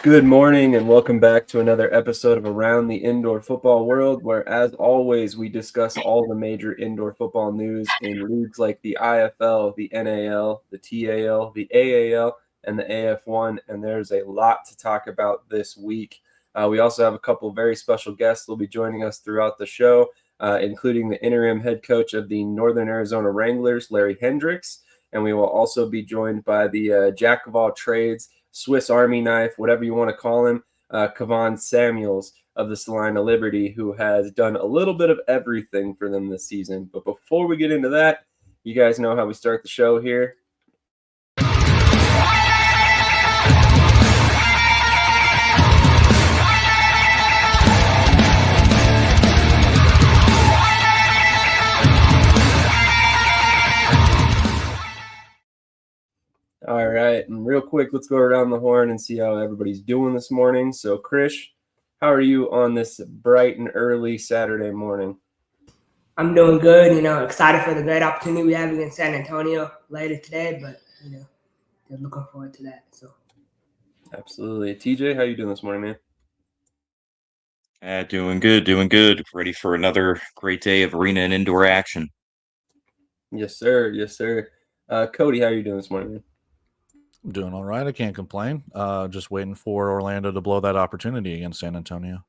Good morning and welcome back to another episode of Around the Indoor Football World, where, as always, we discuss all the major indoor football news in leagues like the IFL, the NAL, the TAL, the AAL, and the AF1. And there's a lot to talk about this week. We also have a couple very special guests who will be joining us throughout the show, including the interim head coach of the Northern Arizona Wranglers, Larry Hendrix. And we will also be joined by the jack of all trades, Swiss Army knife, whatever you want to call him, Kavon Samuels of the Salina Liberty, who has done a little bit of everything for them this season. But before we get into that, you guys know how we start the show here. All right, and real quick, let's go around the horn and see how everybody's doing this morning. So, Krish, how are you on this bright and early Saturday morning? I'm doing good, excited for the great opportunity we have against San Antonio later today, but, just looking forward to that. So, Absolutely. TJ, how you doing this morning, man? Doing good. Ready for another great day of arena and indoor action. Yes, sir. Yes, sir. Cody, how you doing this morning, man? I'm doing all right. I can't complain. Just waiting for Orlando to blow that opportunity against San Antonio.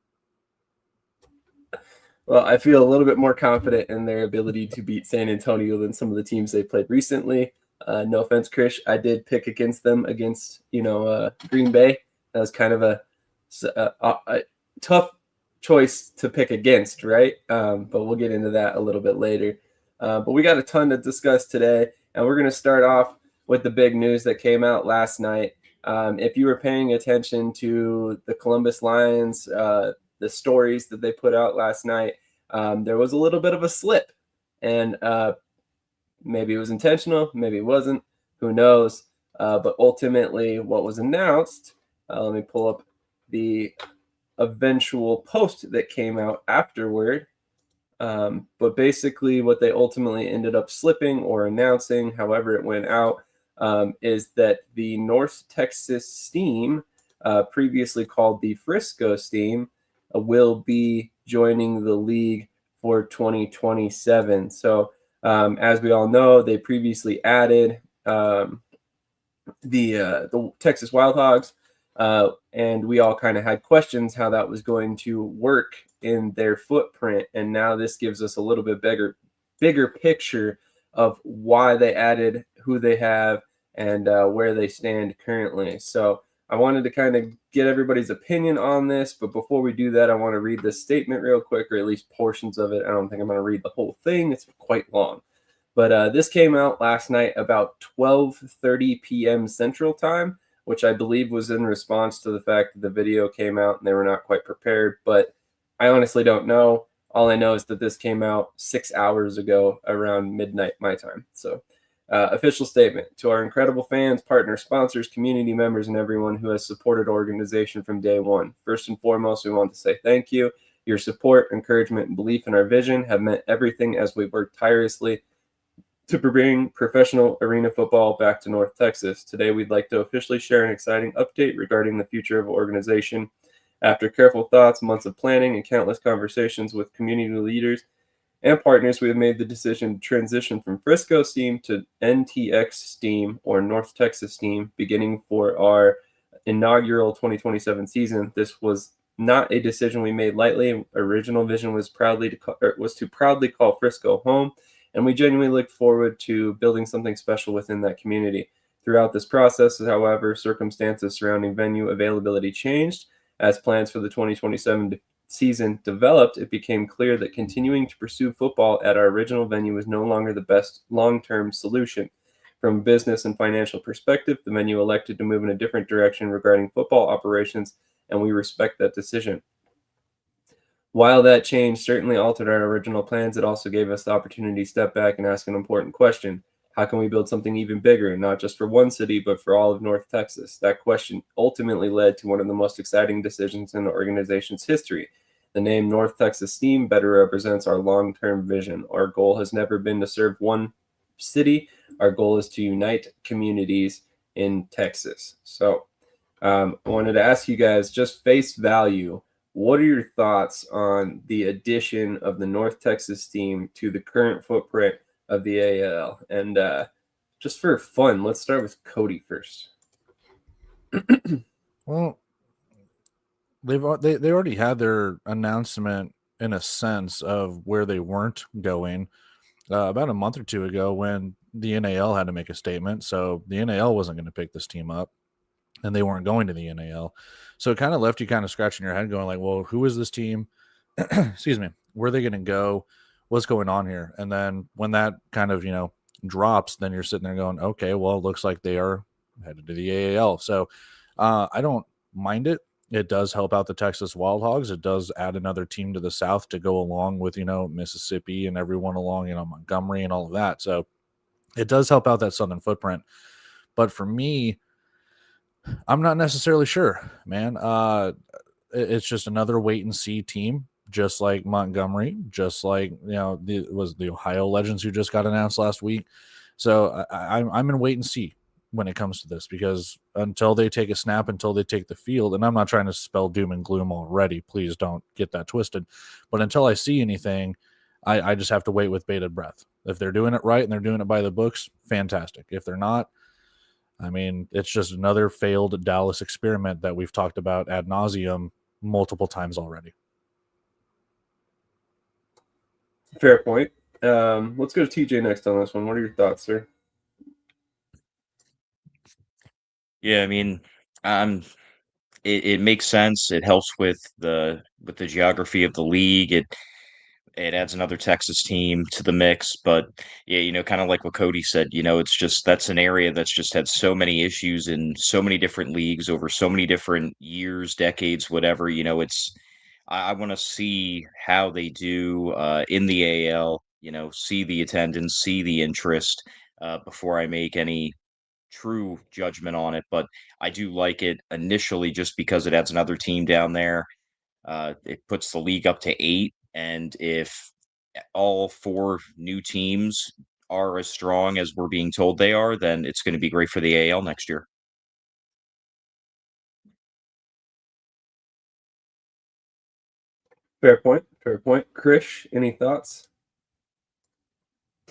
Well, I feel a little bit more confident in their ability to beat San Antonio than some of the teams they played recently. No offense, Krish. I did pick against them against, Green Bay. That was kind of a tough choice to pick against, right? But we'll get into that a little bit later. But we got a ton to discuss today, and we're going to start off with the big news that came out last night. If you were paying attention to the Columbus Lions, the stories that they put out last night, there was a little bit of a slip, and maybe it was intentional, maybe it wasn't, who knows? But ultimately what was announced, let me pull up the eventual post that came out afterward. But basically what they ultimately ended up slipping or announcing, however it went out, is that the North Texas Steam, previously called the Frisco Steam, will be joining the league for 2027. So as we all know, they previously added the Texas Wild Hogs, and we all kind of had questions how that was going to work in their footprint. And now this gives us a little bit bigger picture of why they added, who they have, and where they stand currently. So I wanted to kind of get everybody's opinion on this, but before we do that, I want to read this statement real quick, or at least portions of it. I don't think I'm going to read the whole thing. It's quite long. But this came out last night about 12:30 p.m. Central Time, which I believe was in response to the fact that the video came out and they were not quite prepared. But I honestly don't know. All I know is that this came out 6 hours ago around midnight my time. So official statement to our incredible fans, partners, sponsors, community members, and everyone who has supported our organization from day one. First and foremost, we want to say thank you. Your support, encouragement, and belief in our vision have meant everything as we've worked tirelessly to bring professional arena football back to North Texas. Today, we'd like to officially share an exciting update regarding the future of our organization. After careful thoughts, months of planning, and countless conversations with community leaders and partners, we have made the decision to transition from Frisco Steam to NTX Steam, or North Texas Steam, beginning for our inaugural 2027 season. This was not a decision we made lightly. Original vision was to proudly call Frisco home, and we genuinely look forward to building something special within that community. Throughout this process, however, circumstances surrounding venue availability changed. As plans for the 2027 season developed, it became clear that continuing to pursue football at our original venue was no longer the best long-term solution. From a business and financial perspective, the venue elected to move in a different direction regarding football operations, and we respect that decision. While that change certainly altered our original plans, it also gave us the opportunity to step back and ask an important question. How can we build something even bigger, not just for one city, but for all of North Texas? That question ultimately led to one of the most exciting decisions in the organization's history. The name North Texas Steam better represents our long-term vision. Our goal has never been to serve one city. Our goal is to unite communities in Texas. So I wanted to ask you guys, just face value, what are your thoughts on the addition of the North Texas team to the current footprint of the AL? And just for fun, let's start with Cody first. Well, they already had their announcement in a sense of where they weren't going about a month or two ago when the NAL had to make a statement. So the NAL wasn't going to pick this team up, and they weren't going to the NAL. So it kind of left you kind of scratching your head, going like, "Well, who is this team? Excuse me, where are they going to go? What's going on here?" And then when that kind of drops, then you're sitting there going, "Okay, well, it looks like they are headed to the AAL." So I don't mind it. It does help out the Texas Wild Hogs. It does add another team to the South to go along with, Mississippi and everyone along, Montgomery and all of that. So it does help out that Southern footprint. But for me, I'm not necessarily sure, man. It's just another wait and see team, just like Montgomery, just like, was the Ohio Legends who just got announced last week. So I'm in wait and see when it comes to this, because until they take a snap, until they take the field, and I'm not trying to spell doom and gloom already, please don't get that twisted, but until I see anything, I just have to wait with bated breath. If they're doing it right and they're doing it by the books, fantastic. If they're not, I mean, it's just another failed Dallas experiment that we've talked about ad nauseum multiple times already. Fair point. Let's go to TJ next on this one. What are your thoughts, sir? Yeah, I mean, it makes sense. It helps with the geography of the league. It adds another Texas team to the mix. But yeah, kind of like what Cody said, it's just that's an area that's just had so many issues in so many different leagues over so many different years, decades, whatever. I want to see how they do in the AL. See the attendance, see the interest before I make any true judgment on it. But I do like it initially just because it adds another team down there. It puts the league up to 8, and if all 4 new teams are as strong as we're being told they are, then it's going to be great for the AL next year. Fair point. Fair point. Krish, any thoughts?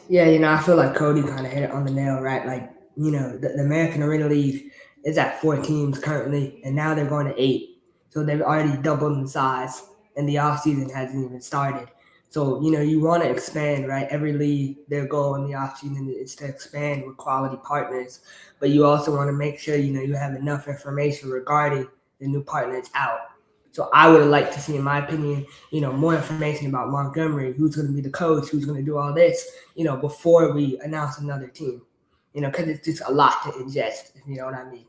Yeah, I feel like Cody kind of hit it on the nail, right? Like, the American Arena League is at 4 teams currently, and now they're going to 8. So they've already doubled in size, and the offseason hasn't even started. So, you want to expand, right? Every league, their goal in the offseason is to expand with quality partners. But you also want to make sure, you have enough information regarding the new partners out. So I would like to see, in my opinion, more information about Montgomery, who's going to be the coach, who's going to do all this, before we announce another team, because it's just a lot to ingest, if you know what I mean.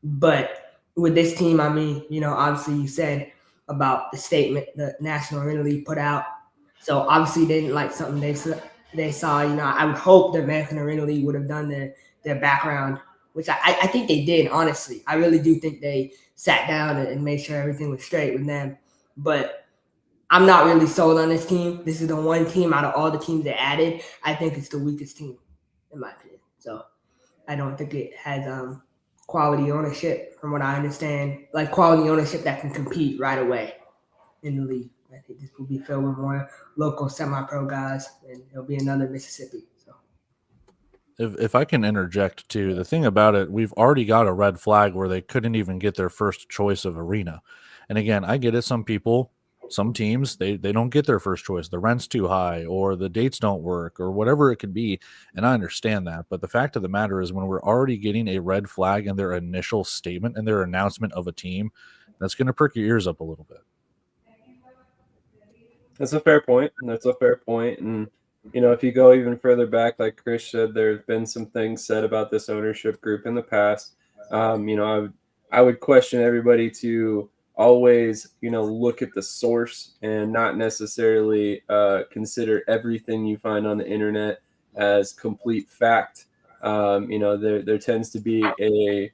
But with this team, I mean, obviously you said about the statement the National Arena League put out. So obviously they didn't like something they saw. I would hope the American Arena League would have done their background, which I think they did, honestly. I really do think they sat down and made sure everything was straight with them. But I'm not really sold on this team. This is the one team out of all the teams they added, I think it's the weakest team, in my opinion. So I don't think it has quality ownership, from what I understand, like quality ownership that can compete right away in the league. I think this will be filled with more local semi-pro guys, and it'll be another Mississippi. So, If I can interject too, the thing about it, we've already got a red flag where they couldn't even get their first choice of arena. And again, I get it. Some people, some teams, they don't get their first choice. The rent's too high, or the dates don't work, or whatever it could be. And I understand that. But the fact of the matter is, when we're already getting a red flag in their initial statement and their announcement of a team, that's going to perk your ears up a little bit. That's a fair point. That's a fair point. And, if you go even further back, like Chris said, there have been some things said about this ownership group in the past. I would question everybody to always, look at the source and not necessarily consider everything you find on the internet as complete fact. There tends to be a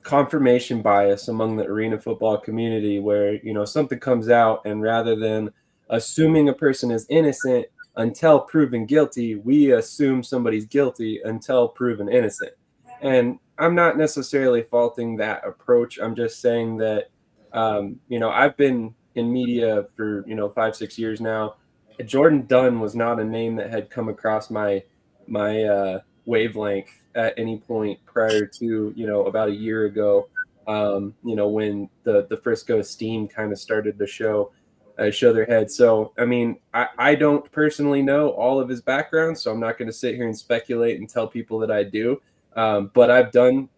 confirmation bias among the arena football community where something comes out, and rather than assuming a person is innocent until proven guilty, we assume somebody's guilty until proven innocent. And I'm not necessarily faulting that approach. I'm just saying that, I've been in media for 5-6 years now. Jordan Dunn was not a name that had come across my wavelength at any point prior to about a year ago. When the Frisco Steam kind of started to show their head. So, I mean, I don't personally know all of his background, so I'm not going to sit here and speculate and tell people that I do. But I've done,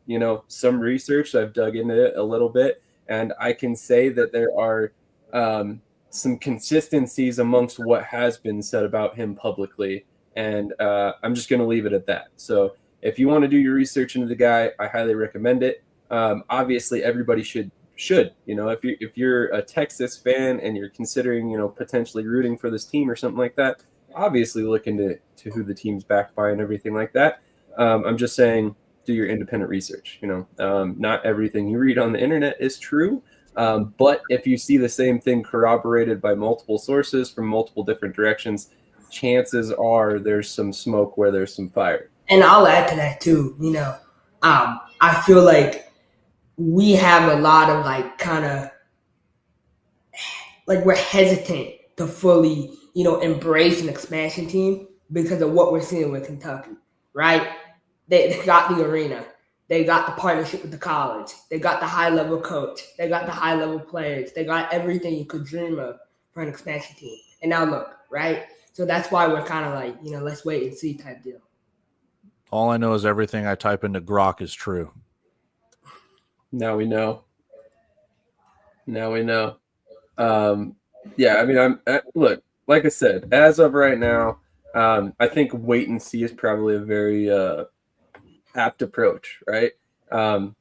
some research. I've dug into it a little bit, and I can say that there are some consistencies amongst what has been said about him publicly. And I'm just going to leave it at that. So if you want to do your research into the guy, I highly recommend it. Obviously, everybody should. If you're a Texas fan and you're considering potentially rooting for this team or something like that, obviously look into who the team's backed by and everything like that. I'm just saying, do your independent research. Not everything you read on the internet is true. But if you see the same thing corroborated by multiple sources from multiple different directions, chances are there's some smoke where there's some fire. And I'll add to that too. I feel like we have a lot of we're hesitant to fully, embrace an expansion team because of what we're seeing with Kentucky, right? They got the arena. They got the partnership with the college. They got the high-level coach. They got the high-level players. They got everything you could dream of for an expansion team. And now look, right? So that's why we're kind of let's wait and see type deal. All I know is everything I type into Grok is true. Now we know. Yeah, I mean, look, like I said, as of right now, I think wait and see is probably a very apt approach, right?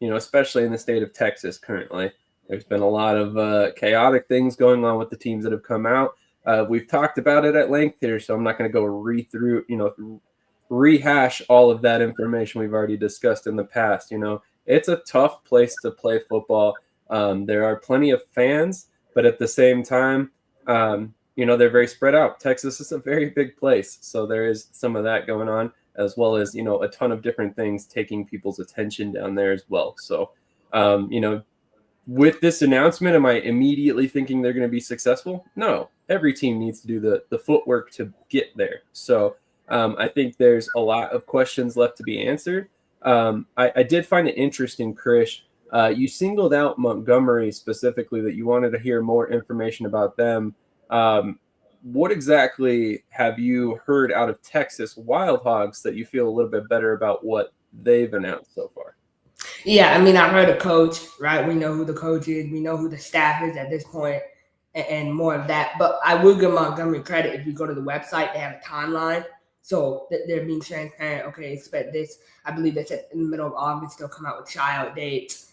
Especially in the state of Texas currently. There's been a lot of chaotic things going on with the teams that have come out. We've talked about it at length here, so I'm not going to go rehash all of that information we've already discussed in the past. It's a tough place to play football. There are plenty of fans, but at the same time, they're very spread out. Texas is a very big place, so there is some of that going on, as well as a ton of different things taking people's attention down there as well. So, with this announcement, am I immediately thinking they're going to be successful? No, every team needs to do the footwork to get there. So, I think there's a lot of questions left to be answered. I did find it interesting, Krish. You singled out Montgomery specifically, that you wanted to hear more information about them. What exactly have you heard out of Texas Wild Hogs that you feel a little bit better about what they've announced so far? Yeah, I mean, I heard a coach, right? We know who the coach is. We know who the staff is at this point, and more of that. But I will give Montgomery credit. If you go to the website, they have a timeline. So they're being transparent. Okay, expect this. I believe that's in the middle of August. They'll come out with tryout dates.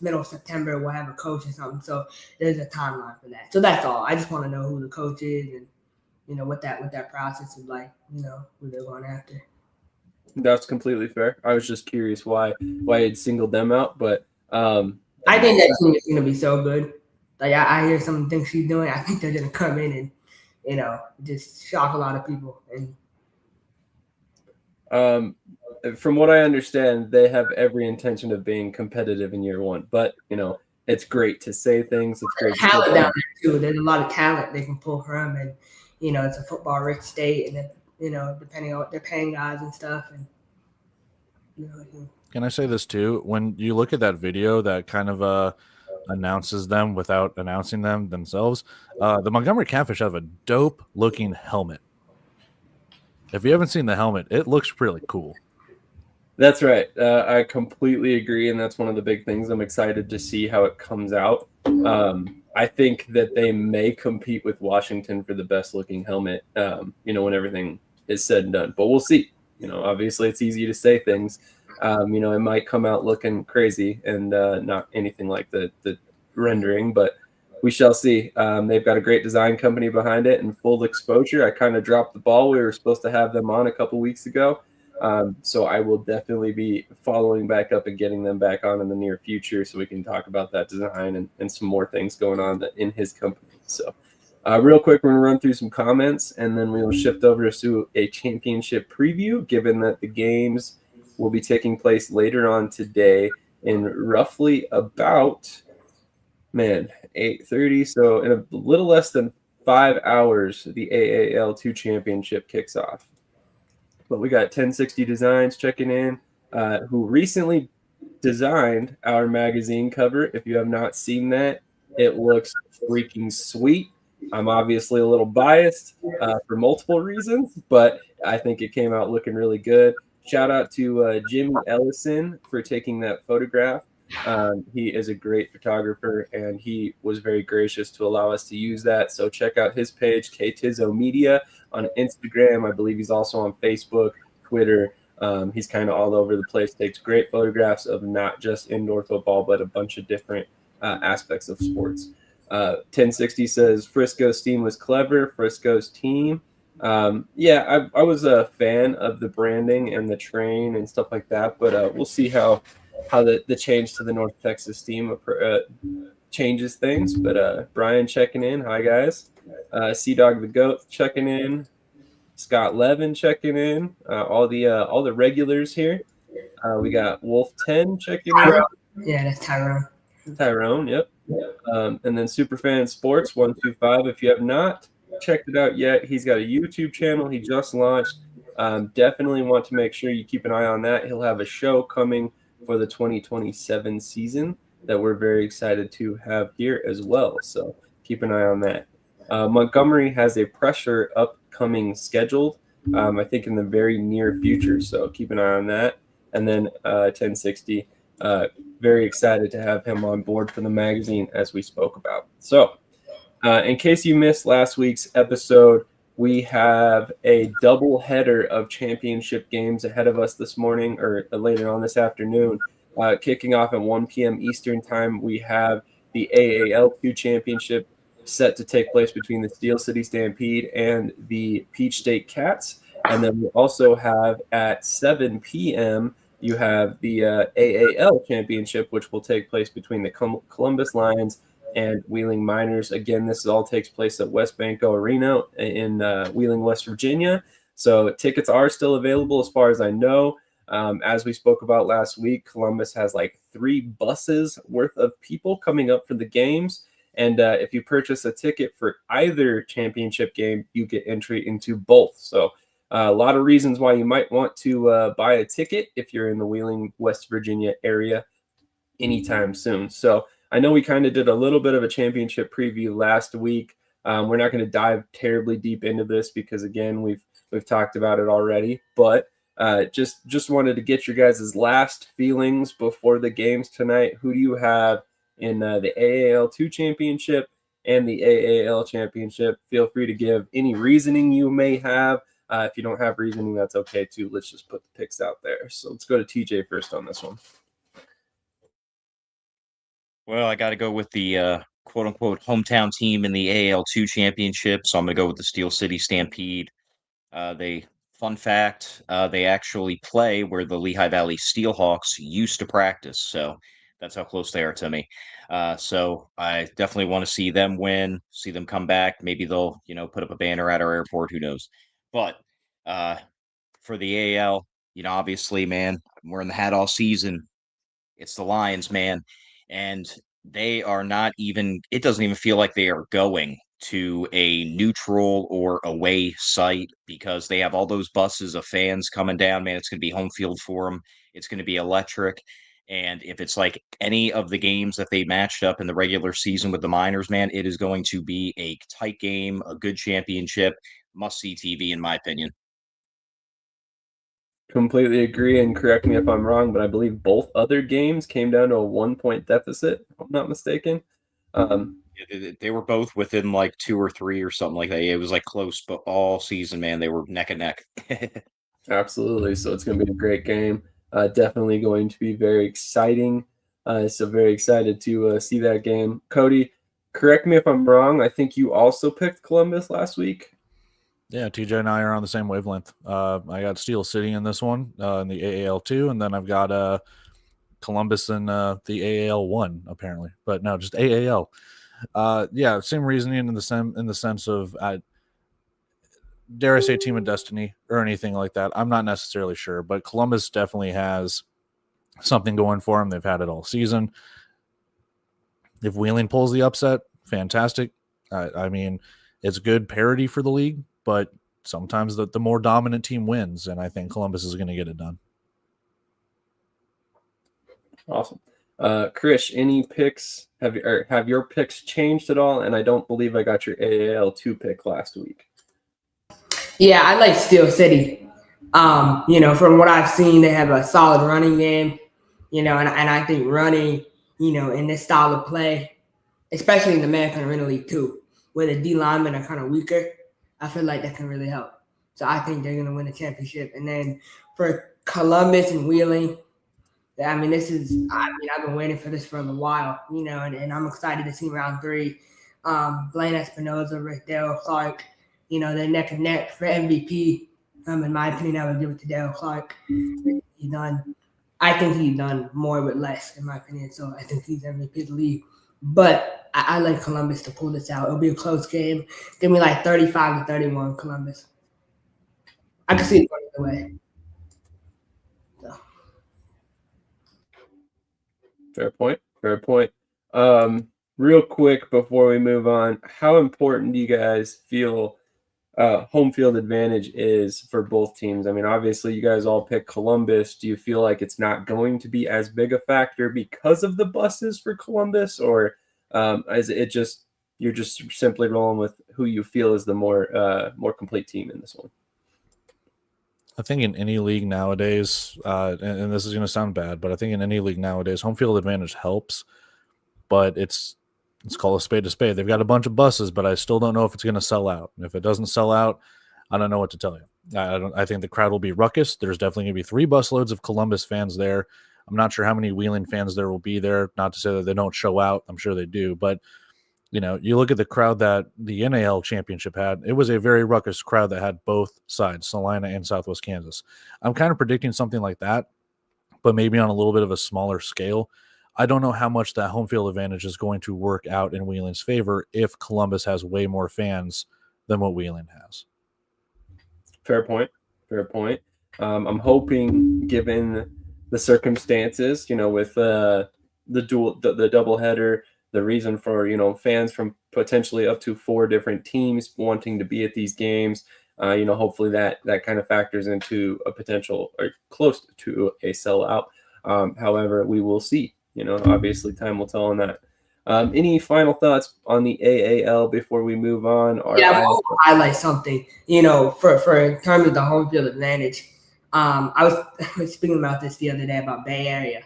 Middle of September, we'll have a coach or something. So there's a timeline for that. So that's all. I just want to know who the coach is and what that process is like. Who they're going after. That's completely fair. I was just curious why it singled them out, but I think that team is going to be so good. Like I hear some of the things she's doing. I think they're going to come in and just shock a lot of people. And from what I understand, they have every intention of being competitive in year one. But it's great to say things. It's great. Talent down there too. There's a lot of talent they can pull from, and it's a football-rich state. And then depending on what they're paying guys and stuff. And Can I say this too? When you look at that video that kind of announces them without announcing them themselves, the Montgomery Catfish have a dope looking helmet. If you haven't seen the helmet, it looks really cool. That's right. I completely agree, and that's one of the big things. I'm excited to see how it comes out. I think that they may compete with Washington for the best looking helmet, when everything is said and done. But we'll see. Obviously it's easy to say things. It might come out looking crazy and not anything like the rendering, but we shall see. They've got a great design company behind it and full exposure. I kind of dropped the ball. We were supposed to have them on a couple weeks ago. So I will definitely be following back up and getting them back on in the near future so we can talk about that design and some more things going on in his company. So real quick, we're going to run through some comments and then we will shift over to a championship preview, given that the games will be taking place later on today in roughly about 8:30. So in a little less than 5 hours, the AAL2 championship kicks off. But we got 1060 Designs checking in, who recently designed our magazine cover. If you have not seen that, it looks freaking sweet. I'm obviously a little biased for multiple reasons, but I think it came out looking really good. Shout out to Jimmy Ellison for taking that photograph. He is a great photographer, and he was very gracious to allow us to use that. So check out his page, Ktizo Media, on Instagram. I believe he's also on Facebook, Twitter. He's kind of all over the place, takes great photographs of not just indoor football, but a bunch of different aspects of sports. 1060 says Frisco's team was clever. Frisco's team. Yeah, I was a fan of the branding and the train and stuff like that, but we'll see how the change to the North Texas team changes things. But Brian checking in. Hi, guys. Sea-Dog the Goat checking in. Scott Levin checking in. All the regulars here. We got Wolf 10 checking in. Yeah, that's Tyrone. Tyrone, yep. And then Superfan Sports 125. If you have not checked it out yet, he's got a YouTube channel he just launched. Definitely want to make sure you keep an eye on that. He'll have a show coming for the 2027 season that we're very excited to have here as well. So keep an eye on that. Montgomery has a pressure upcoming scheduled, I think in the very near future. So keep an eye on that. And then 1060, very excited to have him on board for the magazine as we spoke about. So in case you missed last week's episode, we have a double header of championship games ahead of us this morning or later on this afternoon. Kicking off at 1 p.m. Eastern time, we have the AAL2 championship set to take place between the Steel City Stampede and the Peach State Cats. And then we also have at 7 p.m., you have the AAL championship, which will take place between the Columbus Lions and Wheeling Miners. Again, this all takes place at West Banco Arena in Wheeling, West Virginia. So tickets are still available as far as I know. As we spoke about last week, Columbus has like 3 buses worth of people coming up for the games. And if you purchase a ticket for either championship game, you get entry into both. So a lot of reasons why you might want to buy a ticket if you're in the Wheeling, West Virginia area anytime soon. So I know we kind of did a little bit of a championship preview last week. We're not going to dive terribly deep into this because, again, we've talked about it already. But just wanted to get your guys' last feelings before the games tonight. Who do you have in the AAL2 championship and the AAL championship? Feel free to give any reasoning you may have. If you don't have reasoning, that's okay too. Let's just put the picks out there. So let's go to TJ first on this one. Well, I got to go with the quote-unquote hometown team in the AAL2 championship, so I'm going to go with the Steel City Stampede. Fun fact, they actually play where the Lehigh Valley Steelhawks used to practice, so that's how close they are to me. So I definitely want to see them win, see them come back. Maybe they'll, put up a banner at our airport. Who knows? But for the AAL, obviously, man, we're in the hat all season. It's the Lions, man. And they are not even, it doesn't even feel like they are going to a neutral or away site because they have all those buses of fans coming down, man. It's going to be home field for them. It's going to be electric. And if it's like any of the games that they matched up in the regular season with the Miners, man, it is going to be a tight game, a good championship, must-see TV, in my opinion. Completely agree, and correct me if I'm wrong, but I believe both other games came down to a 1-point deficit, if I'm not mistaken. They were both within like 2 or 3 or something like that. It was like close, but all season, man, they were neck and neck. Absolutely. So it's going to be a great game. Definitely going to be very exciting. So very excited to see that game. Cody, correct me if I'm wrong. I think you also picked Columbus last week. Yeah, TJ and I are on the same wavelength. I got Steel City in this one, in the AAL2, and then I've got Columbus in the AAL1, apparently. But no, just AAL. Yeah, same reasoning in the sense of dare I say, team of destiny or anything like that. I'm not necessarily sure, but Columbus definitely has something going for them. They've had it all season. If Wheeling pulls the upset, fantastic. I mean, it's good parity for the league, but sometimes the more dominant team wins, and I think Columbus is going to get it done. Awesome. Krish, any picks? Have your picks changed at all? And I don't believe I got your AAL2 pick last week. Yeah, I like Steel City. From what I've seen, they have a solid running game, and I think running, in this style of play, especially in the American Arena League too, where the D linemen are kind of weaker, I feel like that can really help. So I think they're going to win the championship. And then for Columbus and Wheeling, I've been waiting for this for a while, and I'm excited to see round 3. Blaine Espinoza, Rick Dale Clark, they're neck and neck for MVP. In my opinion, I would give it to Dale Clark. I think he's done more with less, in my opinion. So I think he's MVP of the league. But I like Columbus to pull this out. It'll be a close game. Give me like 35-31 Columbus. I can see it going the way. So. Fair point. Real quick before we move on, how important do you guys feel home field advantage is for both teams? I mean, obviously you guys all pick Columbus. Do you feel like it's not going to be as big a factor because of the buses for Columbus, or is it just you're just simply rolling with who you feel is the more complete team in this one? I think in any league nowadays, and this is going to sound bad, but I think in any league nowadays, home field advantage helps. But it's called a spade to spade. They've got a bunch of buses, but I still don't know if it's going to sell out. And if it doesn't sell out, I don't know what to tell you. I think the crowd will be ruckus. There's definitely going to be 3 busloads of Columbus fans there. I'm not sure how many Wheeling fans there will be there. Not to say that they don't show out. I'm sure they do. But, you look at the crowd that the NAL championship had. It was a very ruckus crowd that had both sides, Salina and Southwest Kansas. I'm kind of predicting something like that, but maybe on a little bit of a smaller scale. I don't know how much that home field advantage is going to work out in Wheeling's favor if Columbus has way more fans than what Wheeling has. Fair point. I'm hoping, given the circumstances, with the doubleheader, the reason for fans from potentially up to 4 different teams wanting to be at these games, hopefully that kind of factors into a potential or close to a sellout. However, we will see. Obviously time will tell on that. Any final thoughts on the AAL before we move on? I want to highlight something, for in terms of the home field advantage. I was speaking about this the other day about Bay Area,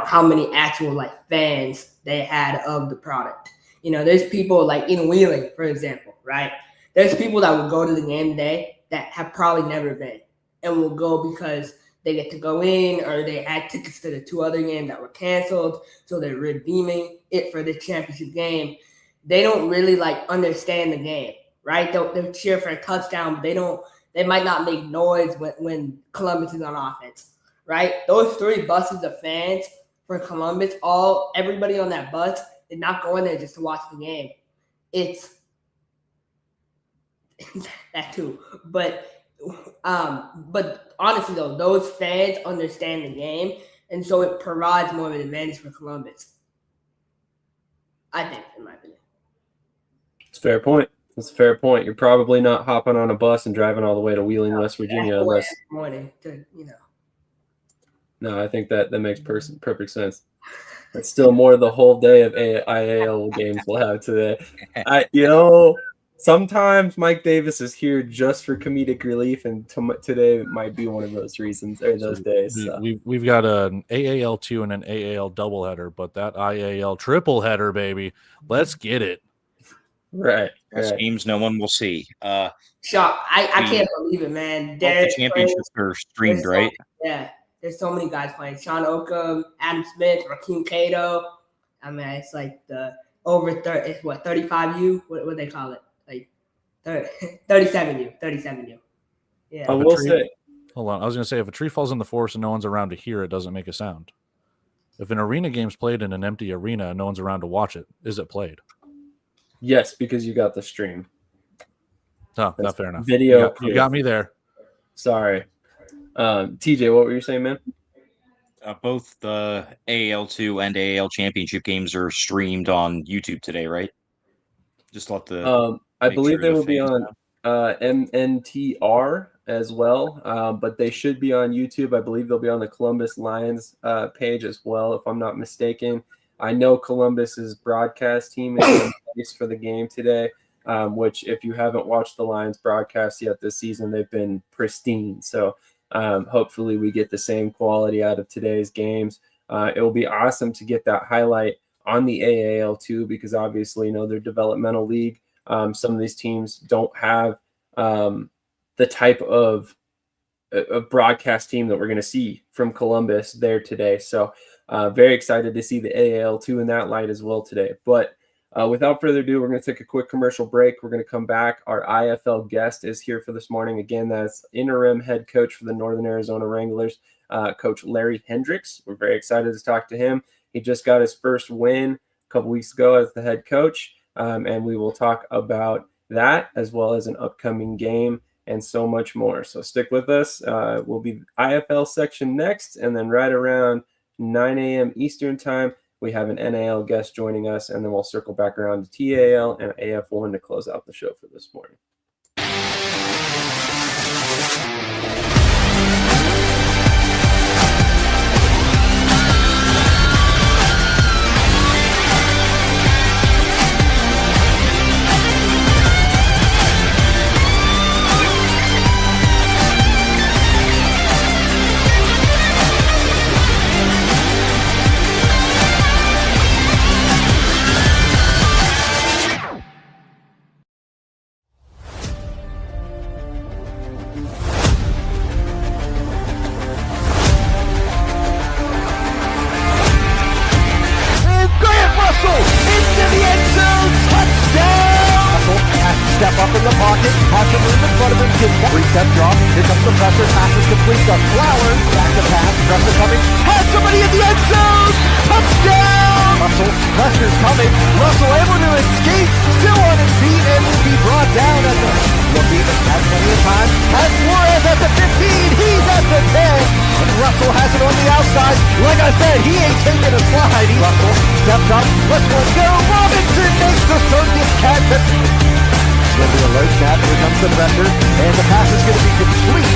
how many actual fans they had of the product. There's people like in Wheeling, for example, right? There's people that will go to the game today that have probably never been and will go because they get to go in, or they had tickets to the 2 other games that were canceled, so they're redeeming it for the championship game. They don't really understand the game, right? They'll cheer for a touchdown, but they might not make noise when Columbus is on offense, right? Those 3 buses of fans for Columbus, everybody on that bus is not going there just to watch the game. It's that too, but honestly though, those fans understand the game, and so it provides more of an advantage for Columbus, I think, in my opinion. It's a fair point. You're probably not hopping on a bus and driving all the way to Wheeling, West Virginia, unless morning to, No, I think that makes perfect sense. That's still more the whole day of IAL games we'll have today. Sometimes Mike Davis is here just for comedic relief, and today might be one of those reasons or those days. So. We've got an AAL2 and an AAL doubleheader, but that IAL triple header, baby, let's get it. Right. Games no one will see. Shock! I can't believe it, man. The championships are streamed, right? Yeah, there's so many guys playing. Sean Oakham, Adam Smith, Rakeem Cato. I mean, it's like the over 30. It's what 35U? What do they call it? 37U. Yeah. I will say. Hold on. I was going to say, if a tree falls in the forest and no one's around to hear it, doesn't make a sound. If an arena game's played in an empty arena and no one's around to watch it, is it played? Yes, because you got the stream. Oh, not fair enough. Video. You got me there. Sorry. TJ, what were you saying, man? Both the AAL2 and AAL Championship games are streamed on YouTube today, right? Just let the I make believe sure they the will be fans on know. MNTR as well, but they should be on YouTube. I believe they'll be on the Columbus Lions page as well, if I'm not mistaken. I know Columbus's broadcast team is in place for the game today, which if you haven't watched the Lions broadcast yet this season, they've been pristine. So hopefully we get the same quality out of today's games. It will be awesome to get that highlight on the AAL too, because obviously, you know, they're developmental league. Some of these teams don't have the type of broadcast team that we're going to see from Columbus there today. So very excited to see the AAL2 in that light as well today. But without further ado, we're going to take a quick commercial break. We're going to come back. Our IFL guest is here for this morning. Again, that's interim head coach for the Northern Arizona Wranglers, Coach Larry Hendrix. We're very excited to talk to him. He just got his first win a couple weeks ago as the head coach, and we will talk about that as well as an upcoming game and so much more. So stick with us. We'll be IFL section next, and then right around 9 a.m. Eastern time, we have an NAL guest joining us, and then we'll circle back around to TAL and AF1 to close out the show for this morning. Step up in the pocket, has the move in front of him, gets that three-step drop, here comes the pressure, passes complete to Flowers, back to pass, pressure coming, has somebody in the end zone, touchdown! Pressure's coming, Russell able to escape, still on his feet, and will be brought down at the, looking, has plenty of time, has Flores at the 15, he's at the 10, and Russell has it on the outside, like I said, he ain't taking a slide, Russell steps up, let's go, Robinson makes the circus catch, going to be a low snap, here comes the pressure, and the pass is going to be complete,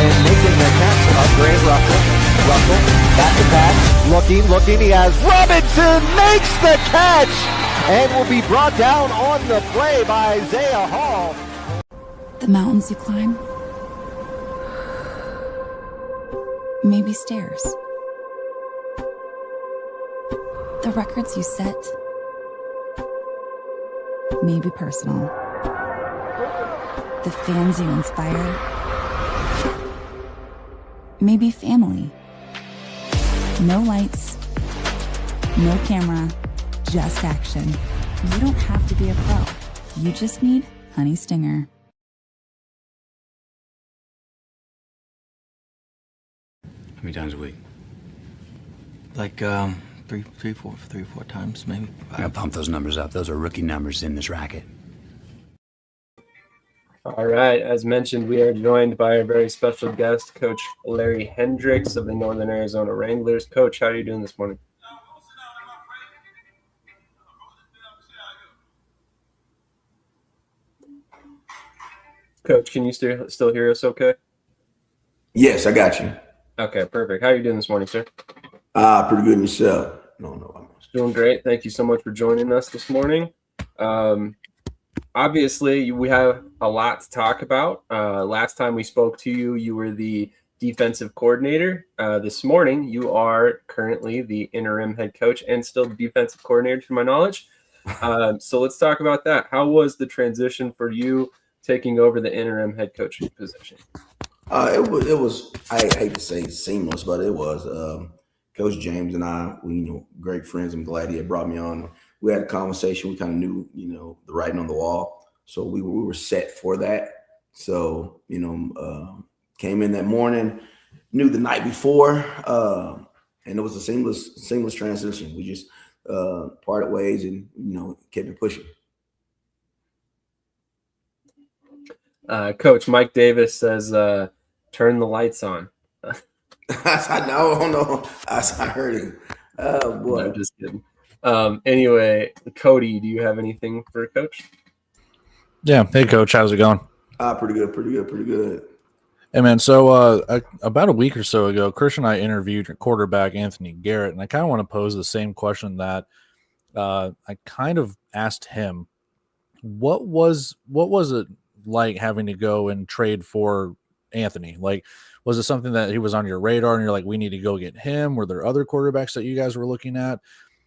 and making the catch of Grant Russell. Russell, back to pass, looking, he has Robinson makes the catch, and will be brought down on the play by Isaiah Hall. The mountains you climb, maybe stairs. The records you set, maybe personal. The fans you inspire, maybe family. No lights, no camera, just action. You don't have to be a pro. You just need HoneyStinger. How many times a week? Like three, four times maybe. I gotta pump those numbers up. Those are rookie numbers in this racket. All right. As mentioned, we are joined by a very special guest, Coach Larry Hendrix of the Northern Arizona Wranglers. Coach, how are you doing this morning? Coach, can you still hear us okay? Yes, I got you. Okay, perfect. How are you doing this morning, sir? Pretty good myself. No. Doing great. Thank you so much for joining us this morning. Obviously, we have a lot to talk about. Last time we spoke to you, you were the defensive coordinator. This morning, you are currently the interim head coach and still the defensive coordinator, to my knowledge. So let's talk about that. How was the transition for you taking over the interim head coaching position? It was. I hate to say seamless, but it was. Coach James and I, we great friends. I'm glad he had brought me on. We had a conversation. We kind of knew, the writing on the wall. So we were set for that. So, came in that morning, knew the night before, and it was a seamless transition. We just parted ways and, kept it pushing. Coach Mike Davis says, turn the lights on. No. I heard him. Oh, boy. No, just kidding. Anyway, Cody, do you have anything for Coach? Yeah. Hey, Coach. How's it going? Pretty good. Hey, man. So about a week or so ago, Krish and I interviewed quarterback Anthony Garrett, and I kind of want to pose the same question that I kind of asked him. What was it like having to go and trade for Anthony? Like, was it something that he was on your radar and you're like, we need to go get him? Were there other quarterbacks that you guys were looking at?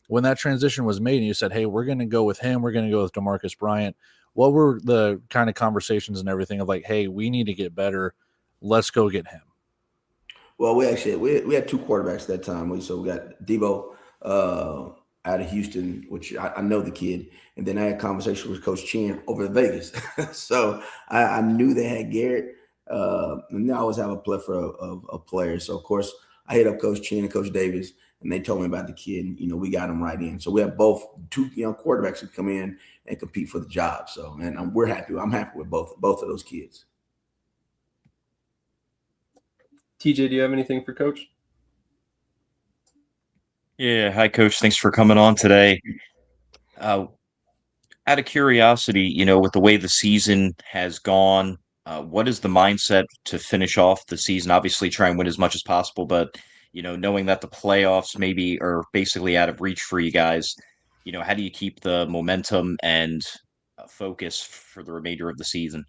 When that transition was made and you said, hey, we're going to go with him, we're going to go with DeMarcus Bryant, what were the kind of conversations and everything of like, hey, we need to get better, let's go get him? Well, we had two quarterbacks at that time. We got Debo out of Houston, which I know the kid, and then I had a conversation with Coach Chin over in Vegas. So I knew they had Garrett, and they always have a plethora of players. So of course I hit up Coach Chin and Coach Davis, and they told me about the kid. And, we got him right in. So we have two young quarterbacks who come in and compete for the job. So and we're happy. I'm happy with both of those kids. TJ, do you have anything for Coach? Yeah, hi, Coach. Thanks for coming on today. Out of curiosity, with the way the season has gone, what is the mindset to finish off the season? Obviously, try and win as much as possible, but knowing that the playoffs maybe are basically out of reach for you guys, how do you keep the momentum and focus for the remainder of the season?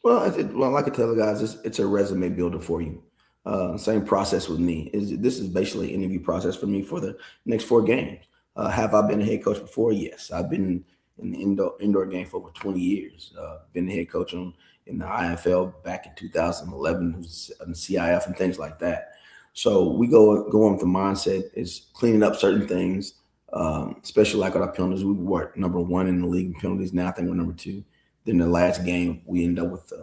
Well, like I tell the guys, it's a resume builder for you. Same process with me. This is basically an interview process for me for the next 4 games. Have I been a head coach before? Yes. I've been in the indoor game for over 20 years. Been the head coach in the IFL back in 2011, in CIF and things like that. So we go on with the mindset is cleaning up certain things, especially like our penalties. We were number 1 in the league in penalties. Now I think we're number 2. Then the last game, we ended up with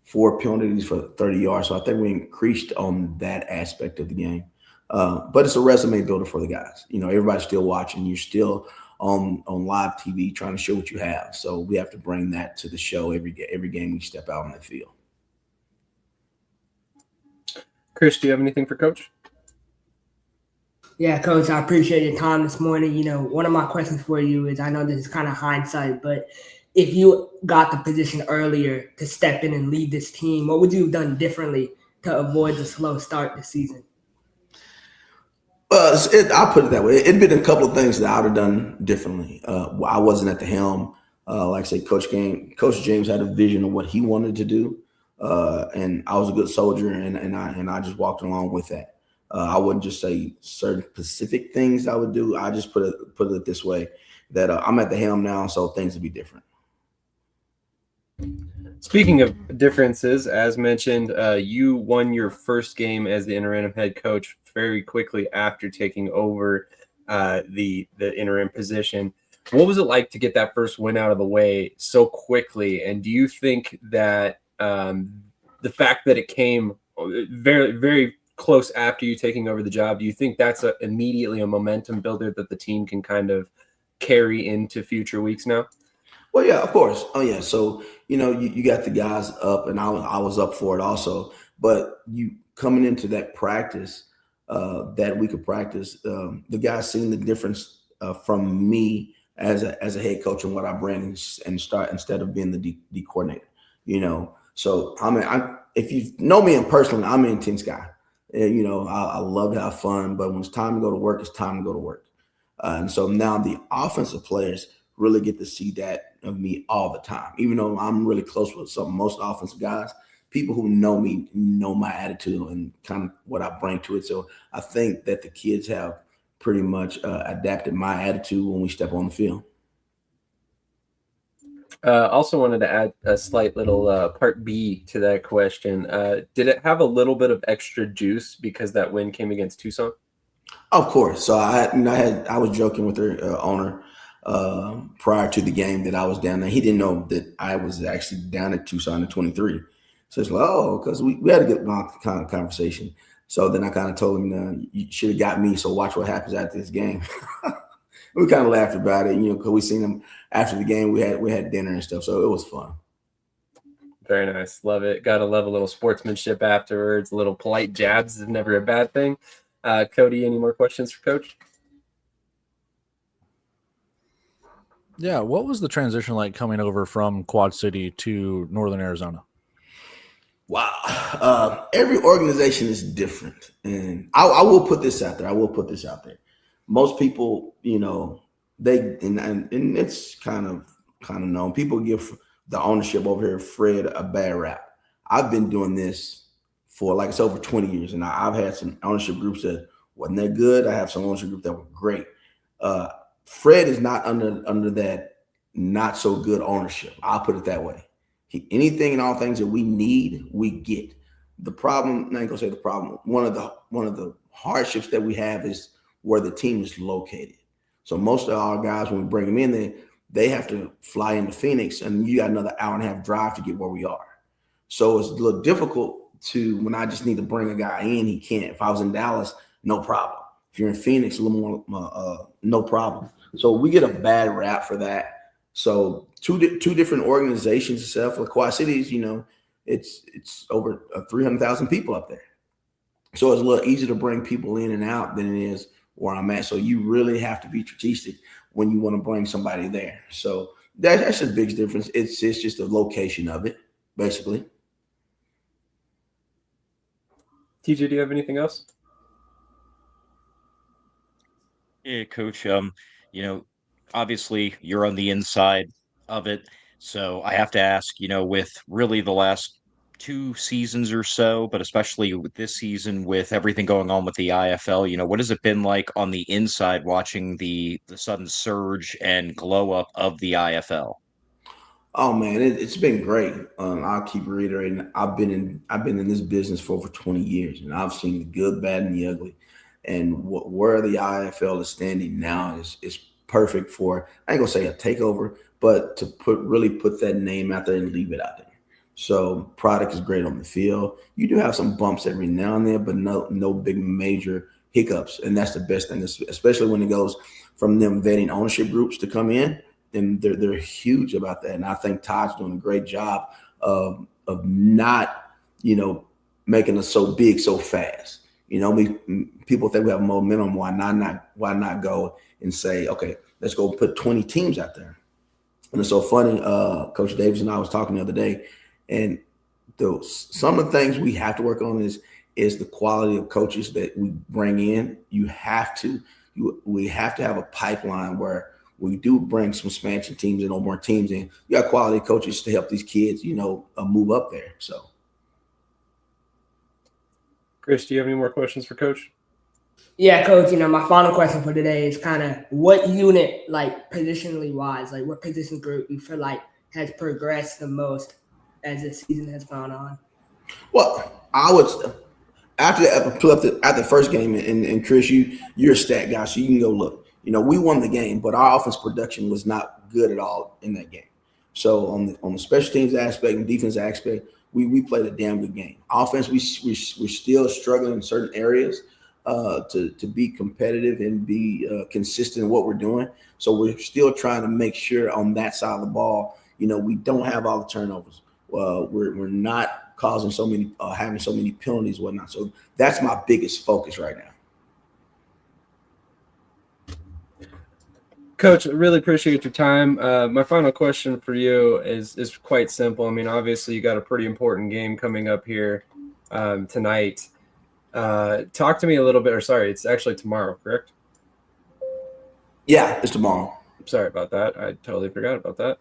4 penalties for 30 yards. So I think we increased on that aspect of the game. But it's a resume builder for the guys. Everybody's still watching. You're still on live TV trying to show what you have. So we have to bring that to the show every game we step out on the field. Krish, do you have anything for Coach? Yeah, Coach, I appreciate your time this morning. One of my questions for you is, I know this is kind of hindsight, but if you got the position earlier to step in and lead this team, what would you have done differently to avoid the slow start this season? I'll put it that way. It'd been a couple of things that I would have done differently. I wasn't at the helm. Like I said, Coach James had a vision of what he wanted to do, and I was a good soldier, and I just walked along with that. I wouldn't just say certain specific things I would do. I just put it this way, that I'm at the helm now, so things would be different. Speaking of differences, as mentioned, you won your first game as the interim head coach very quickly after taking over the interim position. What was it like to get that first win out of the way so quickly? And do you think that the fact that it came very, very close after you taking over the job, do you think that's immediately a momentum builder that the team can kind of carry into future weeks now? Well, yeah, of course. Oh, yeah. So, you got the guys up, and I was up for it also. But you coming into that practice, that week of practice, the guys seeing the difference from me as a head coach and what I bring and start instead of being the D coordinator. So if you know me personally, I'm an intense guy. I love to have fun, but when it's time to go to work, it's time to go to work. And so now the offensive players really get to see that of me all the time. Even though I'm really close with most offensive guys, people who know me know my attitude and kind of what I bring to it. So I think that the kids have pretty much adapted my attitude when we step on the field. Also wanted to add a slight little part B to that question. Did it have a little bit of extra juice because that win came against Tucson? Of course. So I was joking with their owner prior to the game that I was down there. He didn't know that I was actually down at Tucson at 23. So it's like, because we had a good long kind of conversation. So then I kind of told him, you should have got me. So watch what happens after this game. We kind of laughed about it, because we seen him after the game. We had dinner and stuff. So it was fun. Very nice. Love it. Gotta love a little sportsmanship afterwards. A little polite jabs is never a bad thing. Cody, any more questions for Coach? Yeah, what was the transition like coming over from Quad City to Northern Arizona? Wow. Every organization is different. And I will put this out there. Most people, they and it's kind of known. People give the ownership over here, Fred, a bad rap. I've been doing this for it's over 20 years, and I've had some ownership groups that wasn't that good. I have some ownership groups that were great. Fred is not under that not so good ownership. I'll put it that way. Anything and all things that we need, we get. The problem, I ain't gonna say the problem. One of the hardships that we have is where the team is located. So most of our guys, when we bring them in, they have to fly into Phoenix, and you got another hour and a half drive to get where we are. So it's a little difficult when I just need to bring a guy in, he can't. If I was in Dallas, no problem. If you're in Phoenix, a little more, no problem. So we get a bad rap for that. So two different organizations itself. For Quad Cities, it's over 300,000 people up there. So it's a little easier to bring people in and out than it is where I'm at. So you really have to be strategic when you want to bring somebody there. So that's just the biggest difference. It's just the location of it, basically. TJ, do you have anything else? Yeah, Coach. Obviously you're on the inside of it, so I have to ask. With really the last 2 seasons or so, but especially with this season, with everything going on with the IFL, what has it been like on the inside watching the sudden surge and glow up of the IFL? Oh man, it's been great. I'll keep reiterating. I've been in this business for over 20 years, and I've seen the good, bad, and the ugly. And where the IFL is standing now is perfect for, I ain't gonna say a takeover, but to put that name out there and leave it out there. So product is great on the field. You do have some bumps every now and then, but no big major hiccups, and that's the best thing, especially when it goes from them vetting ownership groups to come in. And they're huge about that. And I think Todd's doing a great job of not, making us so big so fast. People think we have momentum. Why not go and say, okay, let's go put 20 teams out there? And it's so funny. Coach Davis and I was talking the other day, and some of the things we have to work on is the quality of coaches that we bring in. We have to have a pipeline where we do bring some expansion teams and more teams in. You got quality coaches to help these kids, move up there. So, Chris, do you have any more questions for Coach? Yeah, Coach, my final question for today is kind of what unit, positionally wise, what position group you feel like has progressed the most as the season has gone on? Well, I would, after the first game, and Chris, you're a stat guy, so you can go look. We won the game, but our offense production was not good at all in that game. So on the special teams aspect and defense aspect, we played a damn good game. Offense, we're still struggling in certain areas to be competitive and be consistent in what we're doing. So we're still trying to make sure on that side of the ball, we don't have all the turnovers. We're not causing so many, having so many penalties and whatnot. So that's my biggest focus right now. Coach, I really appreciate your time. My final question for you is quite simple. I mean, obviously, you got a pretty important game coming up here tonight. Talk to me a little bit, it's actually tomorrow, correct? Yeah, it's tomorrow. Sorry about that. I totally forgot about that.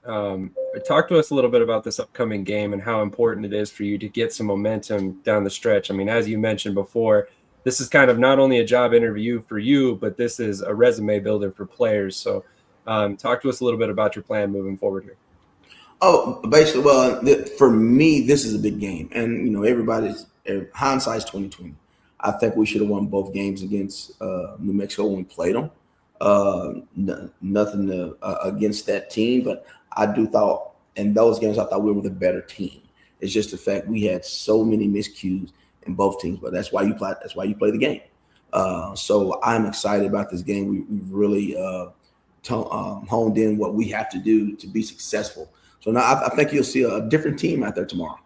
Talk to us a little bit about this upcoming game and how important it is for you to get some momentum down the stretch. I mean, as you mentioned before, this is kind of not only a job interview for you, but this is a resume builder for players. So talk to us a little bit about your plan moving forward here. Oh, basically, for me, this is a big game. And, hindsight's 2020. I think we should have won both games against New Mexico when we played them. Nothing against that team, but I thought in those games, I thought we were the better team. It's just the fact we had so many miscues in both teams, but that's why you play. That's why you play the game. So I'm excited about this game. We've really honed in what we have to do to be successful. So now I think you'll see a different team out there tomorrow.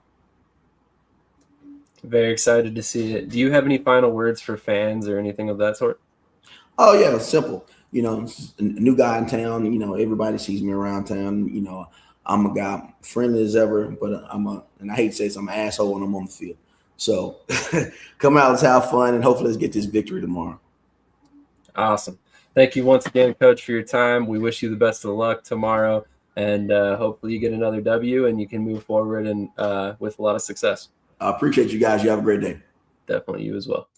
Very excited to see it. Do you have any final words for fans or anything of that sort? Oh yeah, simple. A new guy in town. Everybody sees me around town. I'm a guy friendly as ever, but and I hate to say this, I'm an asshole when I'm on the field. So come out, let's have fun, and hopefully let's get this victory tomorrow. Awesome. Thank you once again, Coach, for your time. We wish you the best of luck tomorrow, and hopefully you get another W and you can move forward and with a lot of success. I appreciate you guys. You have a great day. Definitely, you as well.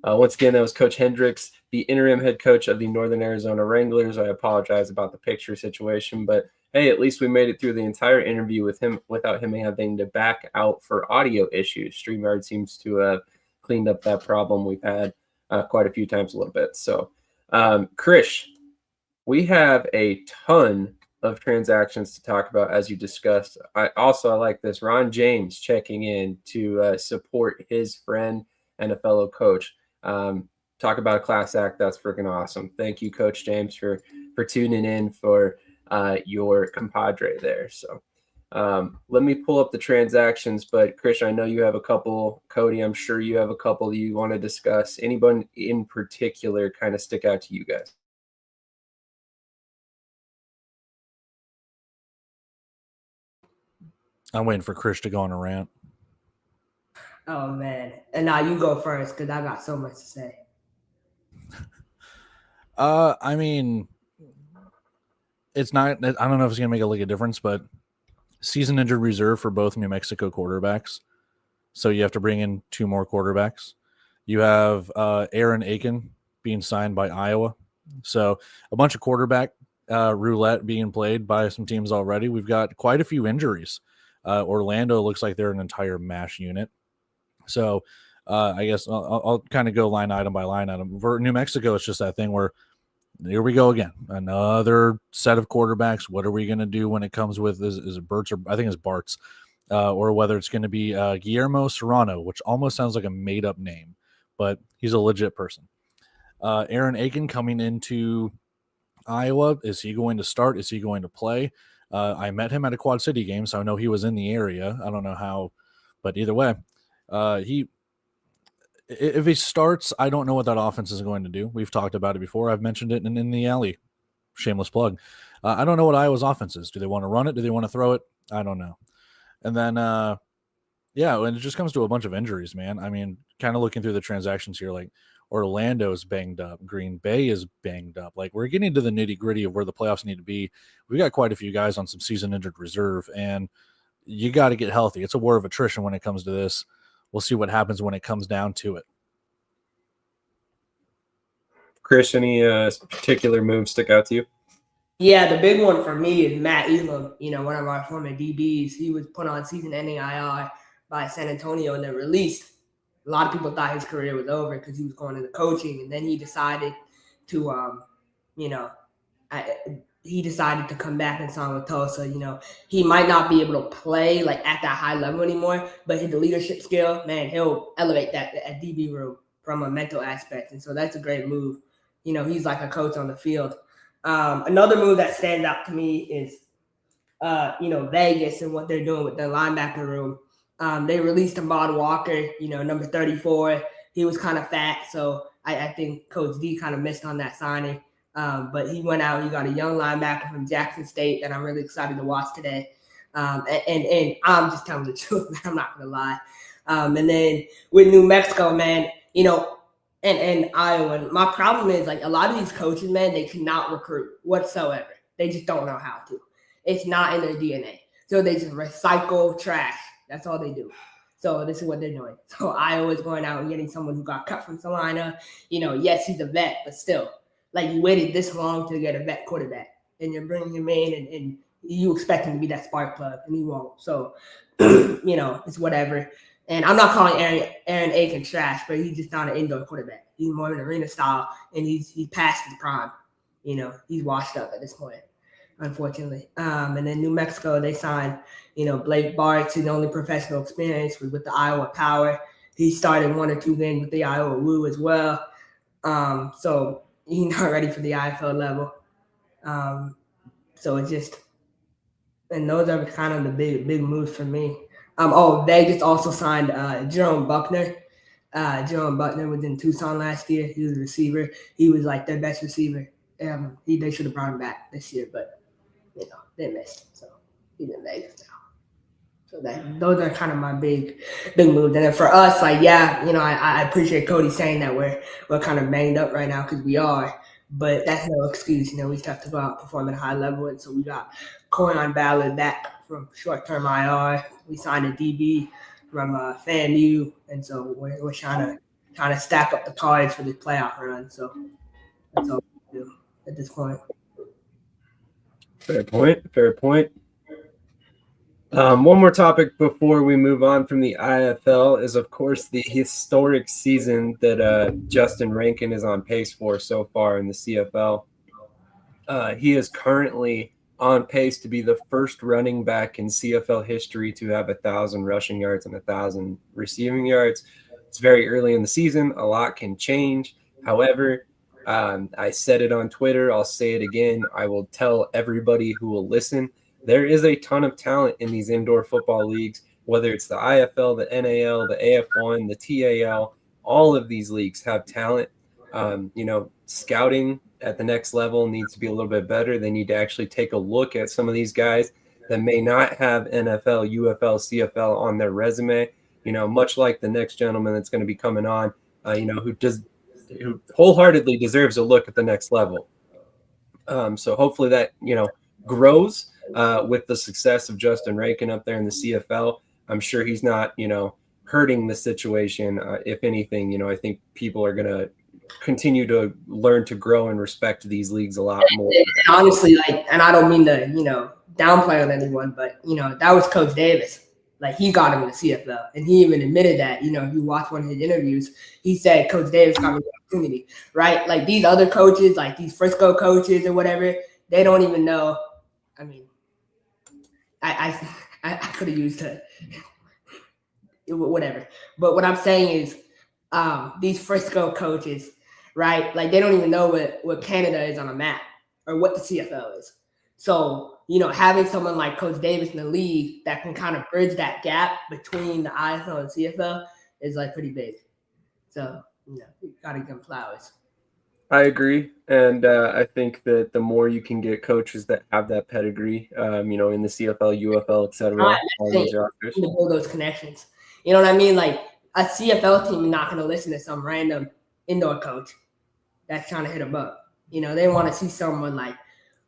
Once again, that was Coach Hendrix, the interim head coach of the Northern Arizona Wranglers. I apologize about the picture situation, but hey, at least we made it through the entire interview with him without him having to back out for audio issues. StreamYard seems to have cleaned up that problem we've had quite a few times a little bit. So, Krish, we have a ton of transactions to talk about, as you discussed. I like this. Ron James checking in to support his friend and a fellow coach. Talk about a class act. That's freaking awesome. Thank you, Coach James, for tuning in for your compadre there. So let me pull up the transactions. But Krish, I know you have a couple. Cody, I'm sure you have a couple you want to discuss. Anyone in particular kind of stick out to you guys? I'm waiting for Krish to go on a rant. Oh man, and now you go first because I got so much to say. I mean, it's not. I don't know if it's gonna make a difference, but season injured reserve for both New Mexico quarterbacks. So you have to bring in 2 more quarterbacks. You have Aaron Aiken being signed by Iowa. So a bunch of quarterback roulette being played by some teams already. We've got quite a few injuries. Orlando looks like they're an entire MASH unit. So I guess I'll kind of go line item by line item. For New Mexico, it's just that thing where here we go again. Another set of quarterbacks. What are we going to do when it comes with, is it Bert's, or I think it's Bart's, or whether it's going to be Guillermo Serrano, which almost sounds like a made-up name, but he's a legit person. Aaron Aiken coming into Iowa. Is he going to start? Is he going to play? I met him at a Quad City game, so I know he was in the area. I don't know how, but either way, if he starts, I don't know what that offense is going to do. We've talked about it before. I've mentioned it in the alley. Shameless plug. I don't know what Iowa's offense is. Do they want to run it? Do they want to throw it? I don't know. And then, when it just comes to a bunch of injuries, man. I mean, kind of looking through the transactions here, like Orlando's banged up. Green Bay is banged up. Like, we're getting to the nitty-gritty of where the playoffs need to be. We got quite a few guys on some season injured reserve, and you got to get healthy. It's a war of attrition when it comes to this. We'll see what happens when it comes down to it. Krish, any particular moves stick out to you? Yeah, the big one for me is Matt Elam, one of our former DBs. He was put on season-ending IR by San Antonio and then released. A lot of people thought his career was over because he was going into coaching, and then he decided to, he decided to come back and sign with Tulsa. He might not be able to play like at that high level anymore, but his leadership skill, man, he'll elevate that at DB room from a mental aspect, and so that's a great move. He's like a coach on the field. Another move that stands out to me is, Vegas and what they're doing with their linebacker room. They released Ahmad Walker, number 34. He was kind of fat, so I think Coach D kind of missed on that signing. But he went out. He got a young linebacker from Jackson State that I'm really excited to watch today. And I'm just telling the truth, man. I'm not going to lie. And then with New Mexico, man, and Iowa, my problem is, like, a lot of these coaches, man, they cannot recruit whatsoever. They just don't know how to. It's not in their DNA. So they just recycle trash. That's all they do. So this is what they're doing. So Iowa's going out and getting someone who got cut from Salina. Yes, he's a vet, but still, like, you waited this long to get a vet quarterback, and you're bringing him in, and you expect him to be that spark plug, and he won't. So, it's whatever. And I'm not calling Aaron Aiken trash, but he's just not an indoor quarterback. He's more of an arena style, and he's past his prime. He's washed up at this point, unfortunately. And then New Mexico, they signed, Blake Bartz, his only professional experience was with the Iowa Power. He started 1 or 2 games with the Iowa Woo as well. So he's not ready for the IFL level. So it's just, And those are kind of the big moves for me. Vegas also signed Jerome Buckner. Jerome Buckner was in Tucson last year. He was a receiver. He was like their best receiver. They should have brought him back this year, but they missed him. So he's in Vegas now. So those are kind of my big moves. And then for us, I appreciate Cody saying that we're kind of banged up right now because we are. But that's no excuse. We still have to go out and perform at a high level. And so we got Corian Ballard back from short-term IR. We signed a DB from FAMU. And so we're trying to stack up the cards for this playoff run. So that's all we do at this point. Fair point. One more topic before we move on from the IFL is, of course, the historic season that Justin Rankin is on pace for so far in the CFL. He is currently on pace to be the first running back in CFL history to have 1,000 rushing yards and 1,000 receiving yards. It's very early in the season. A lot can change. However, I said it on Twitter. I'll say it again. I will tell everybody who will listen. There is a ton of talent in these indoor football leagues, whether it's the IFL, the NAL, the AF1, the TAL. All of these leagues have talent. Scouting at the next level needs to be a little bit better. They need to actually take a look at some of these guys that may not have NFL, UFL, CFL on their resume. Much like the next gentleman that's going to be coming on, who wholeheartedly deserves a look at the next level. So hopefully that grows with the success of Justin Rankin up there in the CFL. I'm sure he's not hurting the situation. If anything, I think people are going to continue to learn to grow and respect these leagues a lot more. And honestly, and I don't mean to downplay on anyone, but that was Coach Davis. He got him in the CFL, and he even admitted that. You watch one of his interviews, he said Coach Davis got me the opportunity, right? These other coaches, these Frisco coaches or whatever, they don't even know. I mean, I could have used whatever, but what I'm saying is, these Frisco coaches, right? They don't even know what Canada is on a map or what the CFL is. So, having someone like Coach Davis in the league that can kind of bridge that gap between the IFL and CFL is pretty big. So, you got to give them flowers. I agree. And I think that the more you can get coaches that have that pedigree, in the CFL, UFL, et cetera, to build those connections. You know what I mean? A CFL team is not going to listen to some random indoor coach that's trying to hit them up. They want to see someone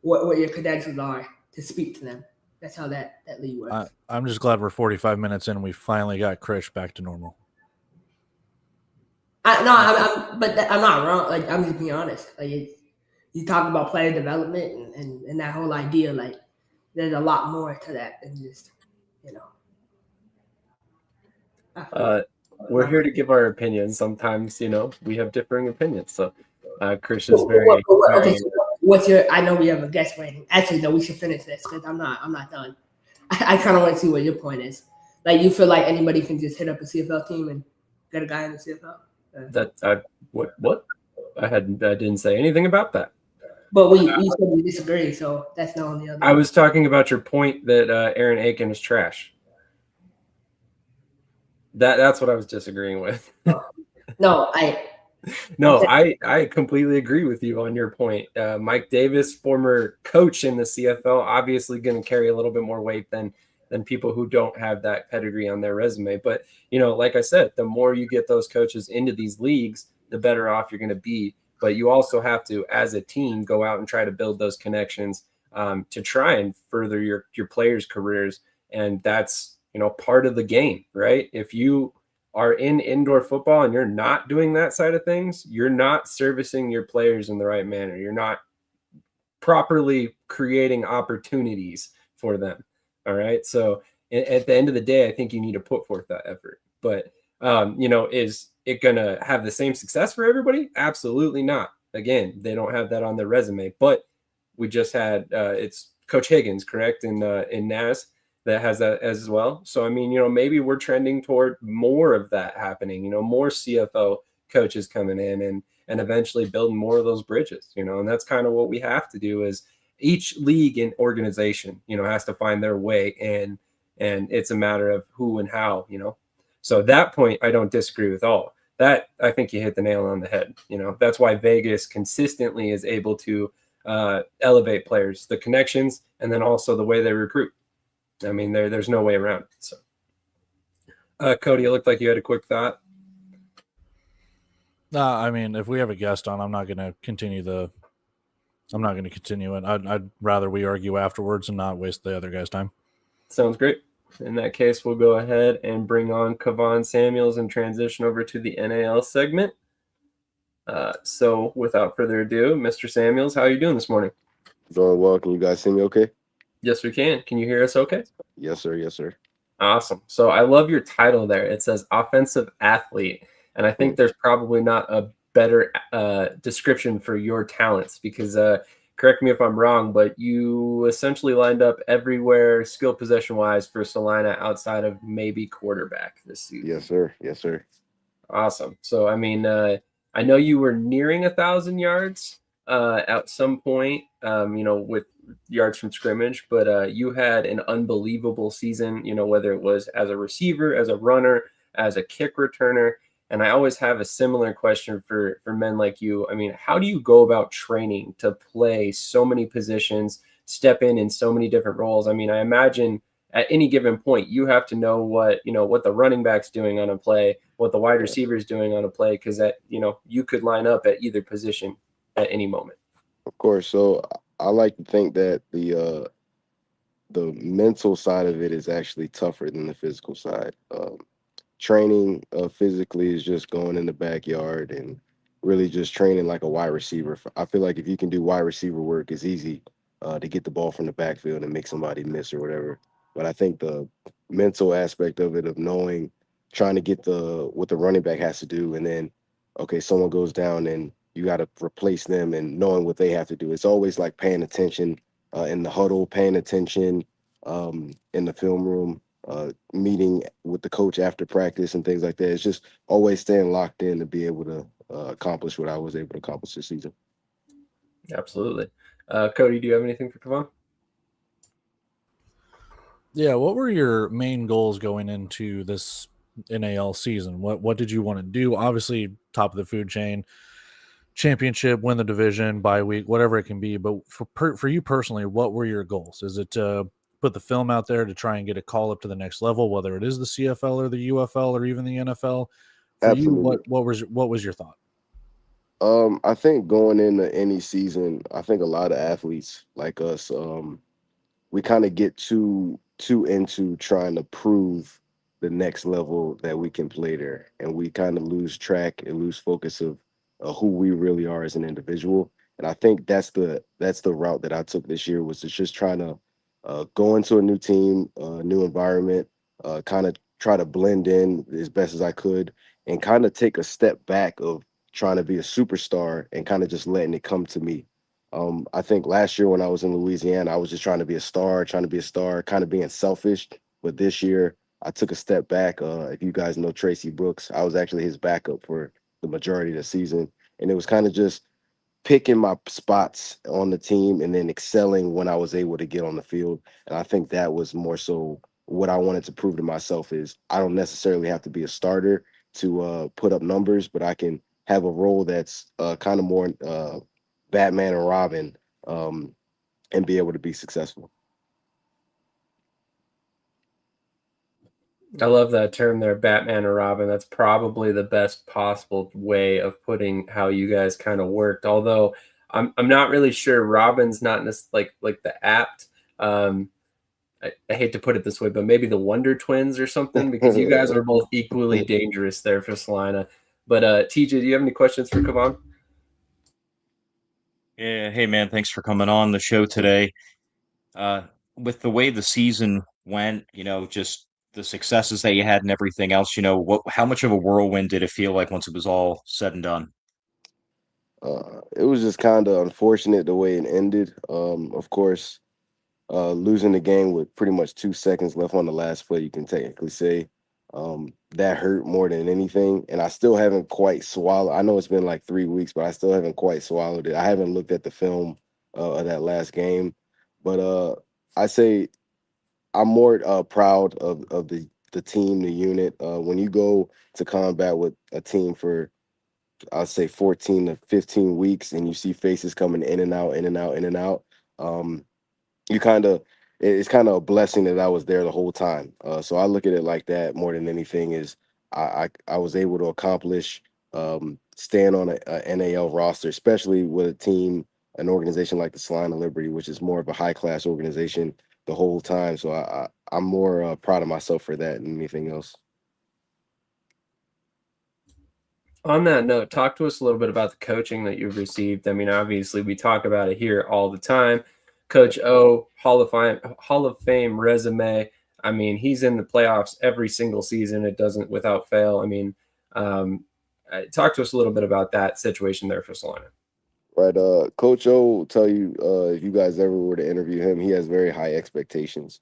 what your credentials are to speak to them. That's how that league works. I'm just glad we're 45 minutes in and we finally got Krish back to normal. I'm not wrong. I'm just being honest. You talk about player development and that whole idea. There's a lot more to that than just, we're here to give our opinions. Sometimes, we have differing opinions. So, Krish is very. Okay, so what's your? I know we have a guest waiting. Actually, though, we should finish this because I'm not done. I kind of want to see what your point is. You feel like anybody can just hit up a CFL team and get a guy in the CFL? What? I didn't say anything about that. But we said we disagree, so that's not on the other. I was talking about your point that Aaron Aiken is trash. That's what I was disagreeing with. I completely agree with you on your point. Mike Davis, former coach in the CFL, obviously going to carry a little bit more weight than people who don't have that pedigree on their resume. But, like I said, the more you get those coaches into these leagues, the better off you're going to be. But you also have to, as a team, go out and try to build those connections to try and further your players' careers. And that's, part of the game, right? If you are in indoor football and you're not doing that side of things, you're not servicing your players in the right manner. You're not properly creating opportunities for them. All right. So at the end of the day, I think you need to put forth that effort. But, is it going to have the same success for everybody? Absolutely not. Again, they don't have that on their resume. But we just had it's Coach Higgins, correct, in NAS that has that as well. So, maybe we're trending toward more of that happening, more CFO coaches coming in and eventually building more of those bridges, and that's kind of what we have to do is each league and organization, has to find their way, and it's a matter of who and how, So at that point, I don't disagree with all. That, I think you hit the nail on the head. That's why Vegas consistently is able to elevate players, the connections, and then also the way they recruit. I mean, there's no way around it. So, Cody, it looked like you had a quick thought. I mean, if we have a guest on, I'm not going to continue it. I'd rather we argue afterwards and not waste the other guy's time. Sounds great. In that case, we'll go ahead and bring on Kavon Samuels and transition over to the NAL segment. So without further ado, Mr. Samuels, how are you doing this morning? Doing well. Can you guys see me okay? Yes, we can. Can you hear us okay? Yes, sir. Yes, sir. Awesome. So I love your title there. It says offensive athlete. And I think there's probably not a better description for your talents because correct me if I'm wrong, but you essentially lined up everywhere skill possession wise for Salina outside of maybe quarterback this season. Yes, sir. Yes, sir. Awesome. So, I mean, I know you were nearing 1,000 yards at some point, with yards from scrimmage, but you had an unbelievable season, whether it was as a receiver, as a runner, as a kick returner. And I always have a similar question for men like you. I mean, how do you go about training to play so many positions, step in so many different roles? I mean, I imagine at any given point, you have to know what the running back's doing on a play, what the wide receiver is doing on a play, because you could line up at either position at any moment. Of course. So I like to think that the mental side of it is actually tougher than the physical side. Training physically is just going in the backyard and really just training like a wide receiver. I feel like if you can do wide receiver work, it's easy to get the ball from the backfield and make somebody miss or whatever. But I think the mental aspect of it, of trying to get what the running back has to do, and then, okay, someone goes down and you got to replace them and knowing what they have to do. It's always like paying attention in the huddle, paying attention in the film room, meeting with the coach after practice and things like that. It's just always staying locked in to be able to accomplish what I was able to accomplish this season. Absolutely. Cody, do you have anything for Kavon? Yeah, what were your main goals going into this NAL season? What did you want to do? Obviously, top of the food chain, championship, win the division, bye week, whatever it can be. But for you personally, what were your goals? Is it to put the film out there to try and get a call up to the next level, whether it is the CFL or the UFL or even the NFL? For Absolutely. You, what was your thought? I think going into any season, I think a lot of athletes like us, we kind of get too into trying to prove the next level that we can play there, and we kind of lose track and lose focus of who we really are as an individual. And I think that's the route that I took this year, was to just trying to go into a new team, new environment, kind of try to blend in as best as I could, and kind of take a step back of trying to be a superstar and kind of just letting it come to me. I think last year when I was in Louisiana, I was just trying to be a star, kind of being selfish. But this year, I took a step back. If you guys know Tracy Brooks, I was actually his backup for the majority of the season. And it was kind of just picking my spots on the team and then excelling when I was able to get on the field. And I think that was more so what I wanted to prove to myself, is I don't necessarily have to be a starter to put up numbers, but I can have a role that's kind of more Batman and Robin, and be able to be successful. I love that term there, Batman or Robin. That's probably the best possible way of putting how you guys kind of worked. Although I'm not really sure Robin's not like the apt. I hate to put it this way, but maybe the Wonder Twins or something, because you guys are both equally dangerous there for Salina. But TJ, do you have any questions for Kavon? Yeah, hey man, thanks for coming on the show today. With the way the season went, just the successes that you had and everything else, how much of a whirlwind did it feel like once it was all said and done? It was just kind of unfortunate the way it ended. Of course, losing the game with pretty much 2 seconds left on the last play, you can technically say, that hurt more than anything. And I still haven't quite swallowed. I know it's been like 3 weeks, but I still haven't quite swallowed it. I haven't looked at the film of that last game. But I say I'm more proud of the team, the unit. When you go to combat with a team for, I'll say 14 to 15 weeks, and you see faces coming in and out, in and out, in and out. You kind of it's kind of a blessing that I was there the whole time. So I look at it like that more than anything. Is I was able to accomplish staying on a NAL roster, especially with a team, an organization like the Salina Liberty, which is more of a high class organization the whole time. So I'm more proud of myself for that than anything else. On that note, talk to us a little bit about the coaching that you've received. I mean, obviously, we talk about it here all the time. Coach O, Hall of Fame resume. I mean, he's in the playoffs every single season. It doesn't without fail. I mean, talk to us a little bit about that situation there for Salina. Right. Coach O will tell you if you guys ever were to interview him, he has very high expectations.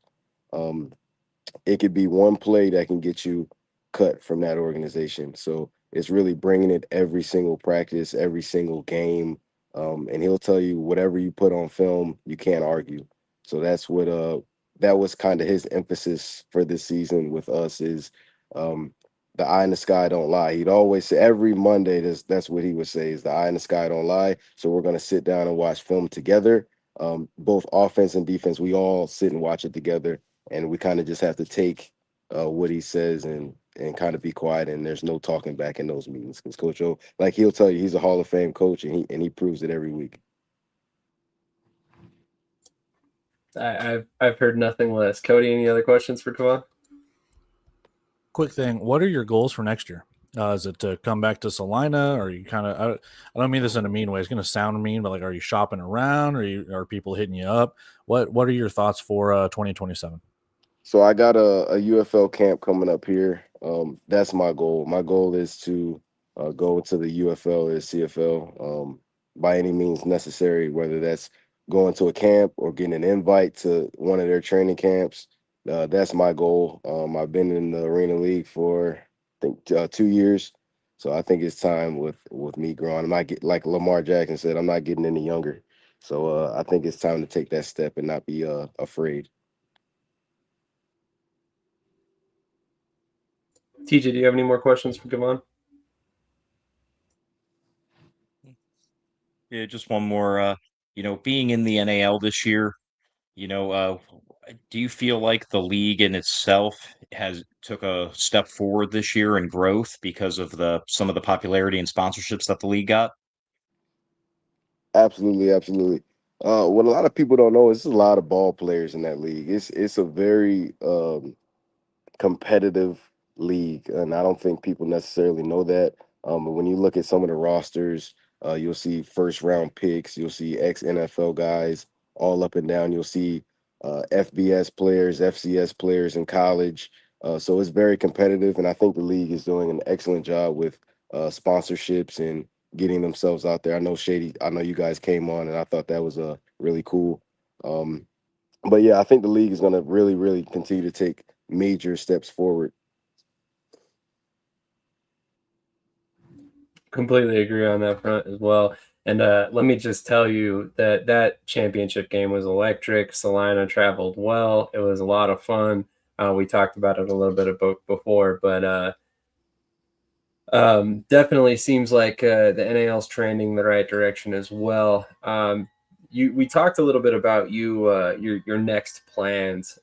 It could be one play that can get you cut from that organization. So it's really bringing it every single practice, every single game. And he'll tell you whatever you put on film, you can't argue. So that's what that was kind of his emphasis for this season with us is the eye in the sky don't lie. He'd always say every Monday that's what he would say is the eye in the sky don't lie. So we're gonna sit down and watch film together. Both offense and defense, we all sit and watch it together, and we kind of just have to take what he says and kind of be quiet, and there's no talking back in those meetings because Coach O, like he'll tell you, he's a Hall of Fame coach, and he proves it every week. I've heard nothing less. Cody, any other questions for Kavon? Quick thing, what are your goals for next year? Is it to come back to Salina, or you kind of? I don't mean this in a mean way. It's going to sound mean, but like, are you shopping around, or are people hitting you up? What are your thoughts for 2027? So I got a UFL camp coming up here. That's my goal. My goal is to go to the UFL or the CFL by any means necessary, whether that's going to a camp or getting an invite to one of their training camps. That's my goal. I've been in the Arena League for, I think, 2 years. So I think it's time with me growing. I'm not like Lamar Jackson said, I'm not getting any younger. So I think it's time to take that step and not be afraid. TJ, do you have any more questions for Kavon? Yeah, just one more. Being in the NAL this year, do you feel like the league in itself has took a step forward this year in growth because of some of the popularity and sponsorships that the league got? Absolutely, absolutely. What a lot of people don't know is there's a lot of ball players in that league. It's a very competitive league, and I don't think people necessarily know that. But when you look at some of the rosters, you'll see first round picks, you'll see ex NFL guys all up and down. You'll see FBS players, FCS players in college. So it's very competitive, and I think the league is doing an excellent job with sponsorships and getting themselves out there. I know Shady, I know you guys came on, and I thought that was really cool. But yeah, I think the league is going to really, really continue to take major steps forward. Completely agree on that front as well. And let me just tell you that championship game was electric. Salina traveled well. It was a lot of fun. We talked about it a little bit before, but definitely seems like the NAL's trending the right direction as well. We talked a little bit about your next plans.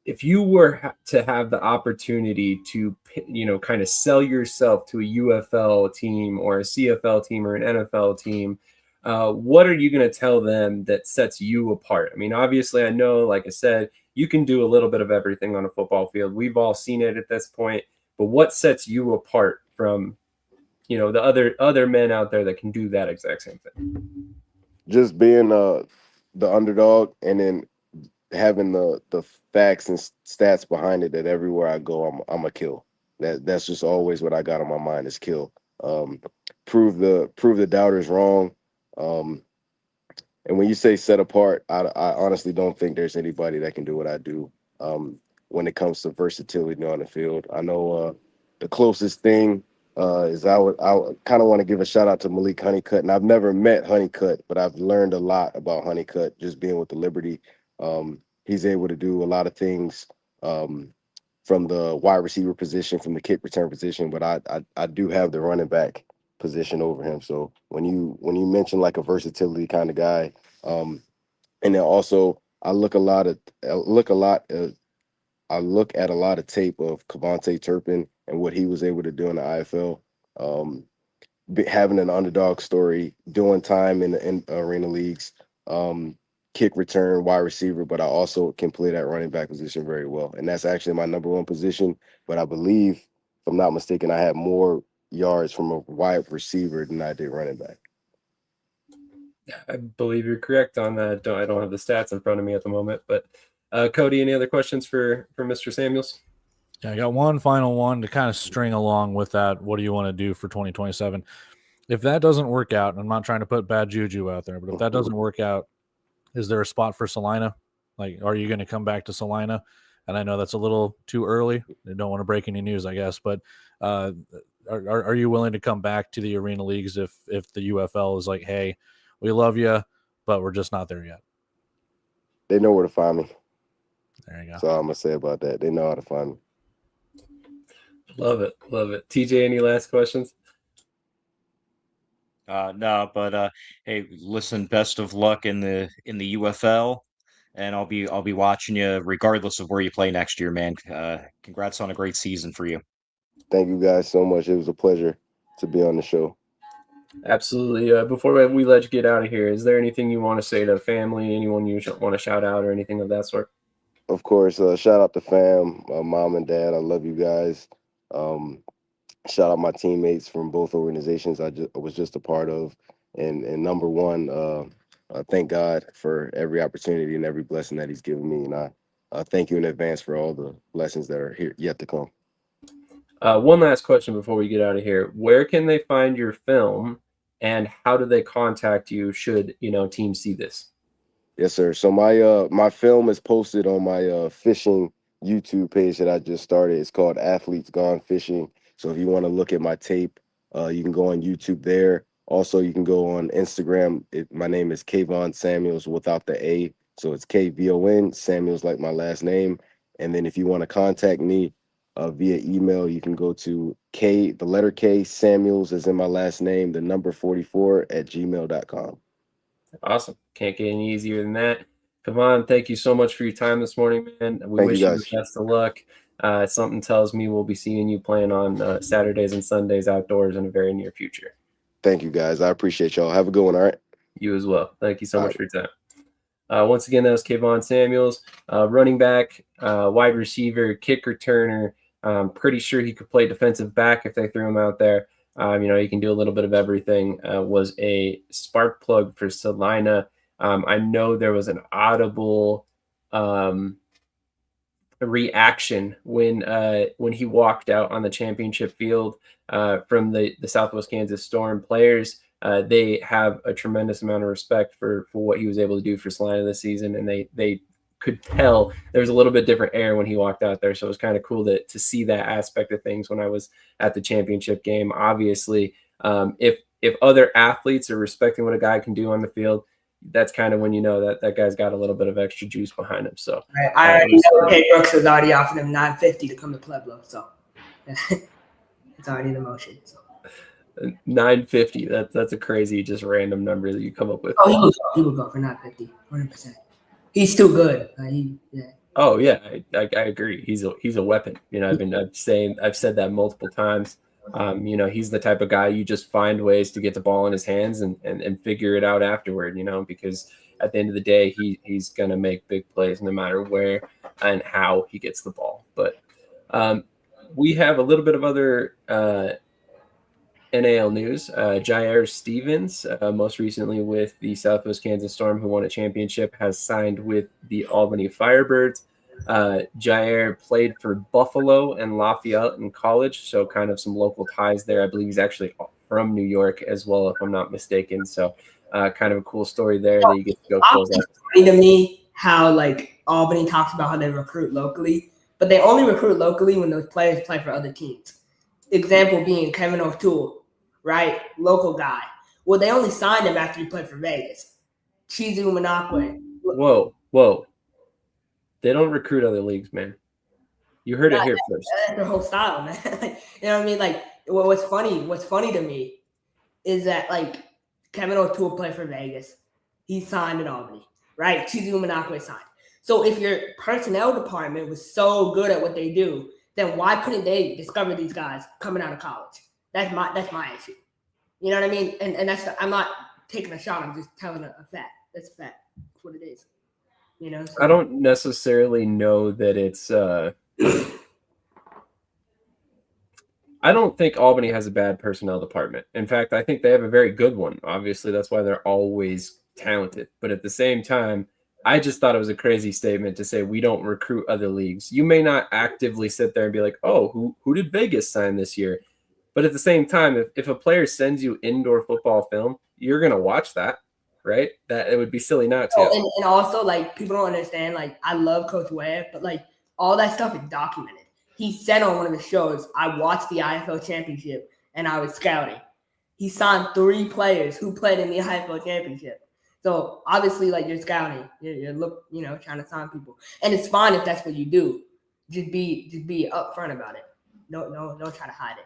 If you were to have the opportunity to, kind of sell yourself to a UFL team or a CFL team or an NFL team, what are you going to tell them that sets you apart? I mean, obviously, I know, like I said, you can do a little bit of everything on a football field. We've all seen it at this point. But what sets you apart from, the other men out there that can do that exact same thing? Just being the underdog, and then having the facts and stats behind it that everywhere I go, I'm a kill. That's just always what I got on my mind is kill. Prove the doubters wrong. And when you say set apart, I honestly don't think there's anybody that can do what I do. When it comes to versatility on the field, I know the closest thing is I kind of want to give a shout out to Malik Honeycutt, and I've never met Honeycutt, but I've learned a lot about Honeycutt just being with the Liberty. He's able to do a lot of things from the wide receiver position, from the kick return position, but I do have the running back position over him. So when you mention like a versatility kind of guy, and then also I look at a lot of tape of Kavon Turpin and what he was able to do in the IFL. Having an underdog story, doing time in arena leagues, kick return, wide receiver, but I also can play that running back position very well. And that's actually my number one position. But I believe, if I'm not mistaken, I had more yards from a wide receiver than I did running back. I believe you're correct on that. I don't have the stats in front of me at the moment, but Cody, any other questions for Mr. Samuels? Yeah, I got one final one to kind of string along with that. What do you want to do for 2027? If that doesn't work out, and I'm not trying to put bad juju out there, but if that doesn't work out, is there a spot for Salina? Like, are you going to come back to Salina? And I know that's a little too early. I don't want to break any news, I guess, but are you willing to come back to the arena leagues if the UFL is like, hey, we love you, but we're just not there yet? They know where to find me. There you go. That's all I'm going to say about that. They know how to find me. Love it. Love it. TJ, any last questions? No, but hey, listen, best of luck in the UFL, and I'll be watching you regardless of where you play next year, man. Congrats on a great season for you. Thank you guys so much. It was a pleasure to be on the show. Absolutely. Before we let you get out of here, is there anything you want to say to family, anyone you want to shout out or anything of that sort? Of course, shout out to fam, mom and dad. I love you guys. Shout out my teammates from both organizations I was just a part of. And number one, thank God for every opportunity and every blessing that he's given me. And I thank you in advance for all the blessings that are here yet to come. One last question before we get out of here. Where can they find your film, and how do they contact you should, teams see this? Yes, sir. So my film is posted on my fishing YouTube page that I just started. It's called Athletes Gone Fishing. So if you want to look at my tape, you can go on YouTube there. Also, you can go on Instagram. My name is Kavon Samuels without the A. So it's KVON, Samuels like my last name. And then if you want to contact me via email, you can go to the letter K, Samuels as in my last name, the number 44 @gmail.com. Awesome. Can't get any easier than that. Kavon, thank you so much for your time this morning, man. We wish you the best of luck. Something tells me we'll be seeing you playing on Saturdays and Sundays outdoors in a very near future. Thank you, guys. I appreciate y'all. Have a good one, all right? You as well. Thank you so much for your time. Once again, that was Kavon Samuels, running back, wide receiver, kick returner. Pretty sure he could play defensive back if they threw him out there. He can do a little bit of everything. Was a spark plug for Salina. I know there was an audible reaction when he walked out on the championship field from the Southwest Kansas Storm players. They have a tremendous amount of respect for what he was able to do for Salina this season, and they could tell there was a little bit different air when he walked out there. So it was kind of cool to see that aspect of things when I was at the championship game. Obviously, if other athletes are respecting what a guy can do on the field, that's kind of when you know that guy's got a little bit of extra juice behind him. So I already know Kate Brooks has already offered him $950 to come to Pueblo, so it's already in the motion. So. $950. That's a crazy, just random number that you come up with. Oh, he would go for $950, 100%. He's too good. Oh yeah, I agree. He's a weapon. I've said that multiple times. He's the type of guy you just find ways to get the ball in his hands and figure it out afterward. Because at the end of the day, he's gonna make big plays no matter where and how he gets the ball. But we have a little bit of other NAL news. Jair Stevens, most recently with the Southwest Kansas Storm, who won a championship, has signed with the Albany Firebirds. Jair played for Buffalo and Lafayette in college, so kind of some local ties there. I believe he's actually from New York as well, if I'm not mistaken. So kind of a cool story there that you get to go close out. It's funny to me how Albany talks about how they recruit locally, but they only recruit locally when those players play for other teams. example being Kevin O'Toole, right? Local guy. Well, they only signed him after he played for Vegas. Chizu Manakwe. Whoa. They don't recruit other leagues, man. You heard it here first. That's their whole style, man. You know what I mean? Like, what's funny to me is that, like, Kevin O'Toole played for Vegas. He signed in Albany, right? Chizu Manakwe signed. So if your personnel department was so good at what they do, then why couldn't they discover these guys coming out of college? That's my issue. You know what I mean? And I'm not taking a shot. I'm just telling a fact. That's a fact. That's what it is. You know. So. I don't necessarily know that it's. I don't think Albany has a bad personnel department. In fact, I think they have a very good one. Obviously, that's why they're always talented. But at the same time, I just thought it was a crazy statement to say we don't recruit other leagues. You may not actively sit there and be like, oh, who did Vegas sign this year? But at the same time, if a player sends you indoor football film, you're going to watch that, right? That it would be silly not to. Oh, and also, like, people don't understand, like, I love Coach Webb, but, like, all that stuff is documented. He said on one of the shows, I watched the IFL championship and I was scouting. He signed 3 players who played in the IFL championship. So obviously, like, you're scouting, you're trying to sign people, and it's fine if that's what you do. Just be upfront about it. Don't try to hide it.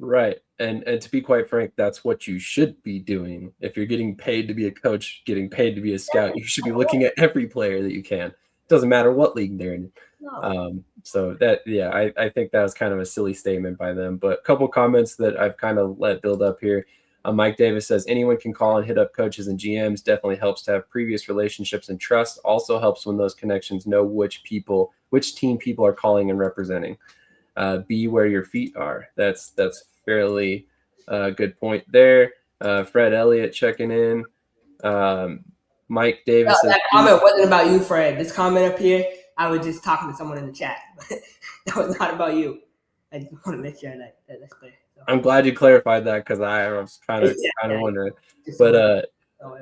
Right, and to be quite frank, that's what you should be doing. If you're getting paid to be a coach, getting paid to be a scout, you should be looking at every player that you can. It doesn't matter what league they're in. No. So that, I think that was kind of a silly statement by them. But a couple comments that I've kind of let build up here. Mike Davis says anyone can call and hit up coaches and GMs. Definitely helps to have previous relationships and trust. Also helps when those connections know which team people are calling and representing. Be where your feet are. That's fairly good point there. Fred Elliott checking in. Mike Davis. That comment wasn't about you, Fred. This comment up here, I was just talking to someone in the chat. That was not about you. I just want to make sure that's clear. So. I'm glad you clarified that because I was kind of wondering. But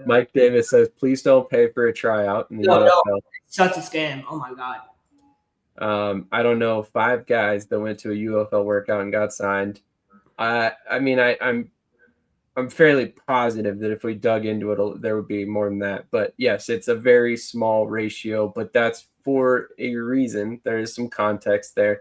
Mike Davis says, please don't pay for a tryout in the NFL. No, such a scam. Oh my God. I don't know 5 guys that went to a UFL workout and got signed. I'm fairly positive that if we dug into it, there would be more than that. But yes, it's a very small ratio, but that's for a reason. There is some context there.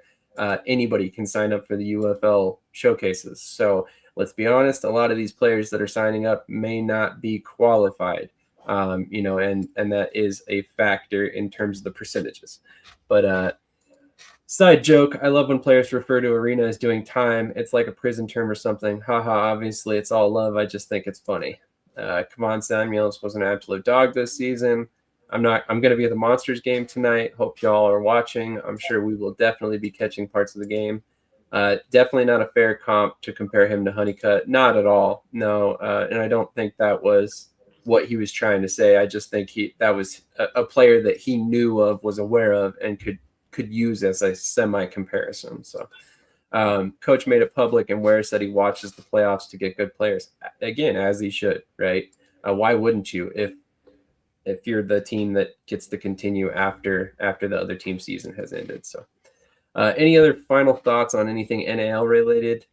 Anybody can sign up for the UFL showcases. So let's be honest, a lot of these players that are signing up may not be qualified, and that is a factor in terms of the percentages. But side joke, I love when players refer to arena as doing time. It's like a prison term or something. Haha, obviously it's all love. I just think it's funny. Kavon Samuels was an absolute dog this season. I'm going to be at the Monsters game tonight. Hope y'all are watching. I'm sure we will definitely be catching parts of the game. Definitely not a fair comp to compare him to Honeycutt. Not at all. No. And I don't think that was what he was trying to say. I just think that was a player that he knew of, was aware of, and could use as a semi-comparison. So Coach made it public, and Ware said he watches the playoffs to get good players. Again, as he should, right? Why wouldn't you if you're the team that gets to continue after the other team season has ended? So any other final thoughts on anything NAL related?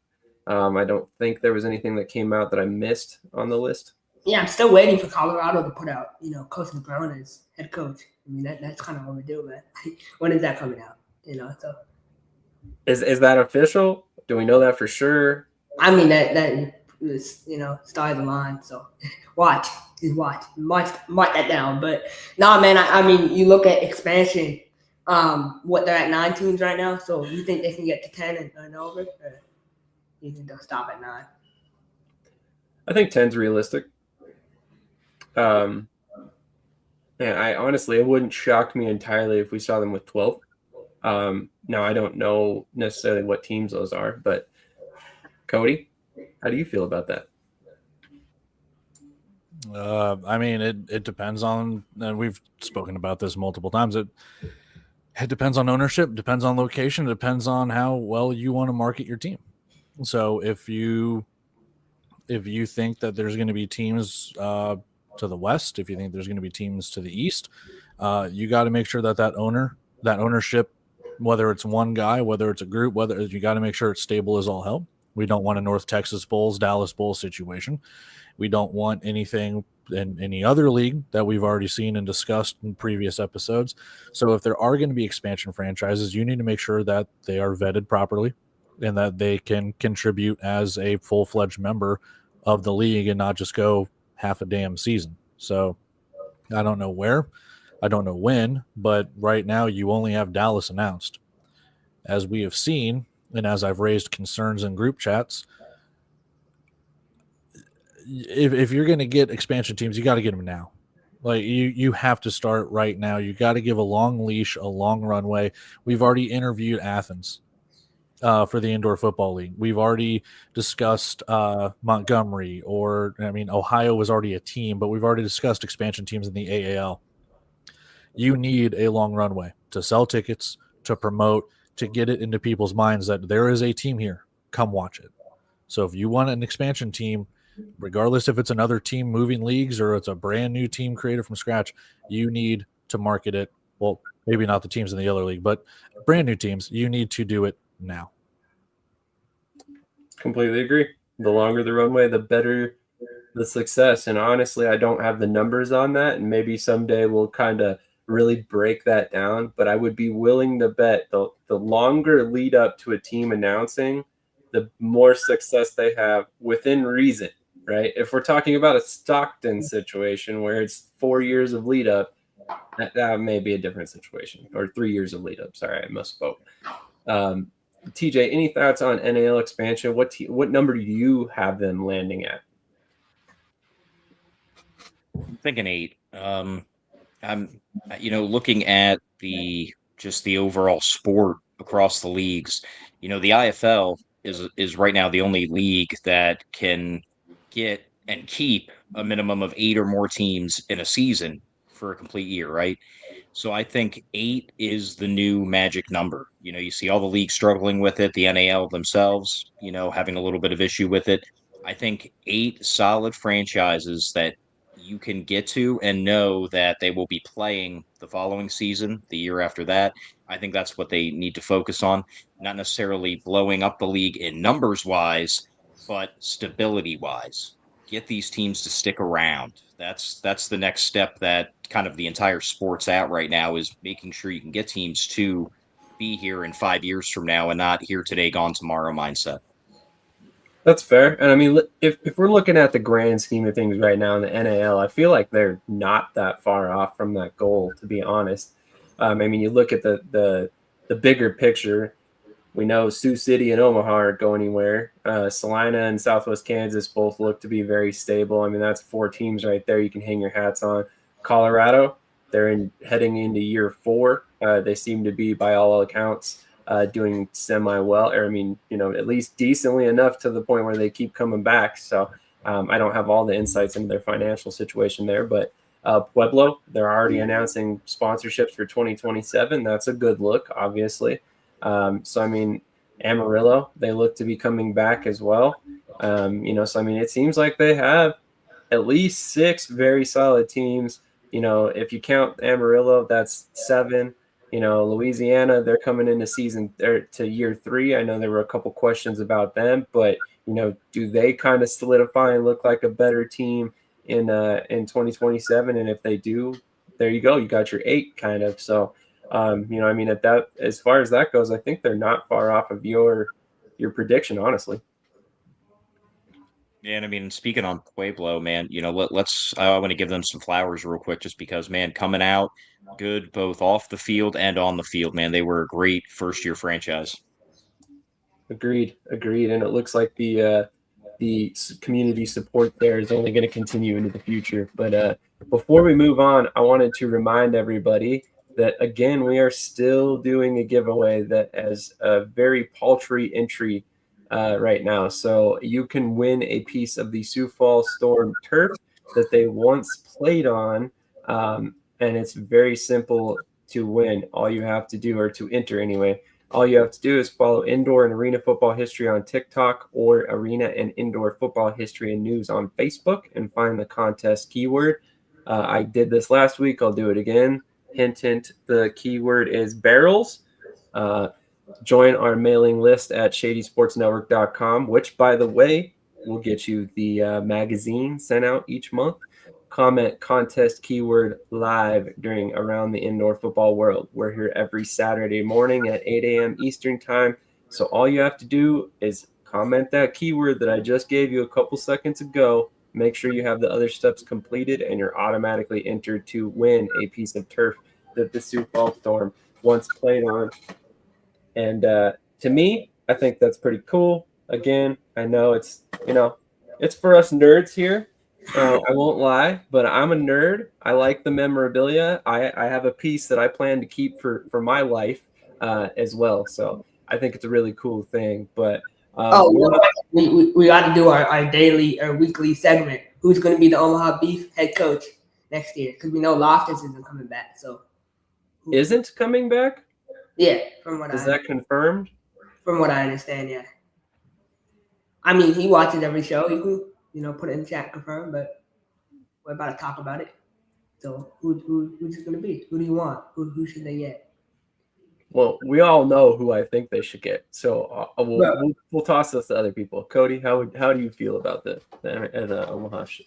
I don't think there was anything that came out that I missed on the list. Yeah, I'm still waiting for Colorado to put out, Coach McGrone as head coach. I mean, that's kind of what we do, man. When is that coming out? So is that official? Do we know that for sure? I mean, that is, stars align. So watch mark that down. But no, man. I mean, you look at expansion. What they're at 9 teams right now. So you think they can get to 10 and over, or you think they'll stop at 9? I think 10's realistic. I honestly, it wouldn't shock me entirely if we saw them with 12. Now I don't know necessarily what teams those are, but Cody, how do you feel about that? I mean, it depends on, and we've spoken about this multiple times. It depends on ownership, depends on location, depends on how well you want to market your team. So if you think that there's going to be teams to the west, if you think there's going to be teams to the east, you got to make sure that ownership, whether it's one guy, whether it's a group, whether you got to make sure it's stable as all hell. We don't want a North Texas Bulls, Dallas Bulls situation. We don't want anything in any other league that we've already seen and discussed in previous episodes. So if there are going to be expansion franchises, you need to make sure that they are vetted properly and that they can contribute as a full-fledged member of the league and not just go half a damn season. So I don't know where, I don't know when, but right now you only have Dallas announced. As we have seen, and as I've raised concerns in group chats, if you're going to get expansion teams, you got to get them now. Like you have to start right now. You got to give a long leash, a long runway. We've already interviewed Athens for the Indoor Football League. We've already discussed Montgomery, Ohio was already a team, but we've already discussed expansion teams in the AAL. You need a long runway to sell tickets, to promote, to get it into people's minds that there is a team here. Come watch it. So if you want an expansion team, regardless if it's another team moving leagues or it's a brand new team created from scratch, you need to market it. Well, maybe not the teams in the other league, but brand new teams, you need to do it now. Completely agree. The longer the runway, the better the success. And honestly, I don't have the numbers on that. And maybe someday we'll kind of really break that down. But I would be willing to bet the longer lead up to a team announcing, the more success they have within reason, right? If we're talking about a Stockton situation where it's 4 years of lead up, that may be a different situation, or 3 years of lead up. Sorry, I misspoke. TJ, any thoughts on NAL expansion? What number do you have them landing at? I'm thinking 8. I'm looking at the overall sport across the leagues. The IFL is right now the only league that can get and keep a minimum of 8 or more teams in a season for a complete year, right? So I think 8 is the new magic number. You see all the leagues struggling with it, the NAL themselves, having a little bit of issue with it. I think 8 solid franchises that you can get to and know that they will be playing the following season, the year after that. I think that's what they need to focus on, not necessarily blowing up the league in numbers wise, but stability wise. Get these teams to stick around. That's the next step that kind of the entire sport's at right now, is making sure you can get teams to be here in 5 years from now and not here today, gone tomorrow mindset. That's fair. And I mean, if we're looking at the grand scheme of things right now in the NAL, I feel like they're not that far off from that goal, to be honest. I mean, you look at the bigger picture. We know Sioux City and Omaha aren't going anywhere. Salina and Southwest Kansas both look to be very stable. I mean, that's 4 teams right there you can hang your hats on. Colorado, they're heading into year 4. They seem to be, by all accounts, doing semi-well, or at least decently enough to the point where they keep coming back. So I don't have all the insights into their financial situation there, but Pueblo, they're already announcing sponsorships for 2027. That's a good look, obviously. So, I mean, Amarillo, they look to be coming back as well. So, I mean, it seems like they have at least 6 very solid teams. If you count Amarillo, that's 7. Louisiana, they're coming into to year 3. I know there were a couple questions about them, but, do they kind of solidify and look like a better team in 2027? And if they do, there you go. You got your 8 kind of. So, at that, as far as that goes, I think they're not far off of your prediction, honestly. Yeah, and I mean, speaking on Pueblo, man, I want to give them some flowers real quick, just because, man, coming out good both off the field and on the field, man, they were a great first-year franchise. Agreed. And it looks like the community support there is only going to continue into the future. But before we move on, I wanted to remind everybody that, again, we are still doing a giveaway that has a very paltry entry right now. So you can win a piece of the Sioux Falls Storm turf that they once played on. And it's very simple to win. All you have to do, or to enter anyway, all you have to do is follow Indoor and Arena Football History on TikTok, or Arena and Indoor Football History and News on Facebook, and find the contest keyword. I did this last week. I'll do it again. Hint, the keyword is barrels. Join our mailing list at shadysportsnetwork.com, which, by the way, will get you the magazine sent out each month. Comment contest keyword live during Around the Indoor Football World. We're here every Saturday morning at 8 a.m. Eastern Time. So all you have to do is comment that keyword that I just gave you a couple seconds ago. Make sure you have the other steps completed, and you're automatically entered to win a piece of turf that the Sioux Falls Storm once played on. And to me, I think that's pretty cool. Again, I know it's for us nerds here. I won't lie, but I'm a nerd. I like the memorabilia. I have a piece that I plan to keep for my life as well. So I think it's a really cool thing. But we got to do our daily or weekly segment. Who's going to be the Omaha Beef head coach next year? Because we know Loftus isn't coming back. So isn't coming back? Yeah, from what is that confirmed? From what I understand, yeah. I mean, he watches every show. He can, put it in chat, confirm. But we're about to talk about it. So who's it going to be? Who do you want? Who should they get? Well, we all know who I think they should get. So we'll toss this to other people. Cody, how do you feel about the Omaha shit?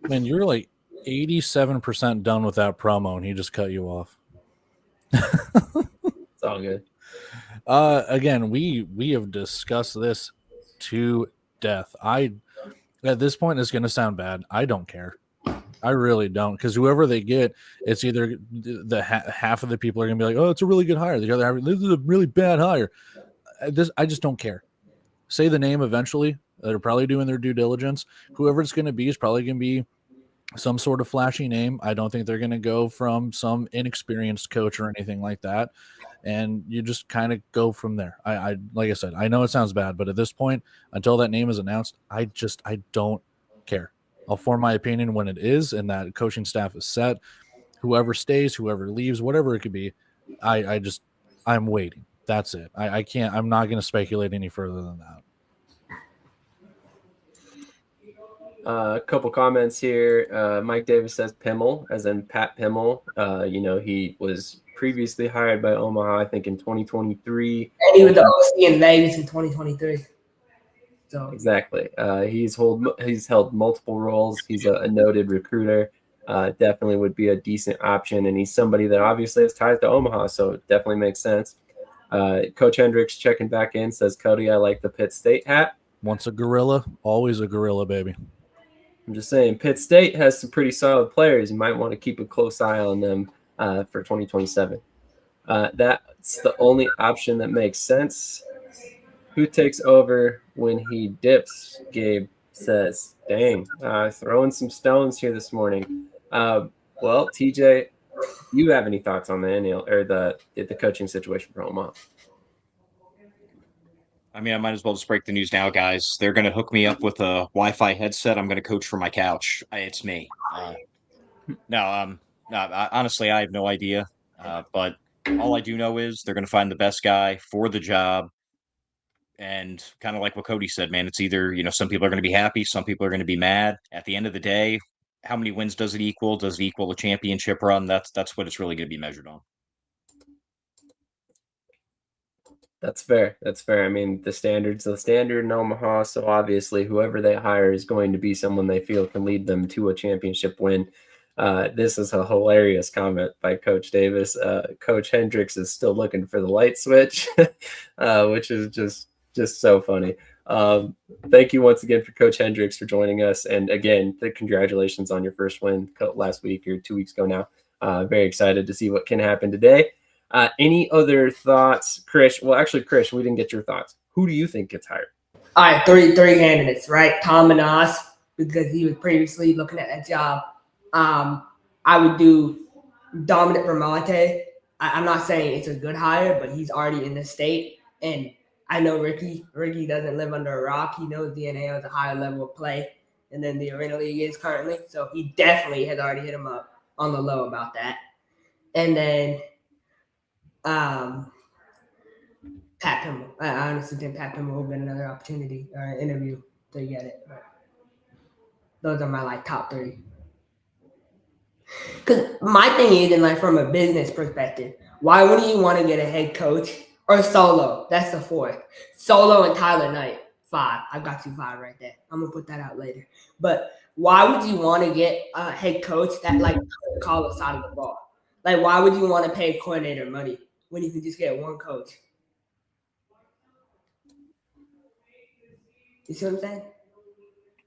Man, you're like 87% done with that promo, and he just cut you off. It's all good. Again, we have discussed this to death. At this point, it's going to sound bad. I don't care. I really don't, because whoever they get, it's either the half of the people are going to be like, "Oh, it's a really good hire." The other half, "This is a really bad hire." I just don't care. Say the name eventually. They're probably doing their due diligence. Whoever it's going to be is probably going to be some sort of flashy name. I don't think they're going to go from some inexperienced coach or anything like that. And you just kind of go from there. I like I said, I know it sounds bad, but at this point, until that name is announced, I don't care. I'll form my opinion when it is, and that coaching staff is set. Whoever stays, whoever leaves, whatever it could be, I'm waiting. That's it. I can't. I'm not going to speculate any further than that. A couple comments here. Mike Davis says Pimmel, as in Pat Pimmel. He was previously hired by Omaha, I think, in 2023. And he was the OC in Vegas in 2023. So exactly. He's held multiple roles. He's a noted recruiter. Definitely would be a decent option, and he's somebody that obviously has ties to Omaha, so it definitely makes sense. Coach Hendrix checking back in says, Cody, I like the Pitt State hat. Once a gorilla, always a gorilla, baby. I'm just saying, Pitt State has some pretty solid players. You might want to keep a close eye on them for 2027. That's the only option that makes sense. Who takes over when he dips? Gabe says. Dang, throwing some stones here this morning. Well, TJ, do you have any thoughts on the NL or the coaching situation for Omaha? I mean, I might as well just break the news now, guys. They're going to hook me up with a Wi-Fi headset. I'm going to coach from my couch. It's me. Honestly, I have no idea. But all I do know is they're going to find the best guy for the job. And kind of like what Cody said, man, it's either, some people are going to be happy, some people are going to be mad. At the end of the day, how many wins does it equal? Does it equal a championship run? That's what it's really going to be measured on. That's fair. I mean, the standard in Omaha, so obviously whoever they hire is going to be someone they feel can lead them to a championship win. This is a hilarious comment by Coach Davis. Coach Hendrix is still looking for the light switch, which is just so funny. Thank you once again for Coach Hendrix for joining us. And again, congratulations on your first win last week or 2 weeks ago now. Very excited to see what can happen today. Any other thoughts, Krish? Well, actually, Krish, we didn't get your thoughts. Who do you think gets hired? All right, three candidates, right? Tom Manas, because he was previously looking at that job. I would do Dominic Bramante. I'm not saying it's a good hire, but he's already in the state. And I know Ricky doesn't live under a rock. He knows the NAL is a higher level of play than the Arena League is currently. So he definitely has already hit him up on the low about that. And then Pat Pimmel. I honestly think Pat Pimmel will get another opportunity or an interview to get it. But those are my top three. Because my thing is, from a business perspective, why wouldn't you want to get a head coach Or Solo. That's the 4th. Solo and Tyler Knight. 5. I've got you 5 right there. I'm going to put that out later. But why would you want to get a head coach that, like, doesn't call the side of the ball? Like, why would you want to pay coordinator money when you can just get one coach? You see what I'm saying?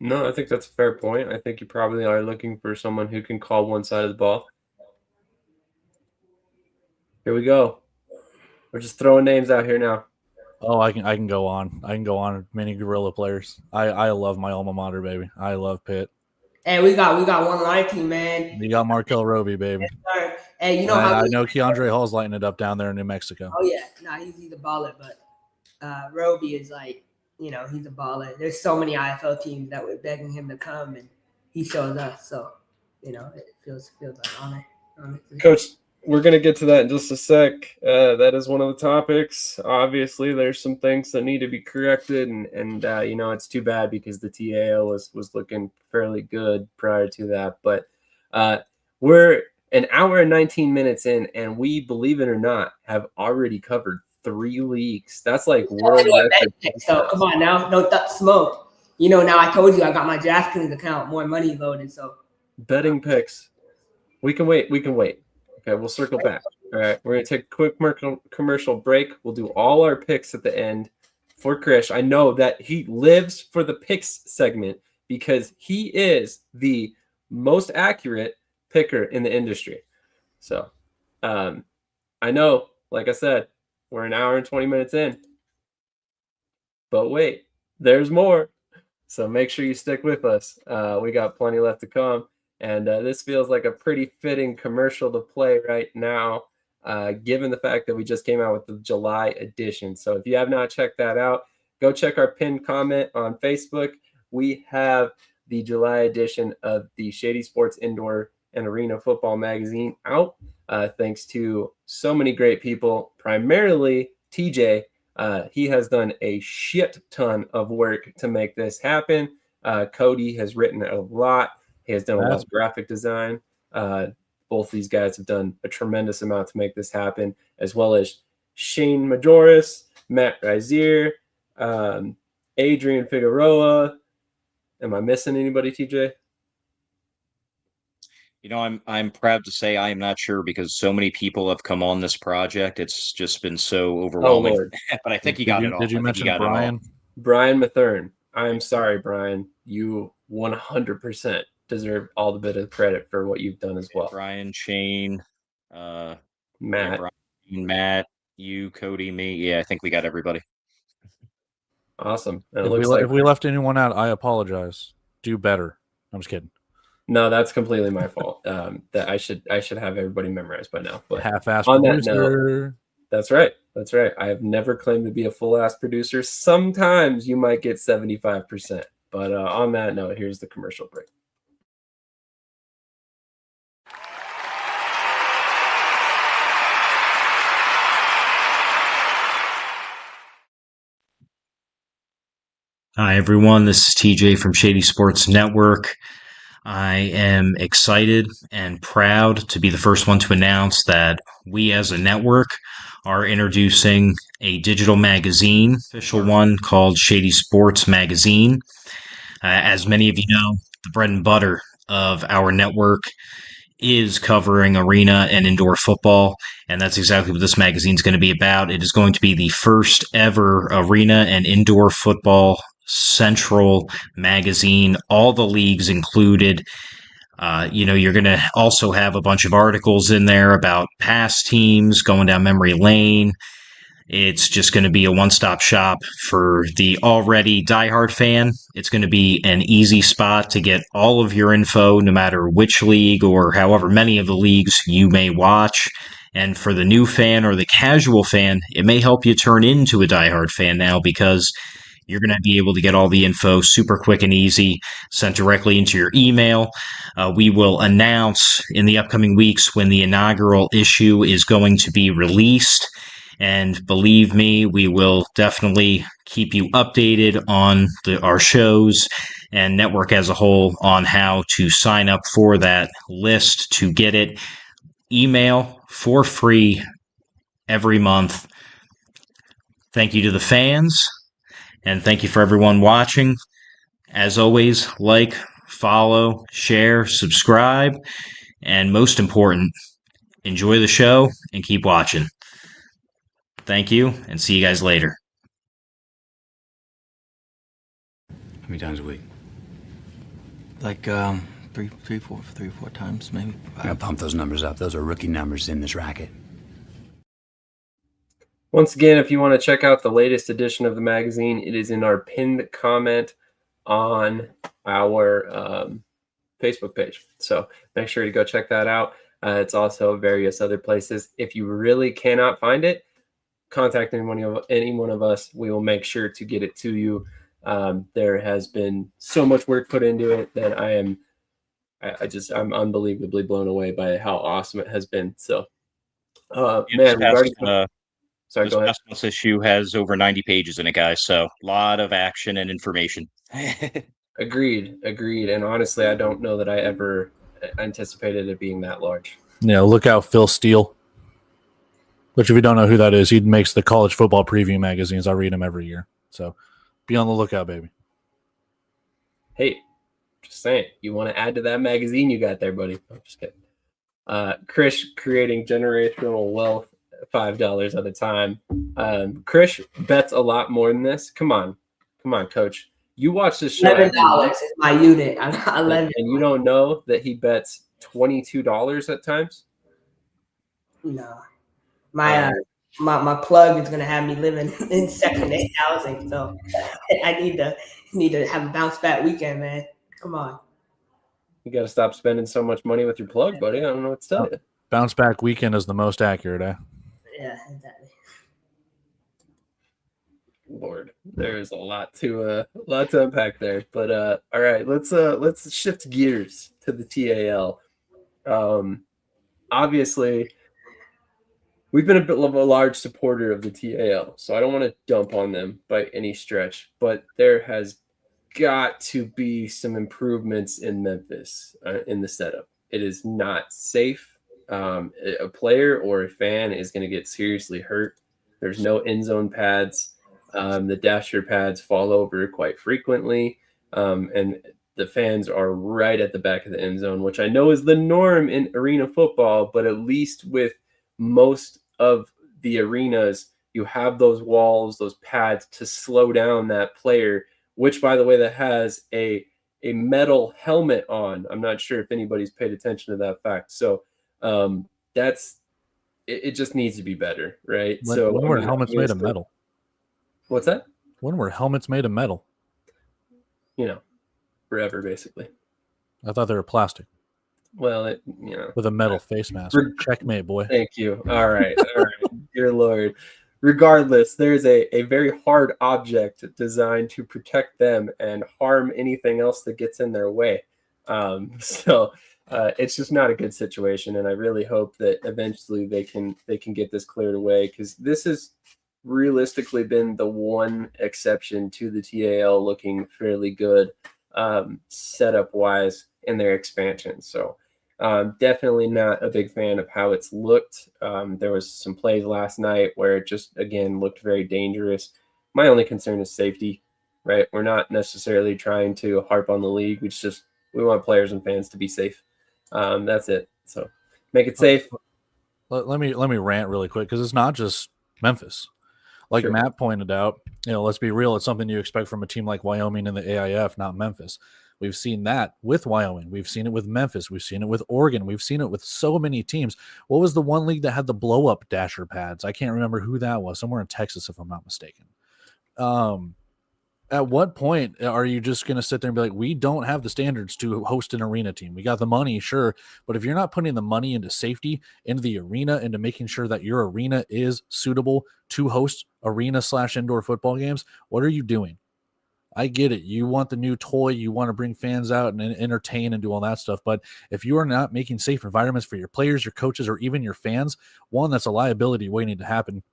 No, I think that's a fair point. I think you probably are looking for someone who can call one side of the ball. Here we go. We're just throwing names out here now. Oh, I can go on. I can go on. Many Gorilla players. I love my alma mater, baby. I love Pitt. Hey, we got one on our team, man. You got Markel Roby, baby. Hey, you know how I know Keandre Hall's lighting it up down there in New Mexico. Oh yeah, he's a baller, but Roby is like, he's a baller. There's so many IFL teams that were begging him to come, and he shows us. So, it feels like honor. Honestly. Coach, we're going to get to that in just a sec. That is one of the topics. Obviously, there's some things that need to be corrected, and it's too bad because the TAO was looking fairly good prior to that. But we're an hour and 19 minutes in, and we, believe it or not, have already covered 3 leagues. That's like world record. So come on now, don't smoke. Now I told you I got my DraftKings account more money loaded. So betting picks, we can wait. Okay, we'll circle back. All right, we're gonna take a quick commercial break. We'll do all our picks at the end for Krish. I know that he lives for the picks segment because he is the most accurate picker in the industry. So I know, like I said, we're an hour and 20 minutes in, but wait, there's more. So make sure you stick with us. We got plenty left to come, and this feels like a pretty fitting commercial to play right now, given the fact that we just came out with the July edition. So if you have not checked that out, go check our pinned comment on Facebook. We have the July edition of the Shady Sports Indoor and Arena Football Magazine out, thanks to so many great people, primarily TJ. He has done a shit ton of work to make this happen. Cody has written a lot. He has done a lot of graphic design. Both these guys have done a tremendous amount to make this happen, as well as Shane Majoris, Matt Rizier, Adrian Figueroa. Am I missing anybody, TJ? I'm proud to say I am not sure because so many people have come on this project. It's just been so overwhelming. But I think he got it all. Did you mention Brian? Brian Mathern. I'm sorry, Brian. You 100% deserve all the bit of credit for what you've done as well. Brian, Shane, Matt, you, Cody, me. Yeah, I think we got everybody. Awesome. If we left anyone out, I apologize. Do better. I'm just kidding. No, that's completely my fault. That I should have everybody memorized by now. But half-ass on producer. That note, that's right. That's right. I have never claimed to be a full-ass producer. Sometimes you might get 75%. But on that note, here's the commercial break. Hi, everyone. This is TJ from Shady Sports Network. I am excited and proud to be the first one to announce that we as a network are introducing a digital magazine, official one called Shady Sports Magazine. As many of you know, the bread and butter of our network is covering arena and indoor football, and that's exactly what this magazine is going to be about. It is going to be the first ever arena and indoor football central magazine, all the leagues included. You're going to also have a bunch of articles in there about past teams going down memory lane. It's just going to be a one-stop shop for the already diehard fan. It's going to be an easy spot to get all of your info, no matter which league or however many of the leagues you may watch. And for the new fan or the casual fan, it may help you turn into a diehard fan now because you're going to be able to get all the info super quick and easy, sent directly into your email. We will announce in the upcoming weeks when the inaugural issue is going to be released. And believe me, we will definitely keep you updated on our shows and network as a whole on how to sign up for that list to get it. Email for free every month. Thank you to the fans, and thank you for everyone watching. As always, like, follow, share, subscribe, and most important, enjoy the show and keep watching. Thank you, and see you guys later. How many times a week? Like three, four times maybe. I'm gonna pump those numbers up. Those are rookie numbers in this racket. Once again, if you want to check out the latest edition of the magazine, it is in our pinned comment on our Facebook page. So make sure to go check that out. It's also various other places. If you really cannot find it, contact any one of us. We will make sure to get it to you. There has been so much work put into it that I'm unbelievably blown away by how awesome it has been. So, sorry, this go ahead. past month's issue has over 90 pages in it, guys. So a lot of action and information. Agreed. And honestly, I don't know that I ever anticipated it being that large. Yeah, look out, Phil Steele. Which, if you don't know who that is, he makes the college football preview magazines. I read them every year. So be on the lookout, baby. Hey, just saying, you want to add to that magazine you got there, buddy. I'm just kidding. Krish creating generational wealth, $5 at a time. Krish bets a lot more than this. Come on, Coach. You watch this show. $11 is my unit. I love it. And you don't know that he bets $22 at times? No. My plug is gonna have me living in Section 8 housing, so I need to have a bounce back weekend, man. Come on. You got to stop spending so much money with your plug, buddy. I don't know what to tell you. Bounce back weekend is the most accurate, eh? Yeah, exactly. Lord, there is a lot to unpack there. But all right, let's shift gears to the TAL. Obviously, we've been a bit of a large supporter of the TAL, so I don't want to dump on them by any stretch. But there has got to be some improvements in Memphis in the setup. It is not safe. A player or a fan is going to get seriously hurt. There's no end zone pads. The dasher pads fall over quite frequently, and the fans are right at the back of the end zone, which I know is the norm in arena football, but at least with most of the arenas, you have those walls, those pads to slow down that player, which, by the way, that has a metal helmet on. I'm not sure if anybody's paid attention to that fact. So that's it just needs to be better, right? When were helmets made of metal? What's that? When were helmets made of metal? Forever, basically. I thought they were plastic. Well, with a metal face mask. Checkmate, boy. Thank you. All right. Dear Lord. Regardless, there's a very hard object designed to protect them and harm anything else that gets in their way. So it's just not a good situation, and I really hope that eventually they can get this cleared away, because this has realistically been the one exception to the TAL looking fairly good setup wise in their expansion. So definitely not a big fan of how it's looked. There was some plays last night where it just, again, looked very dangerous. My only concern is safety, right? We're not necessarily trying to harp on the league. We want players and fans to be safe. That's it. So make it safe. Let me rant really quick, because it's not just Memphis. Like sure. Matt pointed out, let's be real. It's something you expect from a team like Wyoming in the AIF, not Memphis. We've seen that with Wyoming. We've seen it with Memphis. We've seen it with Oregon. We've seen it with so many teams. What was the one league that had the blow-up dasher pads? I can't remember who that was. Somewhere in Texas, if I'm not mistaken. At what point are you just going to sit there and be like, we don't have the standards to host an arena team? We got the money, sure. But if you're not putting the money into safety, into the arena, into making sure that your arena is suitable to host arena/indoor football games, what are you doing? I get it. You want the new toy. You want to bring fans out and entertain and do all that stuff. But if you are not making safe environments for your players, your coaches, or even your fans, one, that's a liability waiting to happen.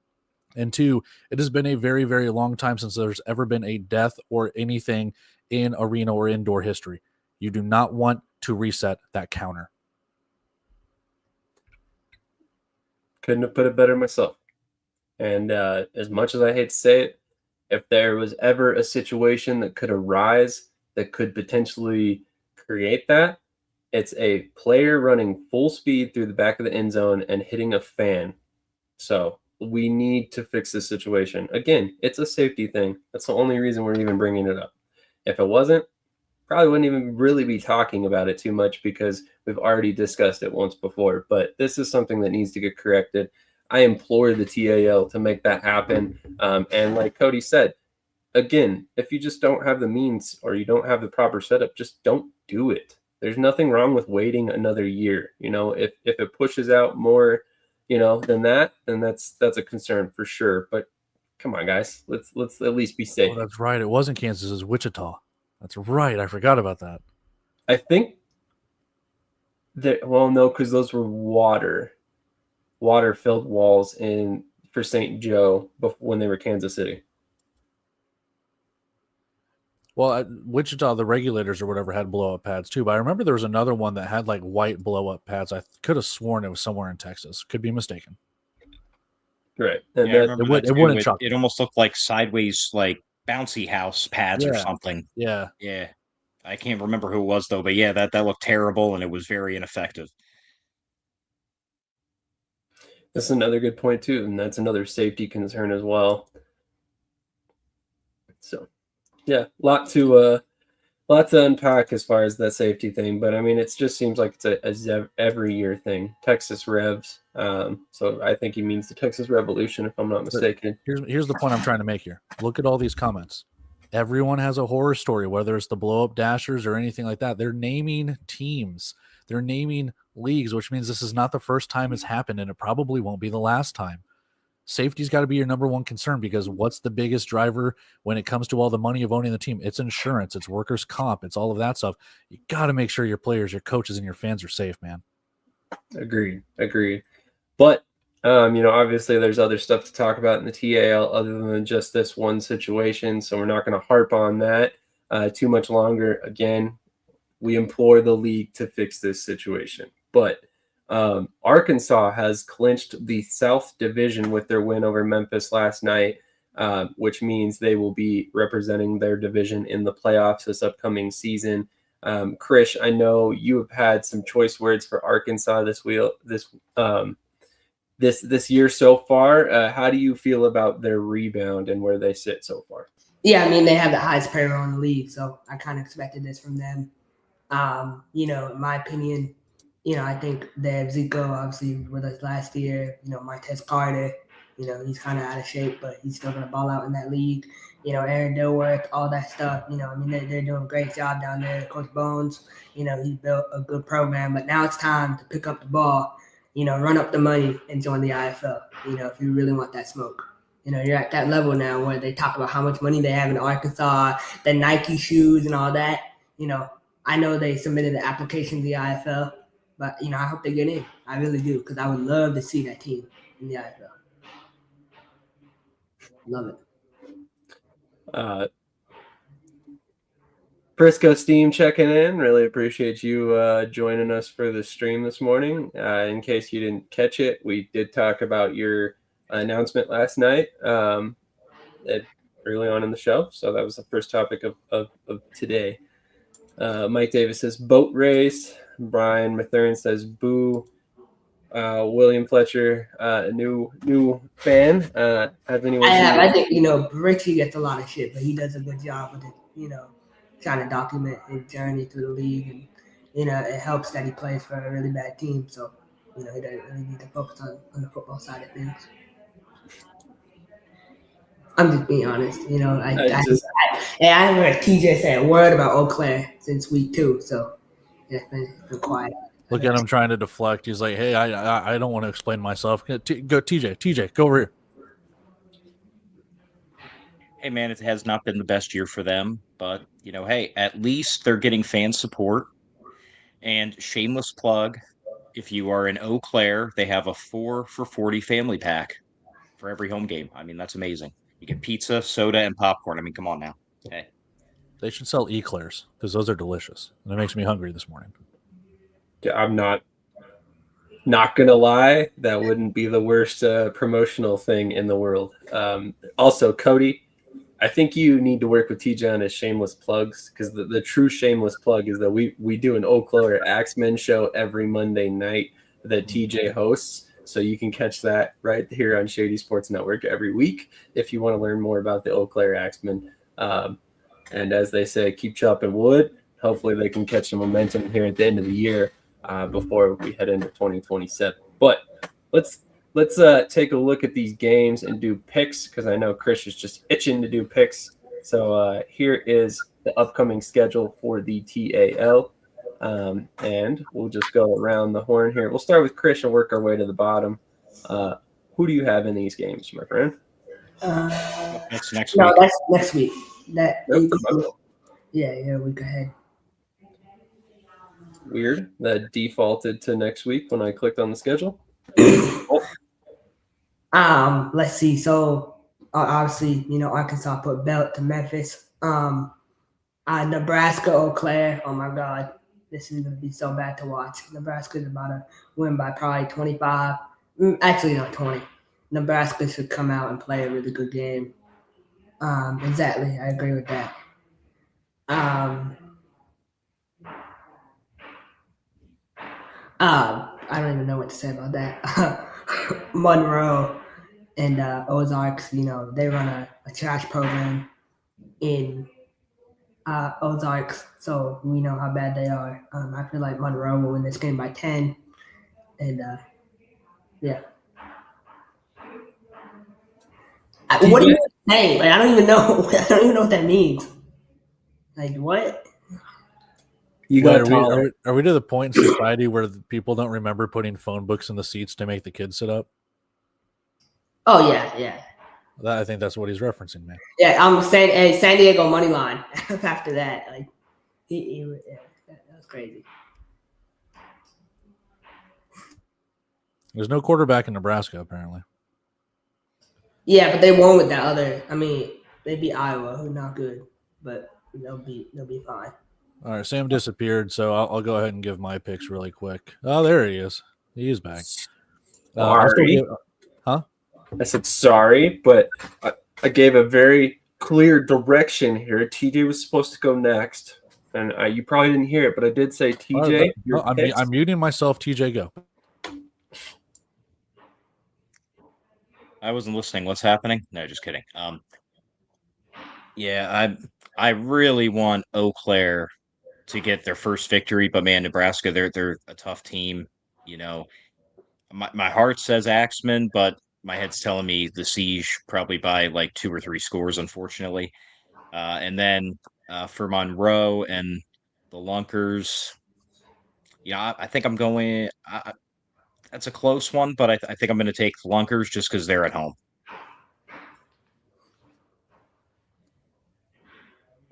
And two, it has been a very, very long time since there's ever been a death or anything in arena or indoor history. You do not want to reset that counter. Couldn't have put it better myself. And as much as I hate to say it, if there was ever a situation that could arise that could potentially create that, it's a player running full speed through the back of the end zone and hitting a fan. So we need to fix this situation. Again, it's a safety thing. That's the only reason we're even bringing it up. If it wasn't, probably wouldn't even really be talking about it too much because we've already discussed it once before. But this is something that needs to get corrected. I implore the TAL to make that happen. And like Cody said, again, if you just don't have the means or you don't have the proper setup, just don't do it. There's nothing wrong with waiting another year. If it pushes out more, than that, then that's a concern for sure. But come on, guys, let's at least be safe. Oh, that's right. It wasn't Kansas, it was Wichita. That's right. I forgot about that. I think that, well, no, because those were water-filled walls for St. Joe when they were Kansas City. Well, at Wichita, the regulators or whatever had blow-up pads too, but I remember there was another one that had like white blow-up pads. I could have sworn it was somewhere in Texas. Could be mistaken. Right. And yeah, and it wouldn't shock. It almost looked like sideways, like bouncy house pads or something. Yeah. Yeah. I can't remember who it was though, but yeah, that looked terrible and it was very ineffective. That's another good point too, and that's another safety concern as well. So, yeah, lot to unpack as far as that safety thing, but I mean, it just seems like it's a every year thing. Texas Revs, so I think he means the Texas Revolution, if I'm not mistaken. Here's the point I'm trying to make here. Look at all these comments. Everyone has a horror story, whether it's the blow-up dashers or anything like that. They're naming teams. They're naming leagues, which means this is not the first time it's happened, and it probably won't be the last time. Safety's got to be your number one concern, because what's the biggest driver when it comes to all the money of owning the team? It's insurance, it's workers' comp, it's all of that stuff. You got to make sure your players, your coaches, and your fans are safe, man. Agreed. But obviously there's other stuff to talk about in the TAL other than just this one situation, so we're not going to harp on that too much longer. Again, we implore the league to fix this situation. But Arkansas has clinched the South Division with their win over Memphis last night, which means they will be representing their division in the playoffs this upcoming season. Krish, I know you have had some choice words for Arkansas this year so far. How do you feel about their rebound and where they sit so far? Yeah, I mean, they have the highest payroll in the league, so I kind of expected this from them. In my opinion, I think that Zico, obviously, with us last year, Martez Carter, he's kind of out of shape, but he's still going to ball out in that league. Aaron Dilworth, all that stuff, they're doing a great job down there. Coach Bones, he built a good program, but now it's time to pick up the ball, run up the money and join the IFL, if you really want that smoke. You're at that level now where they talk about how much money they have in Arkansas, the Nike shoes and all that. I know they submitted an application to the IFL, but, I hope they get in. I really do, because I would love to see that team in the IFL. Love it. Frisco Steam checking in. Really appreciate you joining us for the stream this morning. In case you didn't catch it, we did talk about your announcement last night early on in the show. So that was the first topic of today. Mike Davis says boat race. Brian Mathern says boo. William Fletcher, a new fan. Have anyone? I think Richie gets a lot of shit, but he does a good job with it. Trying to document his journey through the league, and it helps that he plays for a really bad team. So he doesn't really need to focus on the football side of things. I'm just being honest. I haven't heard TJ say a word about Eau Claire since week 2, so it's been quiet. Look at him trying to deflect. He's like, "Hey, I don't want to explain myself. Go, TJ, go over here." Hey, man, it has not been the best year for them, but hey, at least they're getting fan support. And shameless plug, if you are in Eau Claire, they have a 4 for $40 family pack for every home game. I mean, that's amazing. You get pizza, soda, and popcorn. I mean, come on now. Hey, they should sell eclairs because those are delicious, and it makes me hungry this morning. Yeah, I'm not Not gonna lie, that wouldn't be the worst promotional thing in the world. Also, Cody, I think you need to work with TJ on his shameless plugs, because the true shameless plug is that we do an Eau Claire Axemen show every Monday night that TJ hosts. So you can catch that right here on Shady Sports Network every week if you want to learn more about the Eau Claire Axemen. And as they say, keep chopping wood. Hopefully they can catch some momentum here at the end of the year before we head into 2027. But let's take a look at these games and do picks, because I know Krish is just itching to do picks. So here is the upcoming schedule for the TAL. And we'll just go around the horn here. We'll start with Krish and work our way to the bottom. Who do you have in these games, my friend? That's next No, week. that's next week. Yeah, week ahead. Weird. That defaulted to next week when I clicked on the schedule. Let's see. So obviously, Arkansas put belt to Memphis. Nebraska, Eau Claire. Oh my God, this is gonna be so bad to watch. Nebraska's about to win by probably 25. Actually, not 20. Nebraska should come out and play a really good game. Exactly. I agree with that. I don't even know what to say about that. Monroe and Ozarks, they run a trash program in Ozarks, so we know how bad they are. I feel like Monroe will win this game by 10, and yeah. What are you saying? Like, I don't even know. I don't even know what that means. Like, what? You got taller. Are we to the point in society where people don't remember putting phone books in the seats to make the kids sit up? Oh yeah. I think that's what he's referencing, man. Yeah, I'm saying, hey, San Diego money line. After that, like, that was crazy. There's no quarterback in Nebraska, apparently. Yeah, but they won with that other. I mean, they beat Iowa, who's not good, but they'll be fine. All right, Sam disappeared, so I'll go ahead and give my picks really quick. Oh, there he is. He is back. Sorry. Huh? I said sorry, but I gave a very clear direction here. TJ was supposed to go next, and you probably didn't hear it, but I did say TJ. I'm muting myself. TJ, go. I wasn't listening. What's happening? No, just kidding. Yeah, I really want Eau Claire to get their first victory, but man, Nebraska, they're a tough team. My heart says Axemen, but my head's telling me the Siege probably by like 2 or 3 scores, unfortunately. And then for Monroe and the Lunkers, I think I'm going. That's a close one, but I think I'm going to take the Lunkers just because they're at home.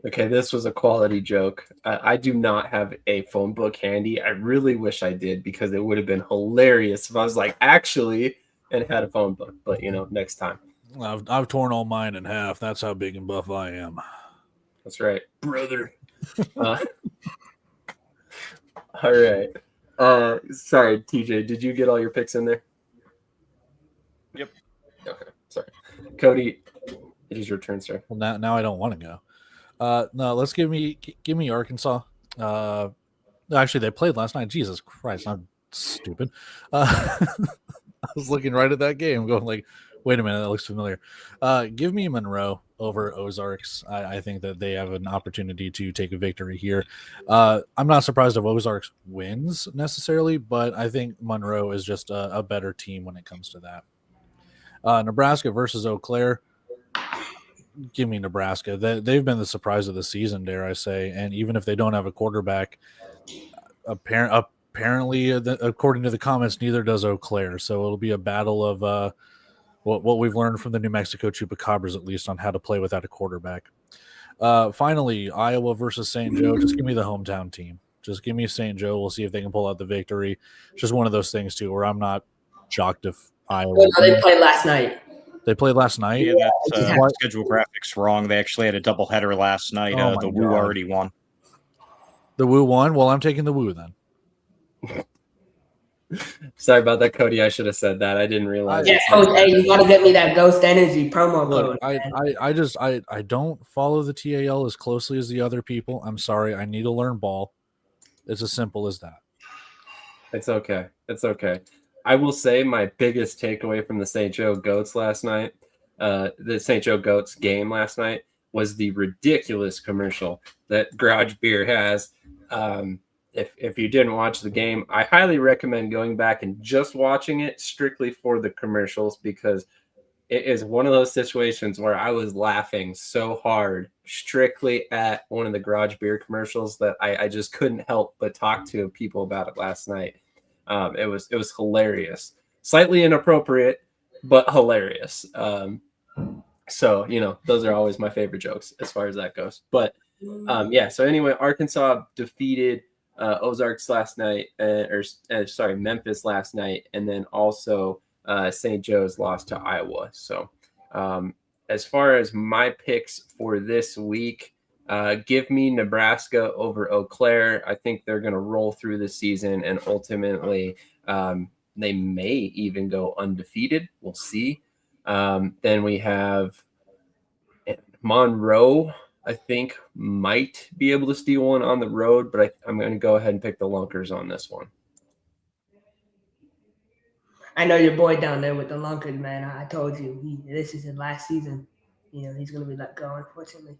Okay, this was a quality joke. I do not have a phone book handy. I really wish I did, because it would have been hilarious if I was like, actually, and had a phone book. But, next time. I've torn all mine in half. That's how big and buff I am. That's right, brother. All right. Sorry, TJ. Did you get all your picks in there? Yep. Okay. Sorry, Cody. It is your turn, sir. Well, now I don't want to go. No, let's give me Arkansas. Actually, they played last night. Jesus Christ, I'm stupid. I was looking right at that game, going like, wait a minute, that looks familiar. Give me Monroe over Ozarks. I think that they have an opportunity to take a victory here. I'm not surprised if Ozarks wins necessarily, but I think Monroe is just a better team when it comes to that. Nebraska versus Eau Claire. Give me Nebraska. They've been the surprise of the season, dare I say. And even if they don't have a quarterback, apparently, according to the comments, neither does Eau Claire. So it'll be a battle of what we've learned from the New Mexico Chupacabras, at least, on how to play without a quarterback. Finally, Iowa versus St. Joe. Just give me the hometown team. Just give me St. Joe. We'll see if they can pull out the victory. It's just one of those things, too, where I'm not shocked if Iowa. No, they played last night. They played last night? Yeah, that's schedule graphics wrong. They actually had a doubleheader last night. The Woo already won. The Woo won? Well, I'm taking the Woo then. Sorry about that, Cody. I should have said that. I didn't realize. Yeah, Coach, hey, you gotta get me that Ghost Energy promo Look, code. Man. I don't follow the TAL as closely as the other people. I'm sorry. I need to learn ball. It's as simple as that. It's okay. It's okay. I will say my biggest takeaway from the St. Joe Goats last night, the St. Joe Goats game last night, was the ridiculous commercial that Garage Beer has. If you didn't watch the game, I highly recommend going back and just watching it strictly for the commercials, because it is one of those situations where I was laughing so hard strictly at one of the Garage Beer commercials that I just couldn't help but talk to people about it last night. It was hilarious, slightly inappropriate, but hilarious. So those are always my favorite jokes as far as that goes. But yeah. So anyway, Arkansas defeated Ozarks last night, Memphis last night, and then also St. Joe's lost to Iowa. So as far as my picks for this week, give me Nebraska over Eau Claire. I think they're going to roll through the season, and ultimately they may even go undefeated. We'll see. Then we have Monroe, I think, might be able to steal one on the road, but I'm going to go ahead and pick the Lunkers on this one. I know your boy down there with the Lunkers, man. I told you, this is his last season. He's going to be let go, unfortunately.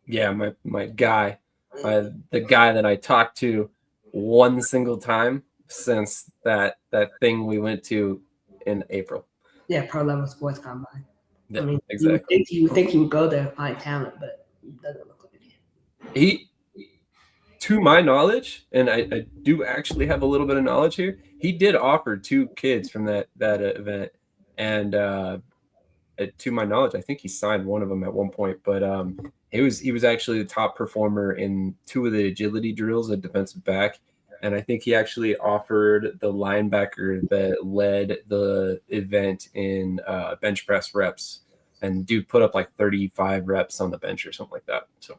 Yeah, my guy, the guy that I talked to one single time since that thing we went to in April. Yeah, pro level sports combine. Yeah, I mean, exactly. you would think he would go there and find talent, but it doesn't look like it. He, to my knowledge, and I do actually have a little bit of knowledge here, he did offer 2 kids from that event, and to my knowledge, I think he signed one of them at one point. But he was actually the top performer in 2 of the agility drills at defensive back. And I think he actually offered the linebacker that led the event in bench press reps. And dude put up like 35 reps on the bench or something like that. So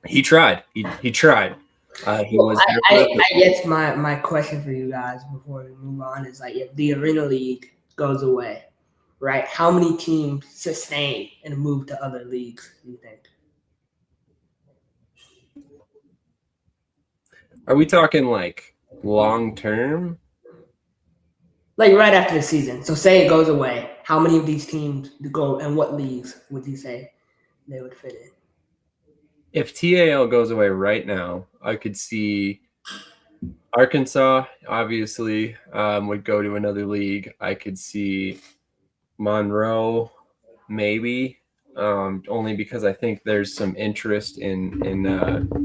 he tried. He tried. He was. I guess my question for you guys before we move on is, like, if the Arena League goes away, right? How many teams sustain and move to other leagues, do you think? Are we talking like long term? Like right after the season. So say it goes away. How many of these teams go, and what leagues would you say they would fit in? If TAL goes away right now, I could see Arkansas obviously would go to another league. I could see Monroe maybe, only because I think there's some interest in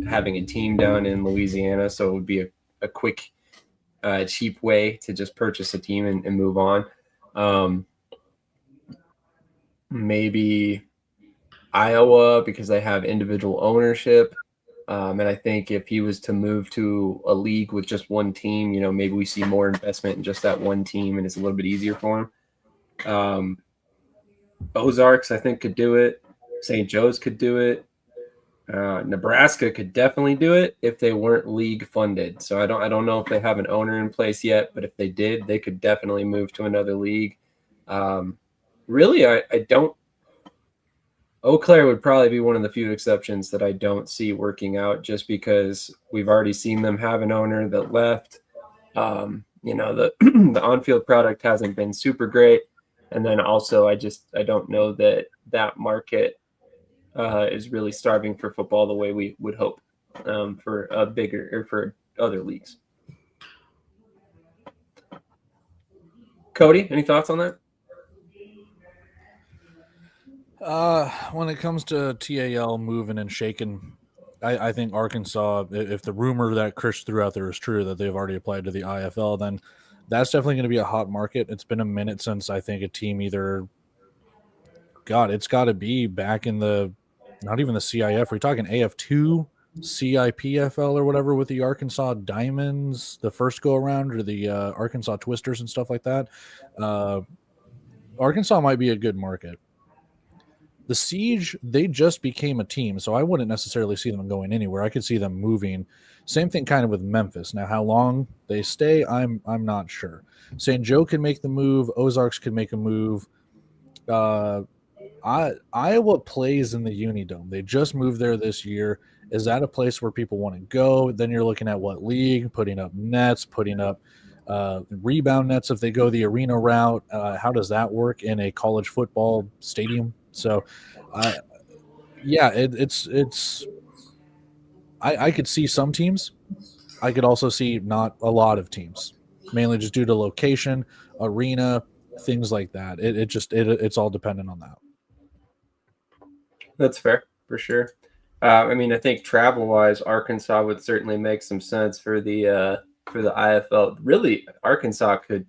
having a team down in Louisiana. So it would be a quick, cheap way to just purchase a team and move on. Maybe Iowa, because they have individual ownership. And I think if he was to move to a league with just one team, maybe we see more investment in just that one team, and it's a little bit easier for him. Ozarks, I think, could do it. St. Joe's could do it. Nebraska could definitely do it if they weren't league funded. So I don't know if they have an owner in place yet, but if they did, they could definitely move to another league. Really, I don't. Eau Claire would probably be one of the few exceptions that I don't see working out, just because we've already seen them have an owner that left. The the on-field product hasn't been super great. And then also, I don't know that market is really starving for football the way we would hope for a bigger or for other leagues. Cody, any thoughts on that? When it comes to TAL moving and shaking, I think Arkansas, if the rumor that Krish threw out there is true, that they've already applied to the IFL, then that's definitely going to be a hot market. It's been a minute since I think a team it's got to be back in not even the CIF. We're talking AF2, CIPFL or whatever with the Arkansas Diamonds, the first go around, or the Arkansas Twisters and stuff like that. Arkansas might be a good market. The Siege, they just became a team, so I wouldn't necessarily see them going anywhere. I could see them moving. Same thing kind of with Memphis. Now, how long they stay, I'm not sure. St. Joe can make the move. Ozarks could make a move. Iowa plays in the Unidome. They just moved there this year. Is that a place where people want to go? Then you're looking at what league, putting up nets, putting up rebound nets if they go the arena route. How does that work in a college football stadium? So, it's. I could see some teams. I could also see not a lot of teams, mainly just due to location, arena, things like that. It's all dependent on that. That's fair for sure. I mean, I think travel-wise, Arkansas would certainly make some sense for the IFL. Really, Arkansas could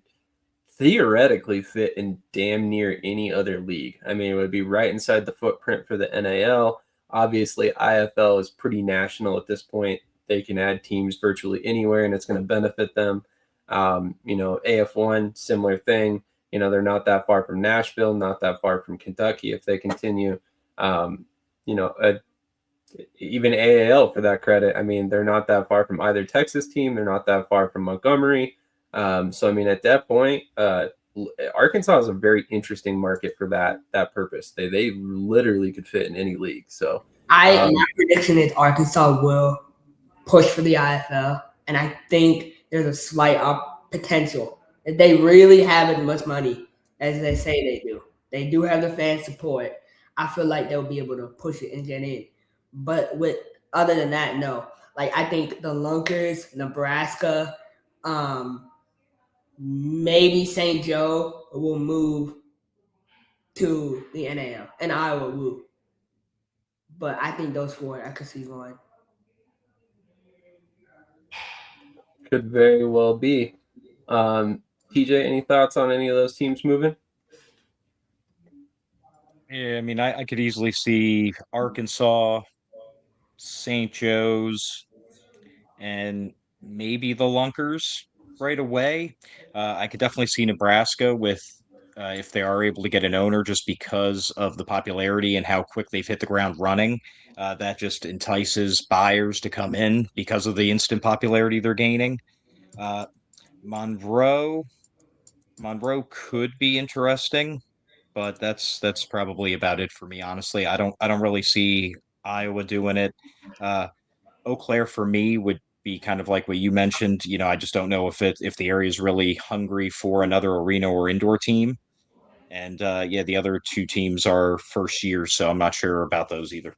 theoretically fit in damn near any other league. I mean, it would be right inside the footprint for the NAL. Obviously, IFL is pretty national at this point. They can add teams virtually anywhere, and it's going to benefit them. AF1, similar thing. They're not that far from Nashville, not that far from Kentucky if they continue. Even AAL for that credit. I mean, they're not that far from either Texas team. They're not that far from Montgomery. So, I mean, at that point, Arkansas is a very interesting market for that purpose. They literally could fit in any league. So, my prediction is Arkansas will push for the IFL, and I think there's a slight potential if they really have as much money as they say they do. They do have the fan support. I feel like they'll be able to push it and get in. But other than that, no. Like, I think the Lunkers, Nebraska, maybe St. Joe will move to the NAL, and Iowa will. But I think those four I could see going. Could very well be. TJ, any thoughts on any of those teams moving? Yeah, I mean, I could easily see Arkansas, St. Joe's, and maybe the Lunkers right away. I could definitely see Nebraska with if they are able to get an owner just because of the popularity and how quick they've hit the ground running. That just entices buyers to come in because of the instant popularity they're gaining. Uh, Monroe, Monroe could be interesting, but that's probably about it for me, honestly. I don't really see Iowa doing it. Eau Claire for me would be kind of like what you mentioned. I just don't know if the area is really hungry for another arena or indoor team. And the other two teams are first year, so I'm not sure about those either.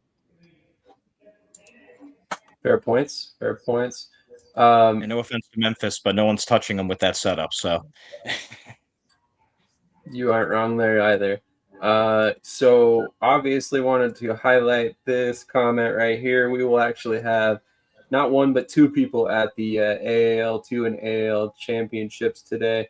Fair points. Fair points. And no offense to Memphis, but no one's touching them with that setup. So you aren't wrong there either. So obviously wanted to highlight this comment right here. We will actually have not one but two people at the AAL2 and AAL championships today.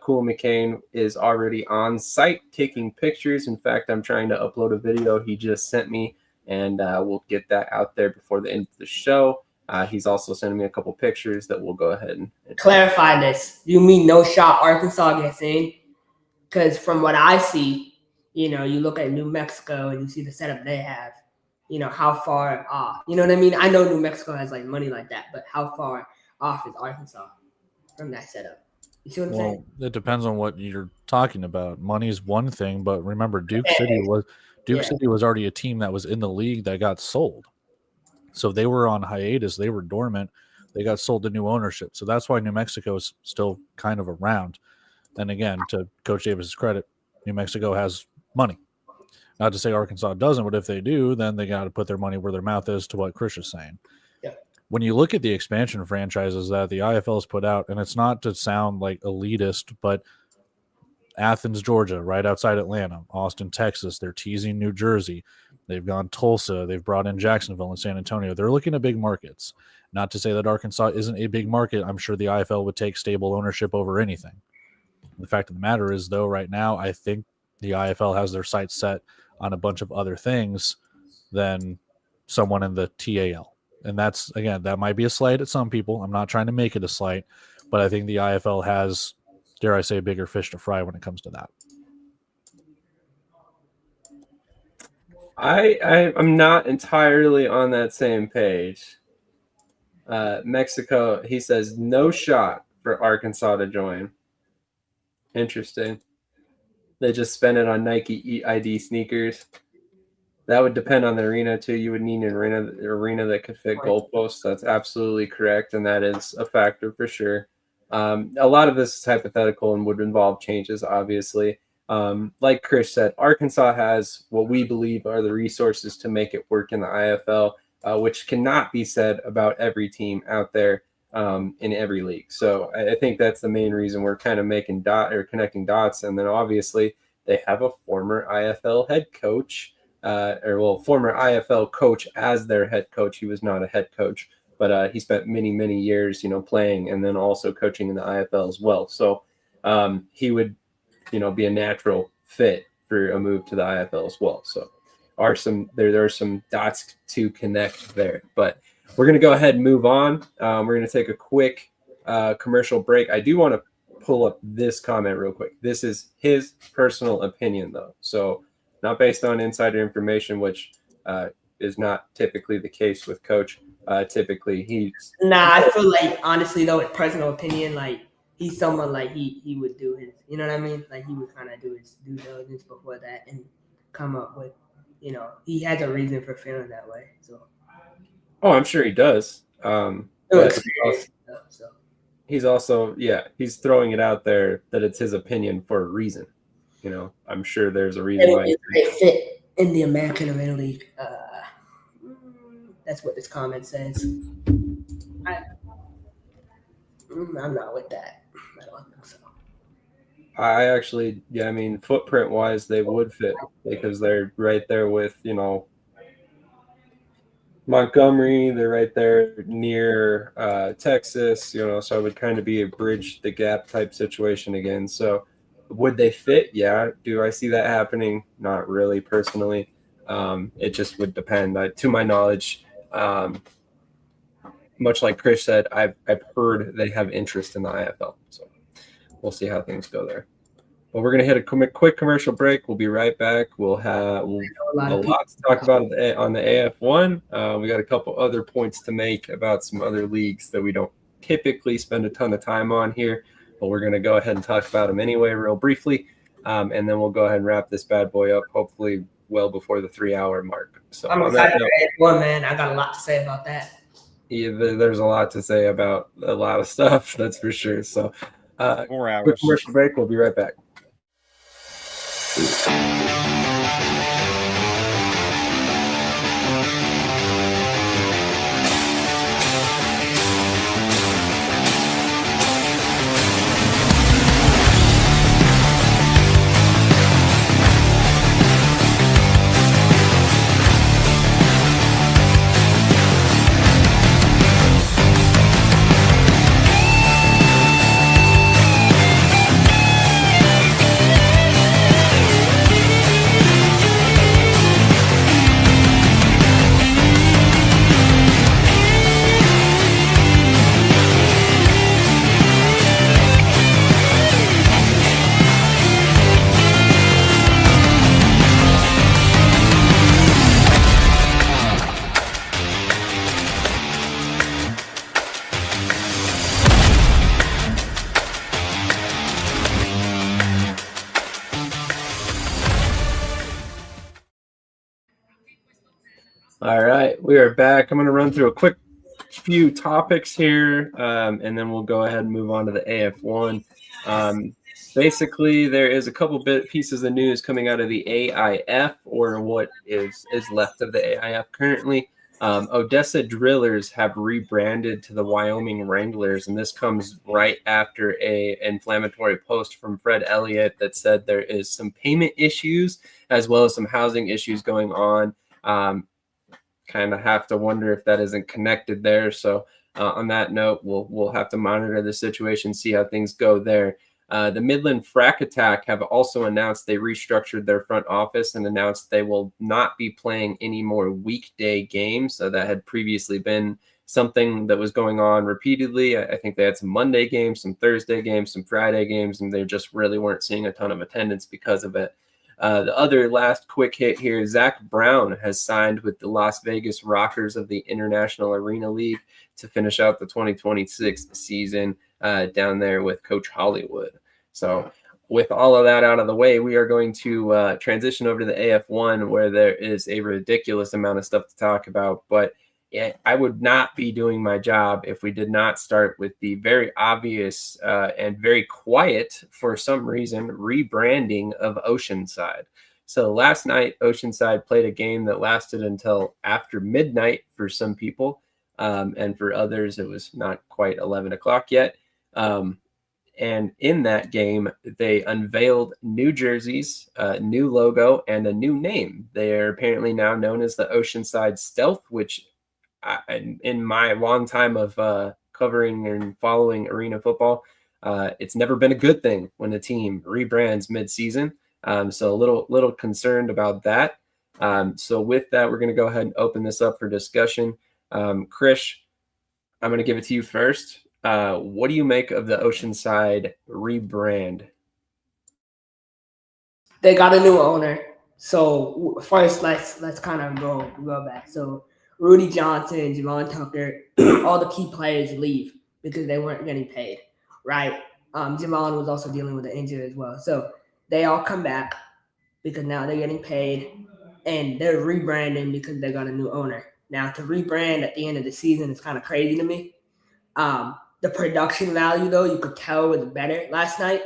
Cool McCain is already on site taking pictures. In fact, I'm trying to upload a video he just sent me, and we'll get that out there before the end of the show. He's also sending me a couple pictures that we'll go ahead and clarify this. You mean no shot Arkansas gets in? Because from what I see, you look at New Mexico and you see the setup they have, how far off. You know what I mean? I know New Mexico has like money like that, but how far off is Arkansas from that setup? You see what I'm saying? It depends on what you're talking about. Money is one thing, but remember Duke City was already a team that was in the league that got sold. So they were on hiatus, they were dormant, they got sold to new ownership. So that's why New Mexico is still kind of around. And again, to Coach Davis's credit, New Mexico has money. Not to say Arkansas doesn't, but if they do, then they got to put their money where their mouth is, to what Krish is saying. Yeah. When you look at the expansion franchises that the IFL has put out, and it's not to sound like elitist, but Athens, Georgia, right outside Atlanta, Austin, Texas, they're teasing New Jersey. They've gone Tulsa. They've brought in Jacksonville and San Antonio. They're looking at big markets. Not to say that Arkansas isn't a big market. I'm sure the IFL would take stable ownership over anything. The fact of the matter is, though, right now, I think the IFL has their sights set on a bunch of other things than someone in the TAL. And that's, again, that might be a slight at some people. I'm not trying to make it a slight, but I think the IFL has, dare I say, bigger fish to fry when it comes to that. I'm not entirely on that same page. Mexico, he says no shot for Arkansas to join. Interesting. They just spend it on Nike ID sneakers. That would depend on the arena too. You would need an arena that could fit goalposts. That's absolutely correct, and that is a factor for sure. A lot of this is hypothetical and would involve changes, obviously. Like Krish said, Arkansas has what we believe are the resources to make it work in the IFL, which cannot be said about every team out there in every league. So I think that's the main reason we're kind of making connecting dots. And then obviously they have a former IFL head coach. Former IFL coach as their head coach. He was not a head coach, but he spent many years, playing and then also coaching in the IFL as well. So he would, be a natural fit for a move to the IFL as well. So there are some dots to connect there. But we're going to go ahead and move on. We're going to take a quick commercial break. I do want to pull up this comment real quick. This is his personal opinion, though. So not based on insider information, which is not typically the case with Coach. Typically, he's... Nah, I feel like, honestly, though, with personal opinion, like, he's someone, like, he would do his, you know what I mean? Like, he would kind of do his due diligence before that and come up with, he has a reason for feeling that way, so. Oh, I'm sure he does. But he's also, he's throwing it out there that it's his opinion for a reason. I'm sure there's a reason why it fit in the American Arena League. That's what this comment says. I'm not with that. I don't think so. I actually, footprint wise, they would fit because they're right there with, Montgomery. They're right there near Texas, so it would kind of be a bridge the gap type situation again. So would they fit? Yeah. Do I see that happening? Not really personally. It just would depend. To my knowledge, much like Krish said, I've heard they have interest in the IFL. So we'll see how things go there. But we're going to hit a quick commercial break. We'll be right back. We'll have a lot to talk about on the AF1. We got a couple other points to make about some other leagues that we don't typically spend a ton of time on here. But we're going to go ahead and talk about them anyway, real briefly. And then we'll go ahead and wrap this bad boy up, hopefully well before the 3-hour mark. So I'm excited for AF1, man. I got a lot to say about that. Yeah, there's a lot to say about a lot of stuff, that's for sure. So 4 hours. Quick commercial break. We'll be right back. All right, we are back. I'm going to run through a quick few topics here, and then we'll go ahead and move on to the AF1. Basically, there is a couple pieces of news coming out of the AIF, or what is left of the AIF currently. Odessa Drillers have rebranded to the Wyoming Wranglers, and this comes right after a inflammatory post from Fred Elliott that said there is some payment issues as well as some housing issues going on. Kind of have to wonder if that isn't connected there. So on that note, we'll have to monitor the situation, see how things go there. The Midland Frack Attack have also announced they restructured their front office and announced they will not be playing any more weekday games. So that had previously been something that was going on repeatedly. I think they had some Monday games, some Thursday games, some Friday games, and they just really weren't seeing a ton of attendance because of it. The other last quick hit here, Zach Brown has signed with the Las Vegas Rockers of the International Arena League to finish out the 2026 season down there with Coach Hollywood. So with all of that out of the way, we are going to transition over to the AF1, where there is a ridiculous amount of stuff to talk about. But I would not be doing my job if we did not start with the very obvious and very quiet, for some reason, rebranding of Oceanside. So last night, Oceanside played a game that lasted until after midnight for some people. And for others, it was not quite 11 o'clock yet. And in that game, they unveiled new jerseys, a new logo, and a new name. They are apparently now known as the Oceanside Stealth, which in my long time of covering and following arena football, it's never been a good thing when a team rebrands mid-season. So a little concerned about that. So with that, we're going to go ahead and open this up for discussion. Krish, I'm going to give it to you first. What do you make of the Oceanside rebrand? They got a new owner. So first, let's kind of go back. So Rudy Johnson, Javon Tucker, all the key players leave because they weren't getting paid, right? Javon was also dealing with an injury as well. So they all come back because now they're getting paid, and they're rebranding because they got a new owner. Now, to rebrand at the end of the season is kind of crazy to me. The production value, though, you could tell was better last night,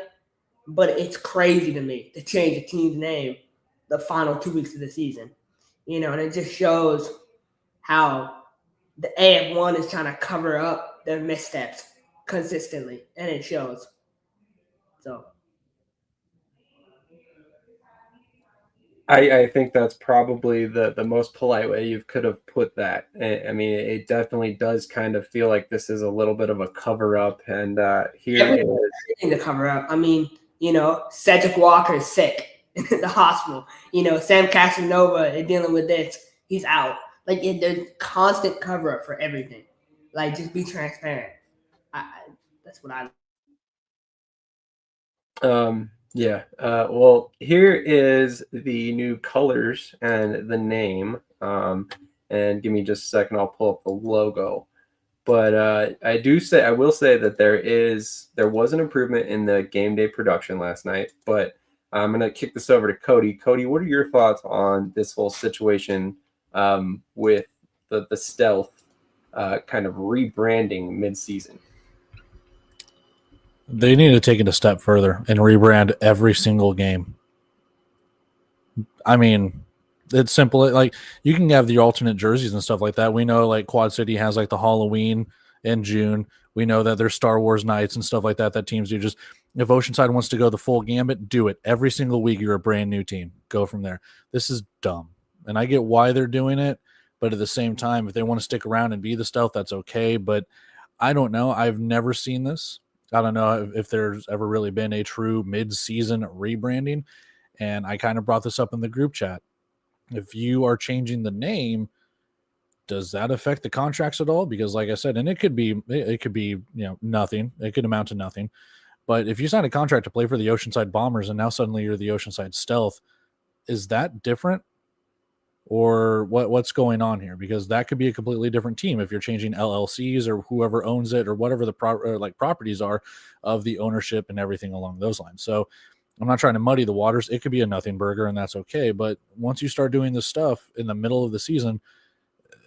but it's crazy to me to change a team's name the final 2 weeks of the season. And it just shows how the AF1 is trying to cover up their missteps consistently, and it shows. So I think that's probably the most polite way you could have put that. I mean, it definitely does kind of feel like this is a little bit of a cover up, and here it is. Everything to cover up. I mean, Cedric Walker is sick in the hospital. Sam Casanova is dealing with this. He's out. Like, there's constant cover up for everything. Like, just be transparent. That's what I. Yeah. Well, here is the new colors and the name. And give me just a second. I'll pull up the logo. But I will say that there was an improvement in the game day production last night. But I'm gonna kick this over to Cody. Cody, what are your thoughts on this whole situation with the stealth kind of rebranding mid-season? They need to take it a step further and rebrand every single game. I mean, it's simple. Like, you can have the alternate jerseys and stuff like that. We know, like, Quad City has like the Halloween in June. We know that there's Star Wars nights and stuff like that teams do. Just, if Oceanside wants to go the full gambit, do it. Every single week, you're a brand new team. Go from there. This is dumb. And I get why they're doing it, but at the same time, if they want to stick around and be the stealth, that's okay. But I don't know. I've never seen this. I don't know if there's ever really been a true mid-season rebranding. And I kind of brought this up in the group chat. If you are changing the name, does that affect the contracts at all? Because, like I said, and it could be nothing. It could amount to nothing. But if you sign a contract to play for the Oceanside Bombers and now suddenly you're the Oceanside Stealth, is that different? Or what's going on here? Because that could be a completely different team if you're changing LLCs or whoever owns it or whatever the properties are of the ownership and everything along those lines. So I'm not trying to muddy the waters. It could be a nothing burger, and that's okay. But once you start doing this stuff in the middle of the season,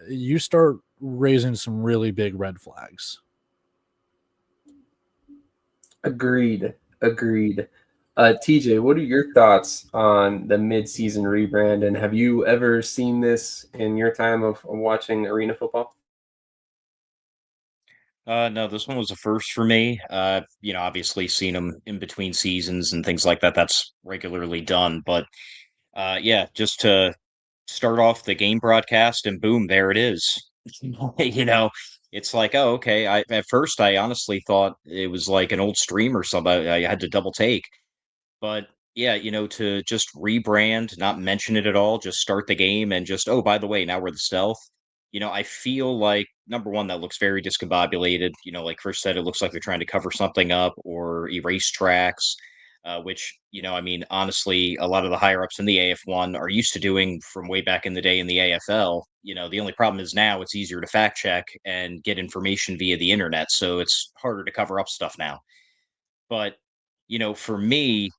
you start raising some really big red flags. Agreed. TJ, what are your thoughts on the mid-season rebrand, and have you ever seen this in your time of watching arena football? No, this one was a first for me. Obviously seen them in between seasons and things like that. That's regularly done. But just to start off the game broadcast and boom, there it is. It's like, oh, okay. At first I honestly thought it was like an old stream or something. I had to double take. But yeah, to just rebrand, not mention it at all, just start the game and just, oh, by the way, now we're the stealth. I feel like, number one, that looks very discombobulated. Like Chris said, it looks like they're trying to cover something up or erase tracks. which, I mean, honestly, a lot of the higher ups in the AF1 are used to doing from way back in the day in the AFL. The only problem is now it's easier to fact check and get information via the internet. So it's harder to cover up stuff now. But, for me,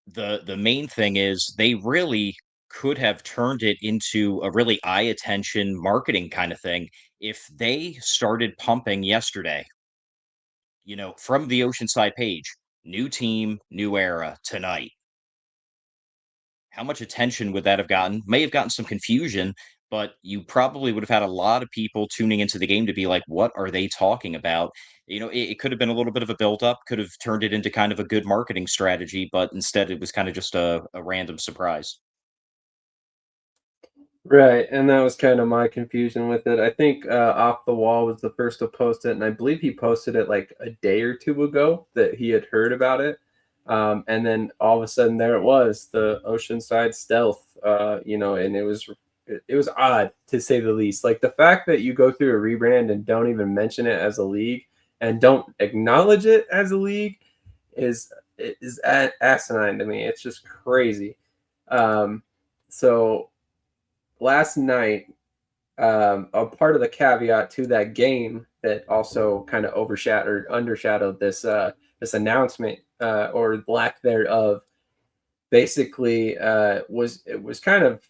the main thing is they really could have turned it into a really eye attention marketing kind of thing if they started pumping yesterday, from the Oceanside page, new team, new era tonight. How much attention would that have gotten? May have gotten some confusion, but you probably would have had a lot of people tuning into the game to be like, what are they talking about? It could have been a little bit of a build-up, could have turned it into kind of a good marketing strategy, but instead it was kind of just a random surprise. Right, and that was kind of my confusion with it. I think Off the Wall was the first to post it, and I believe he posted it like a day or two ago that he had heard about it. And then all of a sudden there it was, the Oceanside Stealth, and it was odd to say the least. Like the fact that you go through a rebrand and don't even mention it as a league and don't acknowledge it as a league is asinine to me. It's just crazy. So last night, a part of the caveat to that game that also kind of undershadowed this announcement or lack thereof, basically was kind of,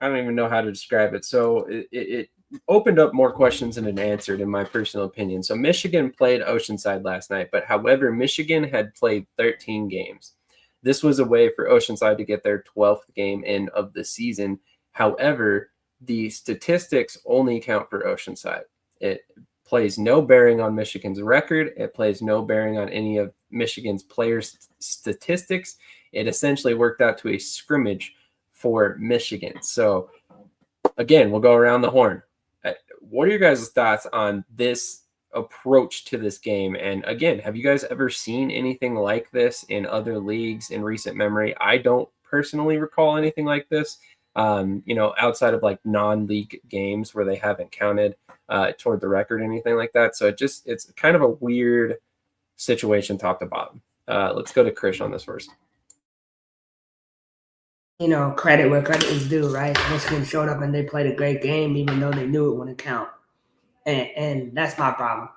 I don't even know how to describe it. So it opened up more questions than it answered, in my personal opinion. So Michigan played Oceanside last night, but however, Michigan had played 13 games. This was a way for Oceanside to get their 12th game in of the season. However, the statistics only count for Oceanside. It plays no bearing on Michigan's record. It plays no bearing on any of Michigan's players' statistics. It essentially worked out to a scrimmage for Michigan. So, again, we'll go around the horn. What are your guys' thoughts on this approach to this game? And again, have you guys ever seen anything like this in other leagues in recent memory? I don't personally recall anything like this. Outside of like non-league games where they haven't counted toward the record, anything like that. So it's kind of a weird situation top to bottom. Let's go to Krish on this first. Credit where credit is due, right? Michigan showed up and they played a great game, even though they knew it wouldn't count. And that's my problem.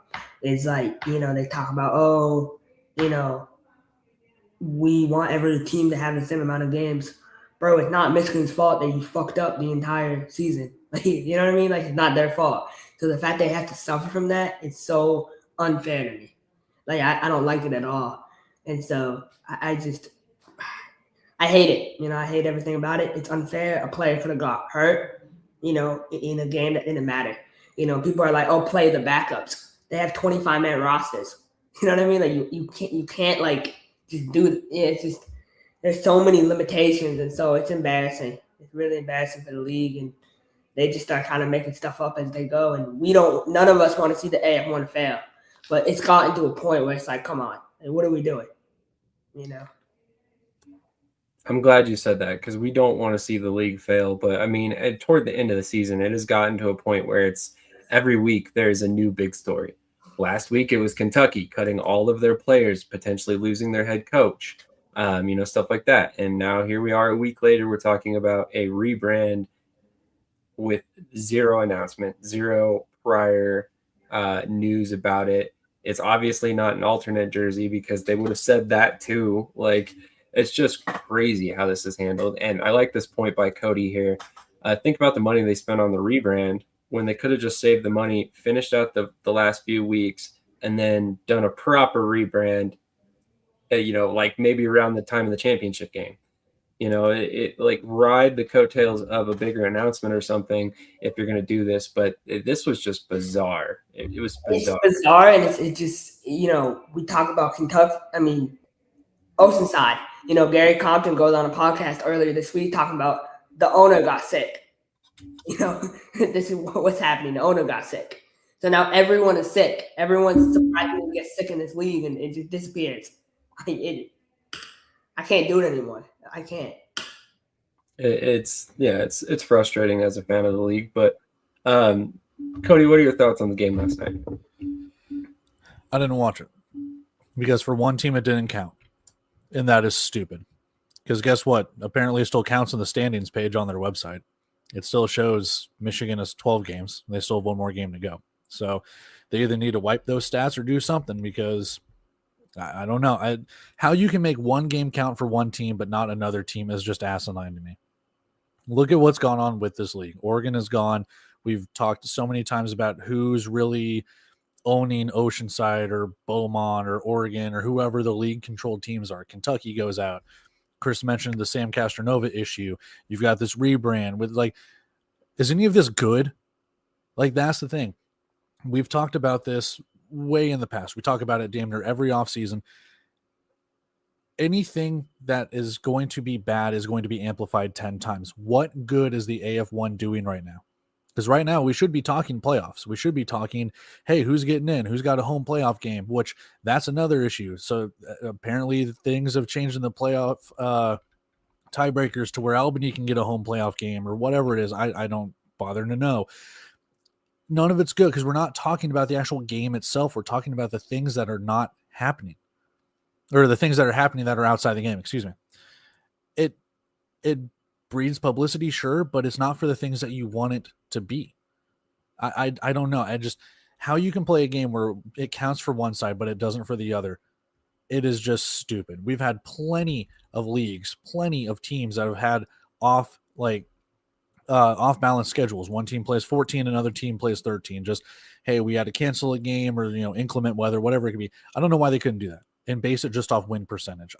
It's like, they talk about, we want every team to have the same amount of games. Bro, it's not Michigan's fault that you fucked up the entire season. Like, you know what I mean? Like, it's not their fault. So the fact they have to suffer from that is so unfair to me. Like, I don't like it at all. And so I hate it. I hate everything about it. It's unfair. A player could have got hurt, in a game that didn't matter. People are like, oh, play the backups. They have 25-man rosters. You know what I mean? Like, you can't like, just do it. Yeah, it's just, there's so many limitations, and so it's embarrassing. It's really embarrassing for the league, and they just start kind of making stuff up as they go. And none of us want to see the AF1 fail, but it's gotten to a point where it's like, come on, like, what are we doing? I'm glad you said that because we don't want to see the league fail. But I mean, toward the end of the season, it has gotten to a point where it's every week there's a new big story. Last week it was Kentucky cutting all of their players, potentially losing their head coach. Stuff like that. And now here we are a week later, we're talking about a rebrand with zero announcement, zero prior news about it. It's obviously not an alternate jersey because they would have said that too. Like, it's just crazy how this is handled. And I like this point by Cody here. Think about the money they spent on the rebrand when they could have just saved the money, finished out the last few weeks, and then done a proper rebrand like maybe around the time of the championship game, it like ride the coattails of a bigger announcement or something if you're going to do this. But this was just bizarre. It was bizarre. It's bizarre. And it just, we talk about Kentucky. I mean, Oceanside, Gary Compton goes on a podcast earlier this week talking about the owner got sick. This is what's happening. The owner got sick. So now everyone is sick. Everyone's surprisingly gets sick in this league and it just disappears. I can't do it anymore. I can't. It's frustrating as a fan of the league. But Cody, what are your thoughts on the game last night? I didn't watch it because for one team it didn't count. And that is stupid. Because guess what? Apparently it still counts on the standings page on their website. It still shows Michigan has 12 games. They still have one more game to go. So they either need to wipe those stats or do something, because I don't know. How you can make one game count for one team but not another team is just asinine to me. Look at what's gone on with this league. Oregon is gone. We've talked so many times about who's really owning Oceanside or Beaumont or Oregon or whoever the league-controlled teams are. Kentucky goes out. Chris mentioned the Sam Castronova issue. You've got this rebrand with, like, is any of this good? Like, that's the thing. We've talked about this way in the past. We talk about it damn near every offseason. Anything that is going to be bad is going to be amplified 10 times. What good is the AF1 doing right now? Because right now we should be talking playoffs. We should be talking, hey, who's getting in? Who's got a home playoff game? Which that's another issue. So apparently things have changed in the playoff tiebreakers to where Albany can get a home playoff game or whatever it is. I don't bother to know. None of it's good because we're not talking about the actual game itself. We're talking about the things that are not happening, or the things that are happening that are outside the game. Excuse me. It breeds publicity, sure, but it's not for the things that you want it to be. I don't know. How you can play a game where it counts for one side, but it doesn't for the other. It is just stupid. We've had plenty of leagues, plenty of teams that have had off balance schedules. One team plays 14, another team plays 13. Just, hey, we had to cancel a game, or, inclement weather, whatever it could be. I don't know why they couldn't do that and base it just off win percentage.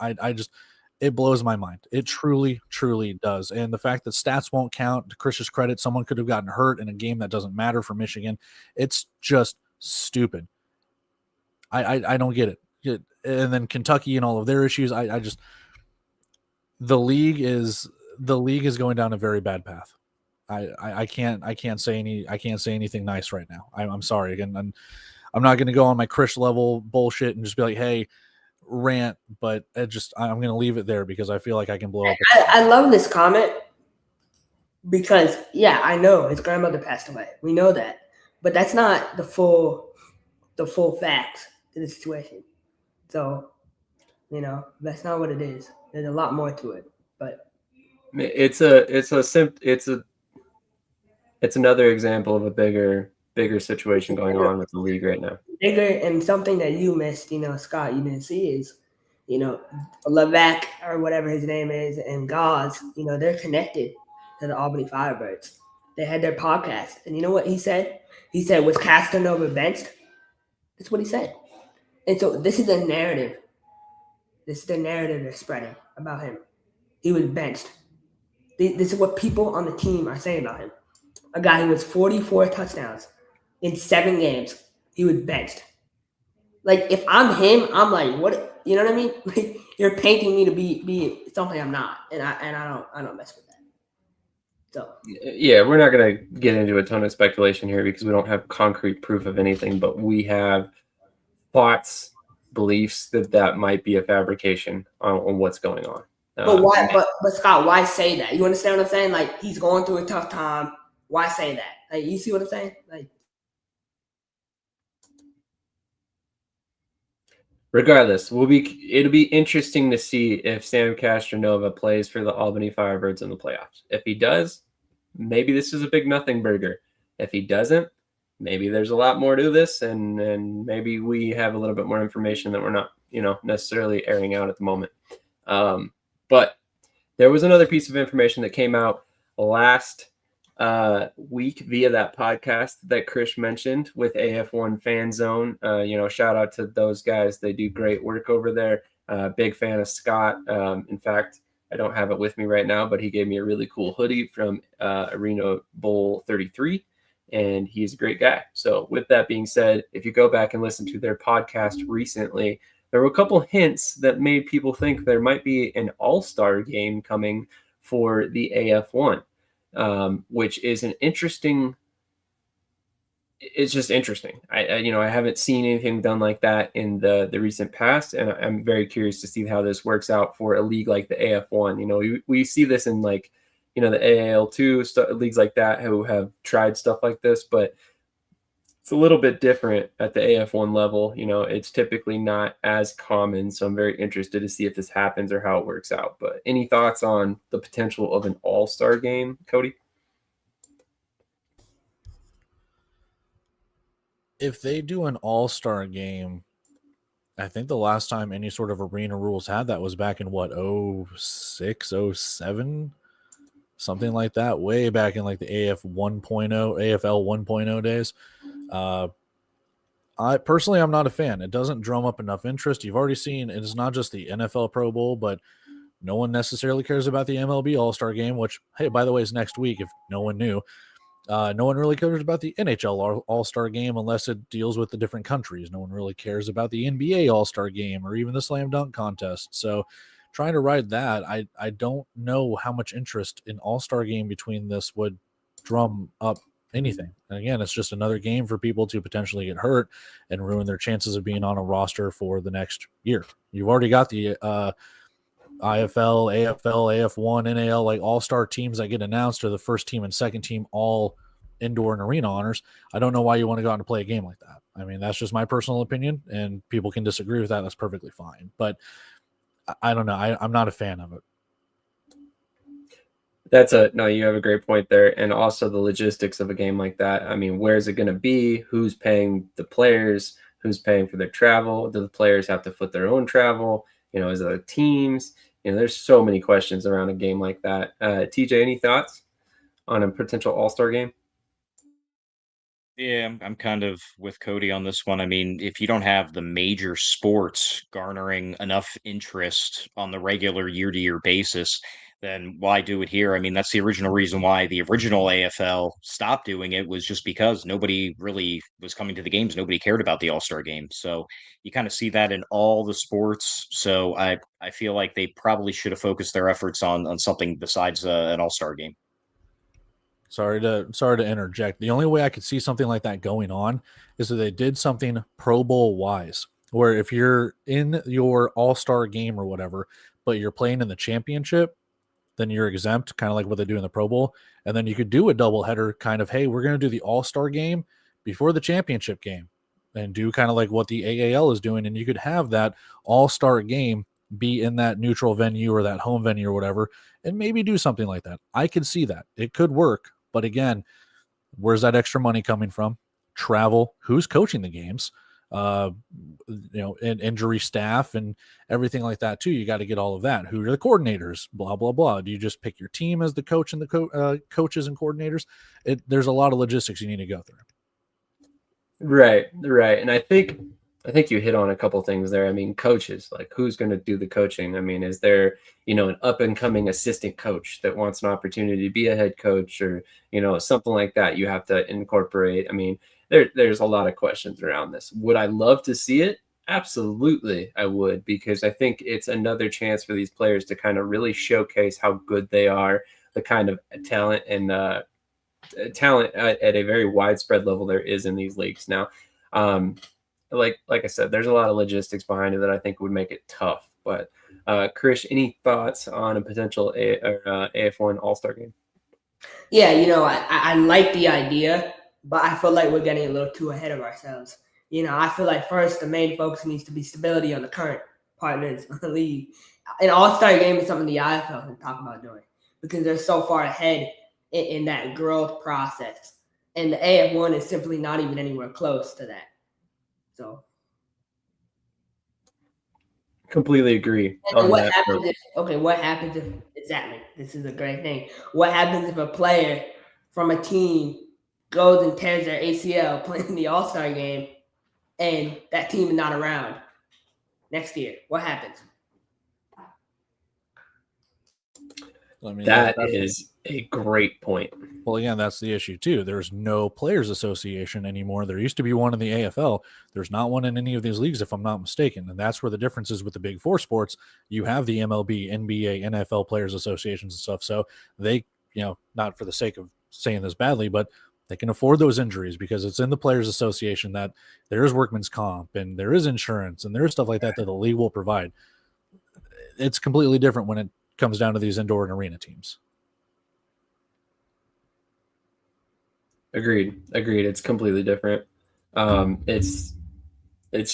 It blows my mind. It truly, truly does. And the fact that stats won't count, to Krish's credit, someone could have gotten hurt in a game that doesn't matter for Michigan. It's just stupid. I don't get it. And then Kentucky and all of their issues. The league is going down a very bad path. I can't say anything nice right now. I'm sorry. Again, I'm not going to go on my Krish level bullshit and just be like, hey, rant, but I'm going to leave it there because I feel like I can blow up. I love this comment because, yeah, I know his grandmother passed away. We know that, but that's not the full facts to the situation. So, that's not what it is. There's a lot more to it, but it's another example of a bigger situation going on with the league right now. Bigger, and something that you missed, Scott, you didn't see is, Levac or whatever his name is and Gauze, they're connected to the Albany Firebirds. They had their podcast. And you know what he said? He said, was Castanova benched? That's what he said. And so this is the narrative. This is the narrative they're spreading about him. He was benched. This is what people on the team are saying about him. A guy who has 44 touchdowns in 7 games. He was benched. Like, if I'm him, I'm like, what? You know what I mean? Like, you're painting me to be something I'm not, and I don't mess with that. So yeah, we're not going to get into a ton of speculation here because we don't have concrete proof of anything, but we have thoughts, beliefs that might be a fabrication on what's going on. But why? But Scott, why say that? You understand what I'm saying? Like, he's going through a tough time. Why say that? Like, you see what I'm saying? Like. Regardless, it'll be interesting to see if Sam Castronova plays for the Albany Firebirds in the playoffs. If he does, maybe this is a big nothing burger. If he doesn't, maybe there's a lot more to this, and maybe we have a little bit more information that we're not, necessarily airing out at the moment. But there was another piece of information that came out last week via that podcast that Krish mentioned with AF1 Fan Zone. Shout out to those guys. They do great work over there. Big fan of Scott. In fact, I don't have it with me right now, but he gave me a really cool hoodie from Arena Bowl 33, and he's a great guy. So with that being said, if you go back and listen to their podcast recently, there were a couple hints that made people think there might be an all-star game coming for the AF1. Which is an interesting. It's just interesting. I haven't seen anything done like that in the recent past, and I'm very curious to see how this works out for a league like the AF1. We see this in the AAL2 leagues like that who have tried stuff like this, but It's a little bit different at the AF1 level. It's typically not as common. So I'm very interested to see if this happens or how it works out. But any thoughts on the potential of an all-star game, Cody? If they do an all-star game, I think the last time any sort of arena rules had that was back in 06, 07, something like that, way back in like the AF 1.0, AFL 1.0 days. I personally, I'm not a fan. It doesn't drum up enough interest. You've already seen it's not just the NFL Pro Bowl, but no one necessarily cares about the MLB All-Star Game, which, hey, by the way, is next week if no one knew. No one really cares about the NHL All-Star Game unless it deals with the different countries. No one really cares about the NBA All-Star Game or even the Slam Dunk Contest. So trying to ride that, I don't know how much interest in All-Star Game between this would drum up anything. And again, it's just another game for people to potentially get hurt and ruin their chances of being on a roster for the next year. You've already got the IFL, AFL, AF1, NAL, like all-star teams that get announced are the first team and second team all indoor and arena honors. I don't know why you want to go out and play a game like that. I mean, that's just my personal opinion, and people can disagree with that. That's perfectly fine. But I don't know. I'm not a fan of it. No, you have a great point there. And also the logistics of a game like that. I mean, where's it going to be? Who's paying the players? Who's paying for their travel? Do the players have to foot their own travel? Is it the teams? There's so many questions around a game like that. TJ, any thoughts on a potential all-star game? Yeah, I'm kind of with Cody on this one. I mean, if you don't have the major sports garnering enough interest on the regular year-to-year basis, then why do it here? I mean, that's the original reason why the original AFL stopped doing it, was just because nobody really was coming to the games. Nobody cared about the All-Star game. So you kind of see that in all the sports. So I feel like they probably should have focused their efforts on something besides an All-Star game. Sorry to interject. The only way I could see something like that going on is that they did something Pro Bowl wise, where if you're in your all-star game or whatever, but you're playing in the championship, then you're exempt, kind of like what they do in the Pro Bowl. And then you could do a doubleheader kind of, hey, we're going to do the all-star game before the championship game and do kind of like what the AAL is doing. And you could have that all-star game be in that neutral venue or that home venue or whatever, and maybe do something like that. I could see that. It could work. But again, where's that extra money coming from? Travel, who's coaching the games, and injury staff and everything like that too. You got to get all of that. Who are the coordinators? Blah, blah, blah. Do you just pick your team as the coach and the coaches and coordinators? There's a lot of logistics you need to go through. Right. And I think you hit on a couple things there. I mean, coaches, like who's going to do the coaching? I mean, is there, an up and coming assistant coach that wants an opportunity to be a head coach or, something like that you have to incorporate? I mean, there's a lot of questions around this. Would I love to see it? Absolutely, I would, because I think it's another chance for these players to kind of really showcase how good they are, the kind of talent and talent at a very widespread level there is in these leagues now. Like I said, there's a lot of logistics behind it that I think would make it tough. But Krish, any thoughts on a potential AF1 All-Star game? Yeah, I like the idea, but I feel like we're getting a little too ahead of ourselves. I feel like first the main focus needs to be stability on the current partners of the league. An All-Star game is something the IFL can talk about doing because they're so far ahead in that growth process. And the AF1 is simply not even anywhere close to that. So completely agree. What happens if exactly, this is a great thing. What happens if a player from a team goes and tears their ACL playing the All-Star game and that team is not around next year? What happens? I mean, that is a great point. Well, again, that's the issue too. There's no players association anymore. There used to be one in the AFL. There's not one in any of these leagues, if I'm not mistaken. And that's where the difference is with the big four sports. You have the MLB, NBA, NFL players associations and stuff. So they, not for the sake of saying this badly, but they can afford those injuries because it's in the players association that there is workman's comp and there is insurance and there's stuff like that that the league will provide. It's completely different when it comes down to these indoor and arena teams. Agreed. It's completely different. It's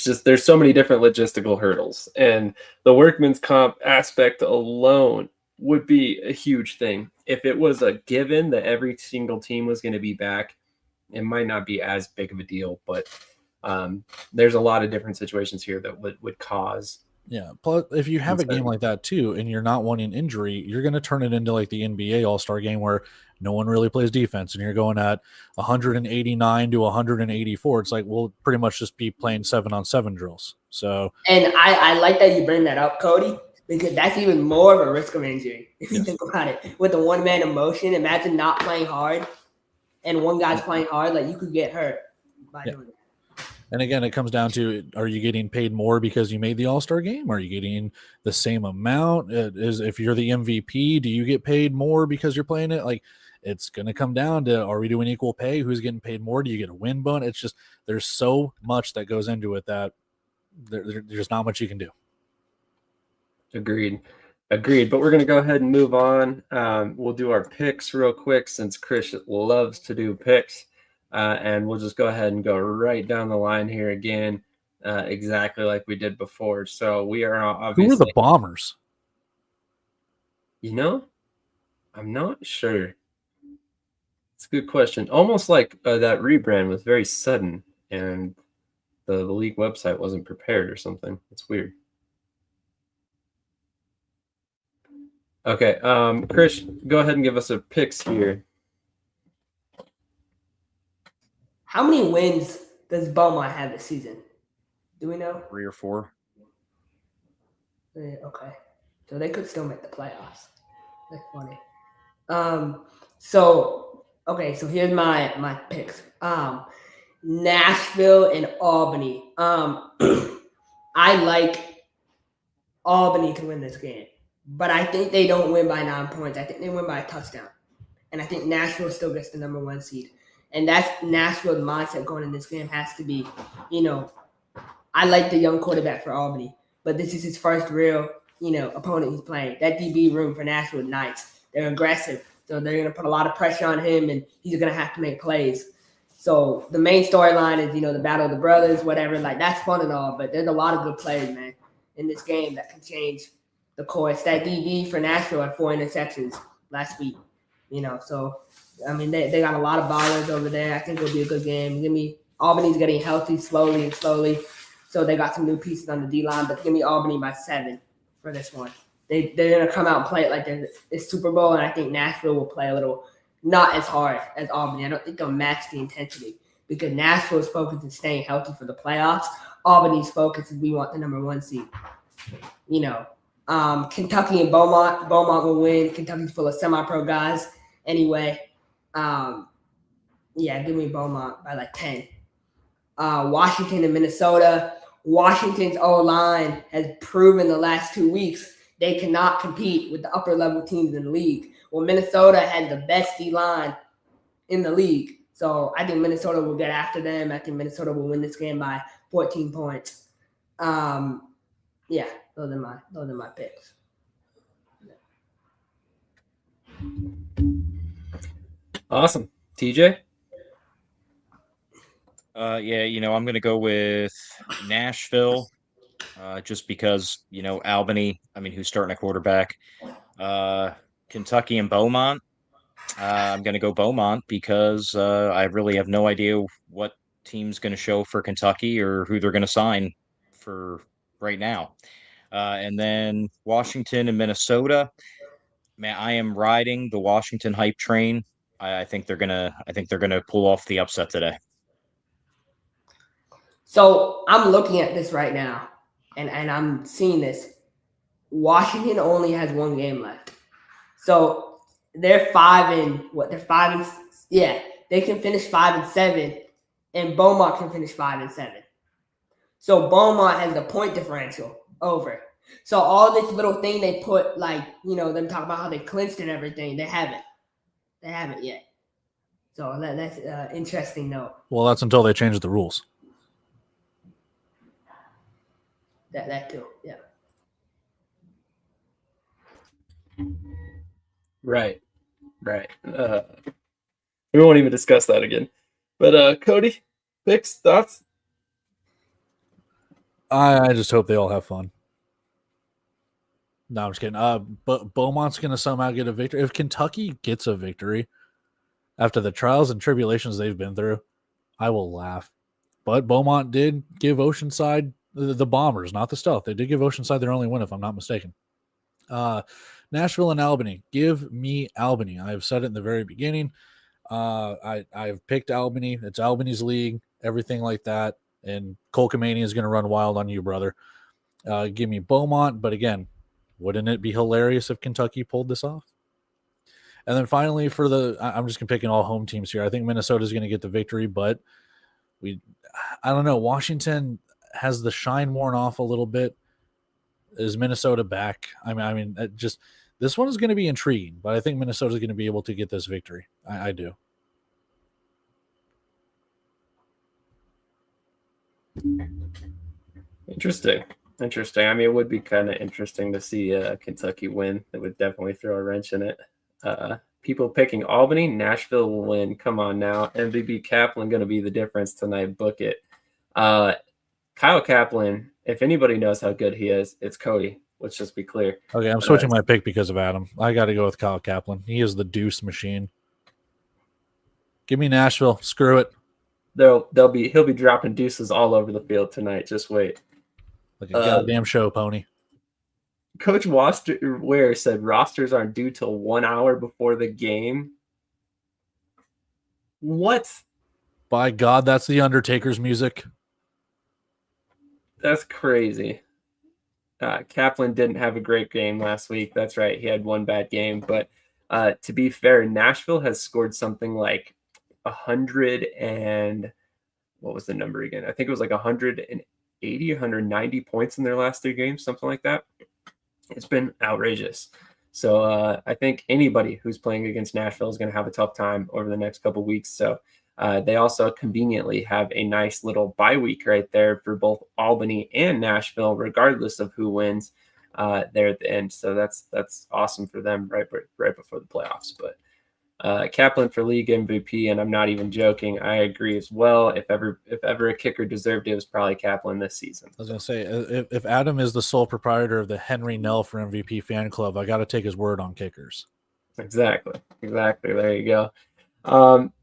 just there's so many different logistical hurdles, and the workman's comp aspect alone would be a huge thing. If it was a given that every single team was going to be back, it might not be as big of a deal, but there's a lot of different situations here that would cause. Yeah. Plus, if you have a game concern. like that too, and you're not wanting injury, you're going to turn it into like the NBA All-Star game where no one really plays defense, and you're going at 189 to 184. It's like we'll pretty much just be playing 7-on-7 drills. So, And I like that you bring that up, Cody, because that's even more of a risk of injury if you think about it. With the one man emotion, imagine not playing hard, and one guy's playing hard, like you could get hurt by doing that. and again, it comes down to, are you getting paid more because you made the All-Star game? Are you getting the same amount? Is if you're the MVP, do you get paid more because you're playing it? Like, it's going to come down to, are we doing equal pay? Who's getting paid more? Do you get a win bonus? It's just, there's so much that goes into it that there's not much you can do. Agreed. But we're going to go ahead and move on. We'll do our picks real quick since Krish loves to do picks. And we'll just go ahead and go right down the line here again, exactly like we did before. So we are obviously. Who are the Bombers? You know, I'm not sure. It's a good question. Almost like that rebrand was very sudden, and the league website wasn't prepared or something. It's weird. Okay, Krish, go ahead and give us a picks here. How many wins does Beaumont have this season? Do we know? 3 or 4. Okay. So they could still make the playoffs. That's funny. So here's my picks. Nashville and Albany. I like Albany to win this game, but I think they don't win by 9 points. I think they win by a touchdown. And I think Nashville still gets the number 1 seed. And that's Nashville's mindset going in this game has to be, I like the young quarterback for Albany, but this is his first real, opponent he's playing. That DB room for Nashville is nice. They're aggressive. So they're going to put a lot of pressure on him, and he's going to have to make plays. So the main storyline is, the battle of the brothers, whatever. Like, that's fun and all, but there's a lot of good plays, man, in this game that can change the course. That DB for Nashville had 4 interceptions last week, So, I mean, they got a lot of ballers over there. I think it'll be a good game. Albany's getting healthy slowly. So they got some new pieces on the D-line, but give me Albany by 7 for this one. They're going to come out and play it like it's Super Bowl, and I think Nashville will play a little not as hard as Albany. I don't think they'll match the intensity because Nashville's focus is staying healthy for the playoffs. Albany's focus is we want the number 1 seed. Kentucky and Beaumont. Beaumont will win. Kentucky's full of semi-pro guys anyway. Give me Beaumont by like 10. Washington and Minnesota. Washington's O-line has proven the last 2 weeks they cannot compete with the upper-level teams in the league. Well, Minnesota had the best D-line in the league. So I think Minnesota will get after them. I think Minnesota will win this game by 14 points. Those are my picks. Awesome. TJ? I'm going to go with Nashville just because, Albany, who's starting a quarterback. Kentucky and Beaumont. I'm going to go Beaumont because I really have no idea what team's going to show for Kentucky or who they're going to sign for right now. And then Washington and Minnesota. Man, I am riding the Washington hype train. I think they're gonna pull off the upset today. So I'm looking at this right now, and I'm seeing this. Washington only has 1 game left. So they're 5 and what? They're 5 and they can finish 5 and 7, and Beaumont can finish 5 and 7. So Beaumont has the point differential over. So all this little thing they put, them talking about how they clinched and everything, they haven't. They haven't yet. So that's an interesting note. Well, that's until they change the rules. That too, yeah. Right. We won't even discuss that again. But Cody, Picks, thoughts? I just hope they all have fun. No, I'm just kidding. But Beaumont's going to somehow get a victory. If Kentucky gets a victory after the trials and tribulations they've been through, I will laugh. But Beaumont did give Oceanside the Bombers, not the Stealth. They did give Oceanside their only win, if I'm not mistaken. Nashville and Albany. Give me Albany. I have said it in the very beginning. I've picked Albany. It's Albany's league, everything like that. And Colcomania is going to run wild on you, brother. Give me Beaumont. But again, wouldn't it be hilarious if Kentucky pulled this off? And then finally, I'm just picking all home teams here. I think Minnesota is going to get the victory, but I don't know. Washington has the shine worn off a little bit. Is Minnesota back? I mean, this one is going to be intriguing, but I think Minnesota is going to be able to get this victory. I do. Interesting. I mean, it would be kind of interesting to see Kentucky win. It would definitely throw a wrench in it. People picking Albany, Nashville will win. Come on now. MVP Kaplan going to be the difference tonight. Book it. Kyle Kaplan, if anybody knows how good he is, it's Cody. Let's just be clear. Okay, I'm switching my pick because of Adam. I got to go with Kyle Kaplan. He is the deuce machine. Give me Nashville. Screw it. He'll be dropping deuces all over the field tonight. Just wait. Like a goddamn show pony. Coach Ware said rosters aren't due till 1 hour before the game. What? By God, that's the Undertaker's music. That's crazy. Kaplan didn't have a great game last week. That's right. He had one bad game. But to be fair, Nashville has scored something like 100 and what was the number again? I think it was like 180, 190 points in their last 3 games, something like that. It's been outrageous. So I think anybody who's playing against Nashville is going to have a tough time over the next couple of weeks. So they also conveniently have a nice little bye week right there for both Albany and Nashville, regardless of who wins there at the end. So that's awesome for them right before the playoffs. But Kaplan for league MVP, and I'm not even joking. I agree as well. If ever a kicker deserved it, was probably Kaplan this season. I was going to say, if Adam is the sole proprietor of the Henry Nell for MVP fan club, I got to take his word on kickers. Exactly. There you go.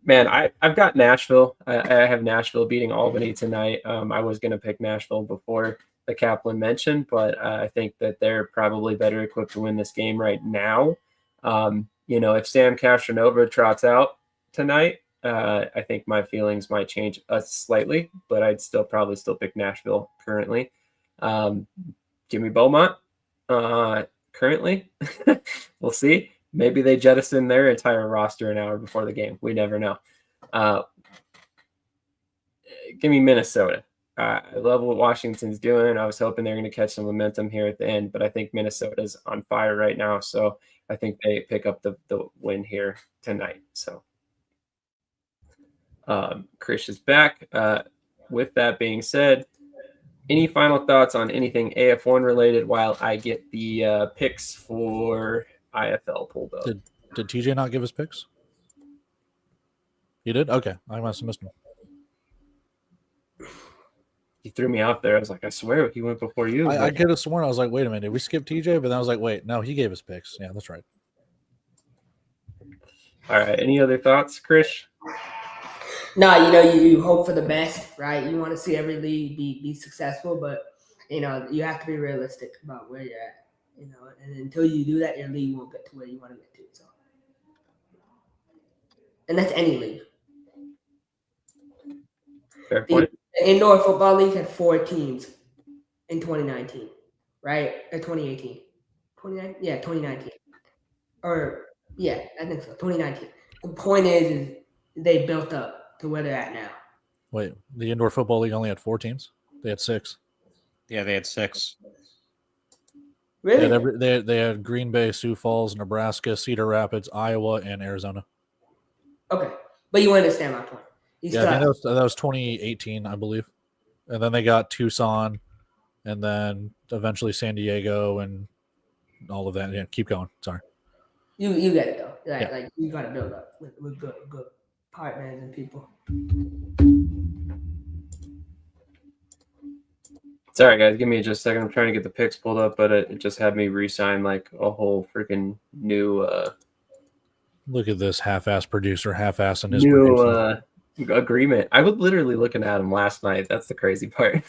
Man, I've got Nashville. I have Nashville beating Albany tonight. I was going to pick Nashville before the Kaplan mentioned, but I think that they're probably better equipped to win this game right now. If Sam Castronova trots out tonight, I think my feelings might change slightly, but I'd probably still pick Nashville currently. Give me Beaumont currently. We'll see. Maybe they jettison their entire roster an hour before the game. We never know. Give me Minnesota. I love what Washington's doing. I was hoping they're going to catch some momentum here at the end, but I think Minnesota's on fire right now. So I think they pick up the win here tonight. So Krish is back. With that being said, any final thoughts on anything AF1 related while I get the picks for IFL pulled up? Did TJ not give his picks? He did? Okay. I must have missed him. He threw me out there. I was like, I swear he went before you. I could have sworn. I was like, wait a minute. Did we skip TJ? But then I was like, wait, no, he gave his picks. Yeah, that's right. All right. Any other thoughts, Krish? No, you hope for the best, right? You want to see every league be successful, but, you have to be realistic about where you're at, and until you do that, your league won't get to where you want to get to. So, and that's any league. Fair point. The Indoor Football League had 4 teams in 2019, right? Or 2018. 2019? Yeah, 2019. Or, yeah, I think so, 2019. The point is they built up to where they're at now. Wait, the Indoor Football League only had 4 teams? They had 6. Yeah, they had 6. Really? They had Green Bay, Sioux Falls, Nebraska, Cedar Rapids, Iowa, and Arizona. Okay, but you understand my point. I think that was 2018, I believe. And then they got Tucson, and then eventually San Diego, and all of that. Yeah, keep going. Sorry. You get it, though. Right? Yeah. Like, you got to build up with good partners and people. Sorry, guys. Give me just a second. I'm trying to get the picks pulled up, but it just had me re-sign like a whole freaking new Look at this half-ass producer, half-ass in his producing. agreement. I was literally looking at him last night. That's the crazy part.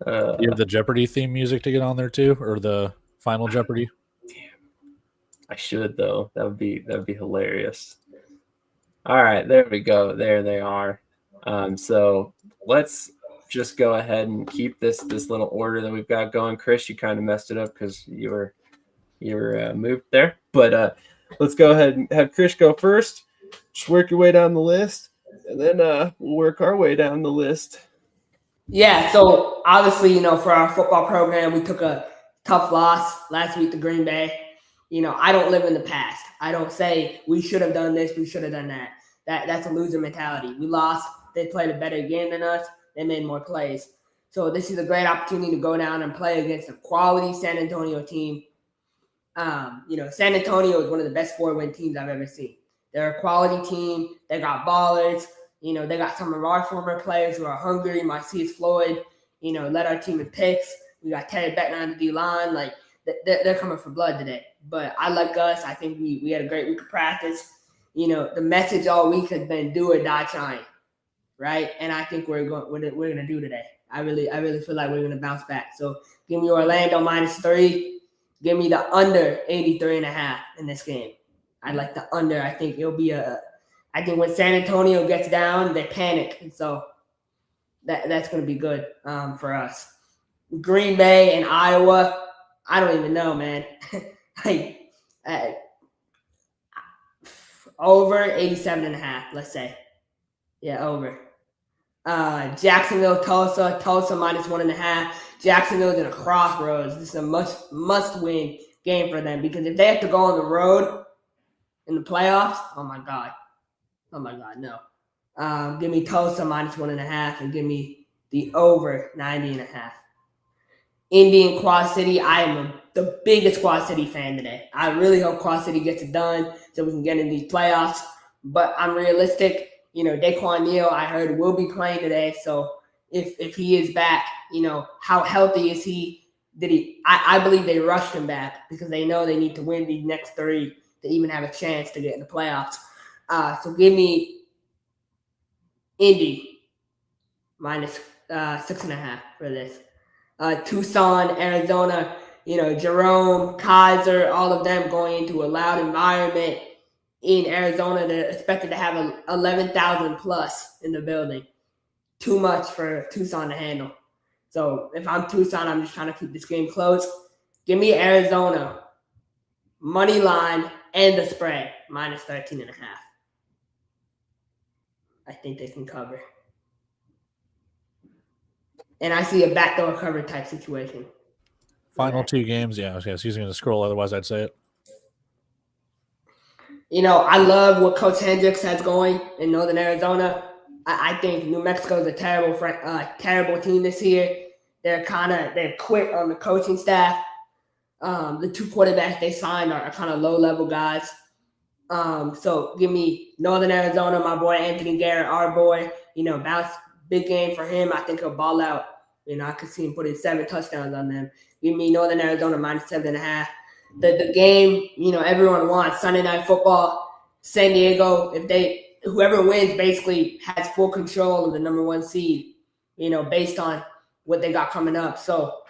You have the Jeopardy theme music to get on there too, or the Final Jeopardy? I should though. That would be hilarious. All right, there we go. There they are. So let's just go ahead and keep this little order that we've got going. Krish, you kind of messed it up because you were moved there. But let's go ahead and have Krish go first. Just work your way down the list, and then we'll work our way down the list. Yeah, so obviously, for our football program, we took a tough loss last week to Green Bay. I don't live in the past. I don't say we should have done this, we should have done that. That's a loser mentality. We lost. They played a better game than us. They made more plays. So this is a great opportunity to go down and play against a quality San Antonio team. San Antonio is one of the best 4-win teams I've ever seen. They're a quality team. They got ballers. They got some of our former players who are hungry. Marcius Floyd, led our team in picks. We got Terry Bettner on the D-line. Like, they're coming for blood today. But I like us. I think we had a great week of practice. The message all week has been do or die trying, right? And I think we're gonna do today. I really feel like we're gonna bounce back. So give me Orlando -3. Give me the under 83.5 in this game. I like the under. I think it'll be I think when San Antonio gets down, they panic, and so that's gonna be good for us. Green Bay and Iowa. I don't even know, man. Over 87.5, let's say. Yeah, over. Jacksonville, Tulsa -1.5. Jacksonville's in a crossroads. This is a must-win game for them because if they have to go on the road in the playoffs, oh my God, no. Give me Tulsa -1.5 and give me the over 90.5. Indy and Quad City, I am the biggest Quad City fan today. I really hope Quad City gets it done so we can get in these playoffs. But I'm realistic. Daquan Neal, I heard, will be playing today. So if he is back, how healthy is he? I believe they rushed him back because they know they need to win these next 3 to even have a chance to get in the playoffs. So give me Indy -6.5 for this. Tucson, Arizona, Jerome, Kaiser, all of them going into a loud environment in Arizona. They're expected to have 11,000 plus in the building. Too much for Tucson to handle. So if I'm Tucson, I'm just trying to keep this game close. Give me Arizona, money line, and the spread, -13.5. I think they can cover. And I see a backdoor cover type situation. Final 2 games, yeah. Okay, so he's going to scroll. Otherwise, I'd say it. I love what Coach Hendrix has going in Northern Arizona. I think New Mexico is a terrible team this year. They're quit on the coaching staff. The 2 quarterbacks they signed are kind of low-level guys. So give me Northern Arizona, my boy Anthony Garrett, our boy. Bounce. Big game for him. I think he'll ball out. I could see him putting 7 touchdowns on them. Give me Northern Arizona -7.5. The game, everyone wants Sunday Night Football. San Diego, whoever wins basically has full control of the number 1 seed, based on what they got coming up. So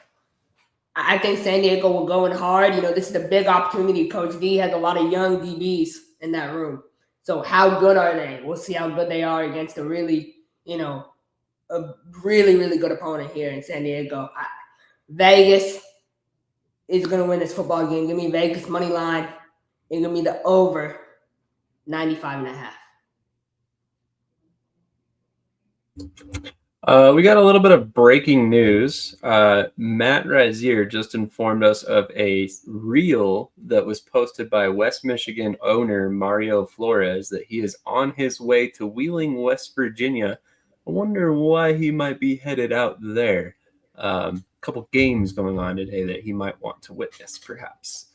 I think San Diego will go in hard. This is a big opportunity. Coach D has a lot of young DBs in that room. So how good are they? We'll see how good they are against a really really good opponent here in San Diego. Vegas is going to win this football game. Give me Vegas money line and give me the over 95.5. We got a little bit of breaking news. Matt Razier just informed us of a reel that was posted by West Michigan owner Mario Flores that he is on his way to Wheeling, West Virginia. I wonder why he might be headed out there. A couple games going on today that he might want to witness, perhaps.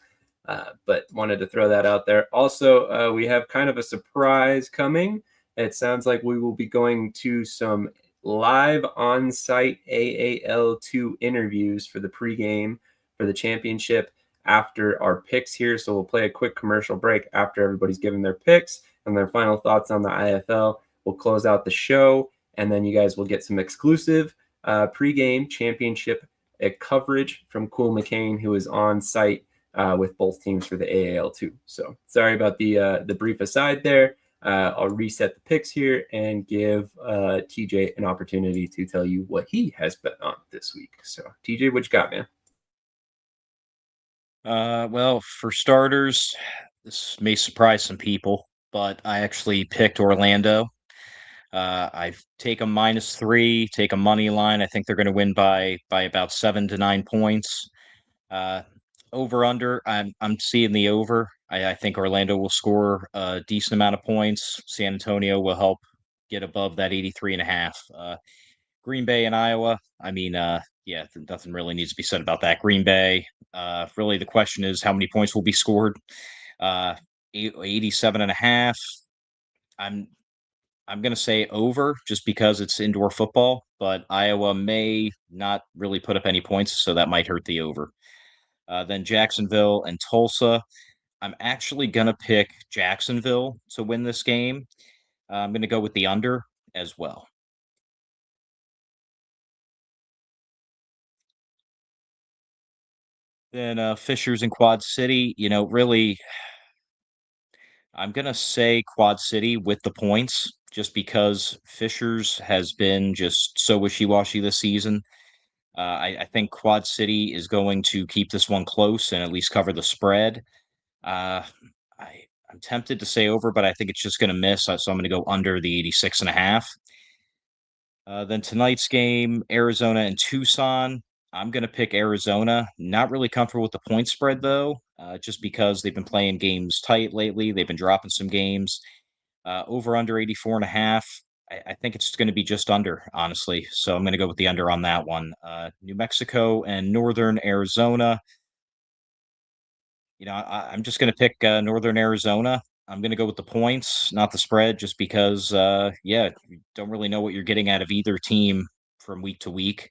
But wanted to throw that out there. Also, we have kind of a surprise coming. It sounds like we will be going to some live on-site AAL2 interviews for the pregame for the championship after our picks here. So we'll play a quick commercial break after everybody's given their picks and their final thoughts on the IFL. We'll close out the show, and then you guys will get some exclusive pregame championship coverage from Cool McCain, who is on site with both teams for the AAL2. So sorry about the brief aside there. I'll reset the picks here and give TJ an opportunity to tell you what he has bet on this week. So TJ, what you got, man? Well, for starters, this may surprise some people, but I actually picked Orlando. I've taken -3, take a money line. I think they're going to win by about 7 to 9 points. Over under, I'm seeing the over. I think Orlando will score a decent amount of points. San Antonio will help get above that 83.5. Green Bay and Iowa. I mean, yeah, nothing really needs to be said about that. Green Bay. Really, the question is how many points will be scored. 87.5. I'm going to say over just because it's indoor football, but Iowa may not really put up any points, so that might hurt the over. Then Jacksonville and Tulsa. I'm actually going to pick Jacksonville to win this game. I'm going to go with the under as well. Then Fishers and Quad City, really, I'm going to say Quad City with the points just because Fishers has been just so wishy-washy this season. I think Quad City is going to keep this one close and at least cover the spread. I'm tempted to say over, but I think it's just going to miss, so I'm going to go under the 86.5. Then tonight's game, Arizona and Tucson. I'm going to pick Arizona. Not really comfortable with the point spread, though, just because they've been playing games tight lately. They've been dropping some games. Over under 84.5. I think it's going to be just under, honestly. So I'm going to go with the under on that one. New Mexico and Northern Arizona. I'm just going to pick Northern Arizona. I'm going to go with the points, not the spread, just because, you don't really know what you're getting out of either team from week to week.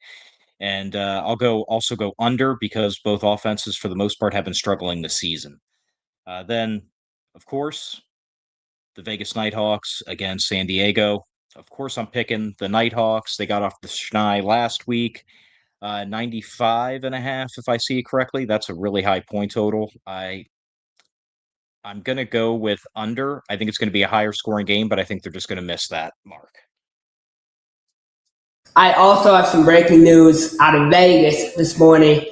And I'll also go under because both offenses, for the most part, have been struggling this season. Then, of course, the Vegas Nighthawks against San Diego. Of course, I'm picking the Nighthawks. They got off the schneid last week. 95.5, if I see it correctly. That's a really high point total. I'm going to go with under. I think it's going to be a higher scoring game, but I think they're just going to miss that mark. I also have some breaking news out of Vegas this morning.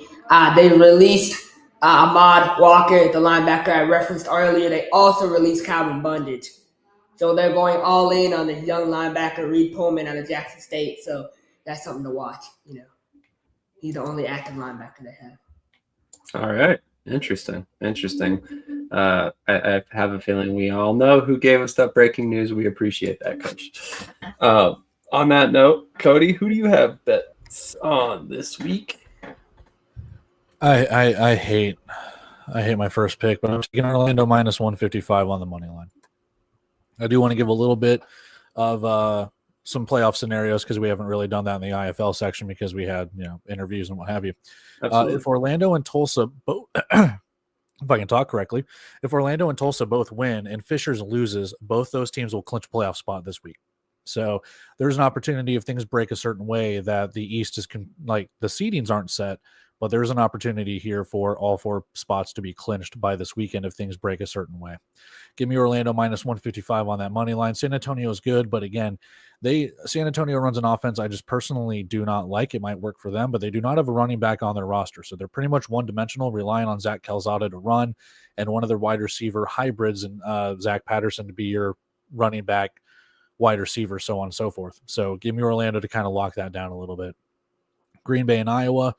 They released Ahmad Walker, the linebacker I referenced earlier. They also released Calvin Bundage. So they're going all in on the young linebacker, Reed Pullman, out of Jackson State. So that's something to watch. He's the only active linebacker they have. All right. Interesting. I have a feeling we all know who gave us that breaking news. We appreciate that, Coach. On that note, Cody, who do you have bets on this week? I hate my first pick, but I'm taking Orlando -155 on the money line. I do want to give a little bit of some playoff scenarios because we haven't really done that in the IFL section because we had interviews and what have you. If Orlando and Tulsa both, if I can talk correctly, if Orlando and Tulsa both win and Fishers loses, both those teams will clinch a playoff spot this week. So there's an opportunity if things break a certain way that the East is like the seedings aren't set, but there's an opportunity here for all 4 spots to be clinched by this weekend if things break a certain way. Give me Orlando -155 on that money line. San Antonio is good, but again, San Antonio runs an offense I just personally do not like. It might work for them, but they do not have a running back on their roster. So they're pretty much one-dimensional, relying on Zach Calzada to run and one of their wide receiver hybrids and Zach Patterson to be your running back, wide receiver, so on and so forth. So give me Orlando to kind of lock that down a little bit. Green Bay and Iowa.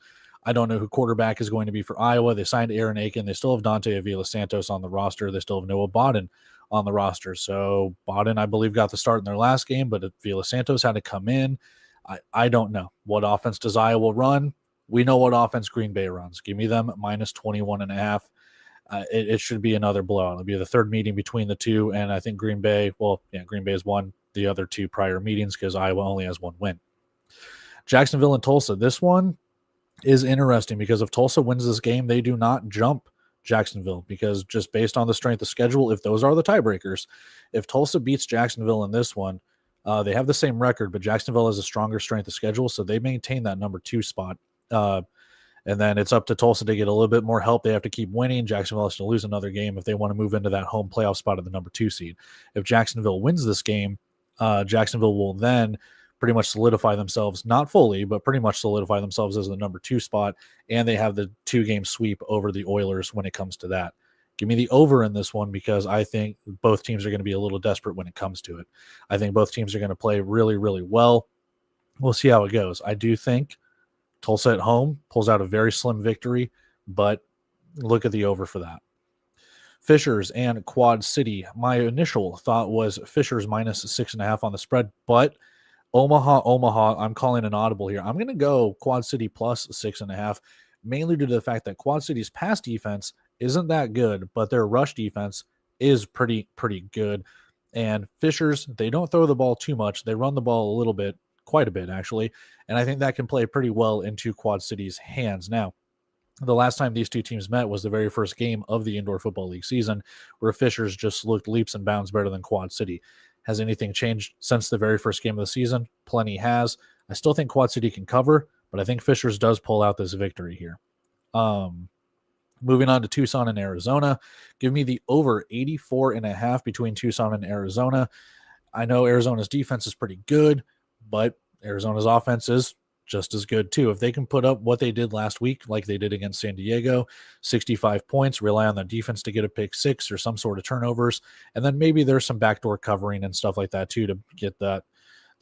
I don't know who quarterback is going to be for Iowa. They signed Aaron Aiken. They still have Dante Avila Santos on the roster. They still have Noah Bodden on the roster. So Bodden, I believe, got the start in their last game, but Avila Santos had to come in. I don't know. What offense does Iowa run? We know what offense Green Bay runs. Give me them -21.5. It should be another blowout. It'll be the third meeting between the two, and I think Green Bay has won the other 2 prior meetings because Iowa only has 1 win. Jacksonville and Tulsa. This one is interesting because if Tulsa wins this game, they do not jump Jacksonville, because just based on the strength of schedule, if those are the tiebreakers, if Tulsa beats Jacksonville in this one, they have the same record, but Jacksonville has a stronger strength of schedule, so they maintain that number 2 spot. And then it's up to Tulsa to get a little bit more help. They have to keep winning. Jacksonville has to lose another game if they want to move into that home playoff spot of the number 2 seed. If Jacksonville wins this game, Jacksonville will then pretty much solidify themselves, not fully, but pretty much solidify themselves as the number 2 spot, and they have the 2-game sweep over the Oilers when it comes to that. Give me the over in this one, because I think both teams are going to be a little desperate when it comes to it. I think both teams are going to play really, really well. We'll see how it goes. I do think Tulsa at home pulls out a very slim victory, but look at the over for that. Fishers and Quad City. My initial thought was Fishers minus 6.5 on the spread, but Omaha, I'm calling an audible here. I'm going to go Quad City plus 6.5, mainly due to the fact that Quad City's pass defense isn't that good, but their rush defense is pretty good. And Fishers, they don't throw the ball too much. They run the ball a little bit, quite a bit actually, and I think that can play pretty well into Quad City's hands. Now, the last time these two teams met was the very first game of the Indoor Football League season, where Fishers just looked leaps and bounds better than Quad City. Has anything changed since the very first game of the season? Plenty has. I still think Quad City can cover, but I think Fishers does pull out this victory here. Moving on to Tucson and Arizona. Give me the over 84.5 between Tucson and Arizona. I know Arizona's defense is pretty good, but Arizona's offense is just as good too. If they can put up what they did last week, like they did against San Diego, 65 points, rely on the defense to get a pick 6 or some sort of turnovers, and then maybe there's some backdoor covering and stuff like that too to get that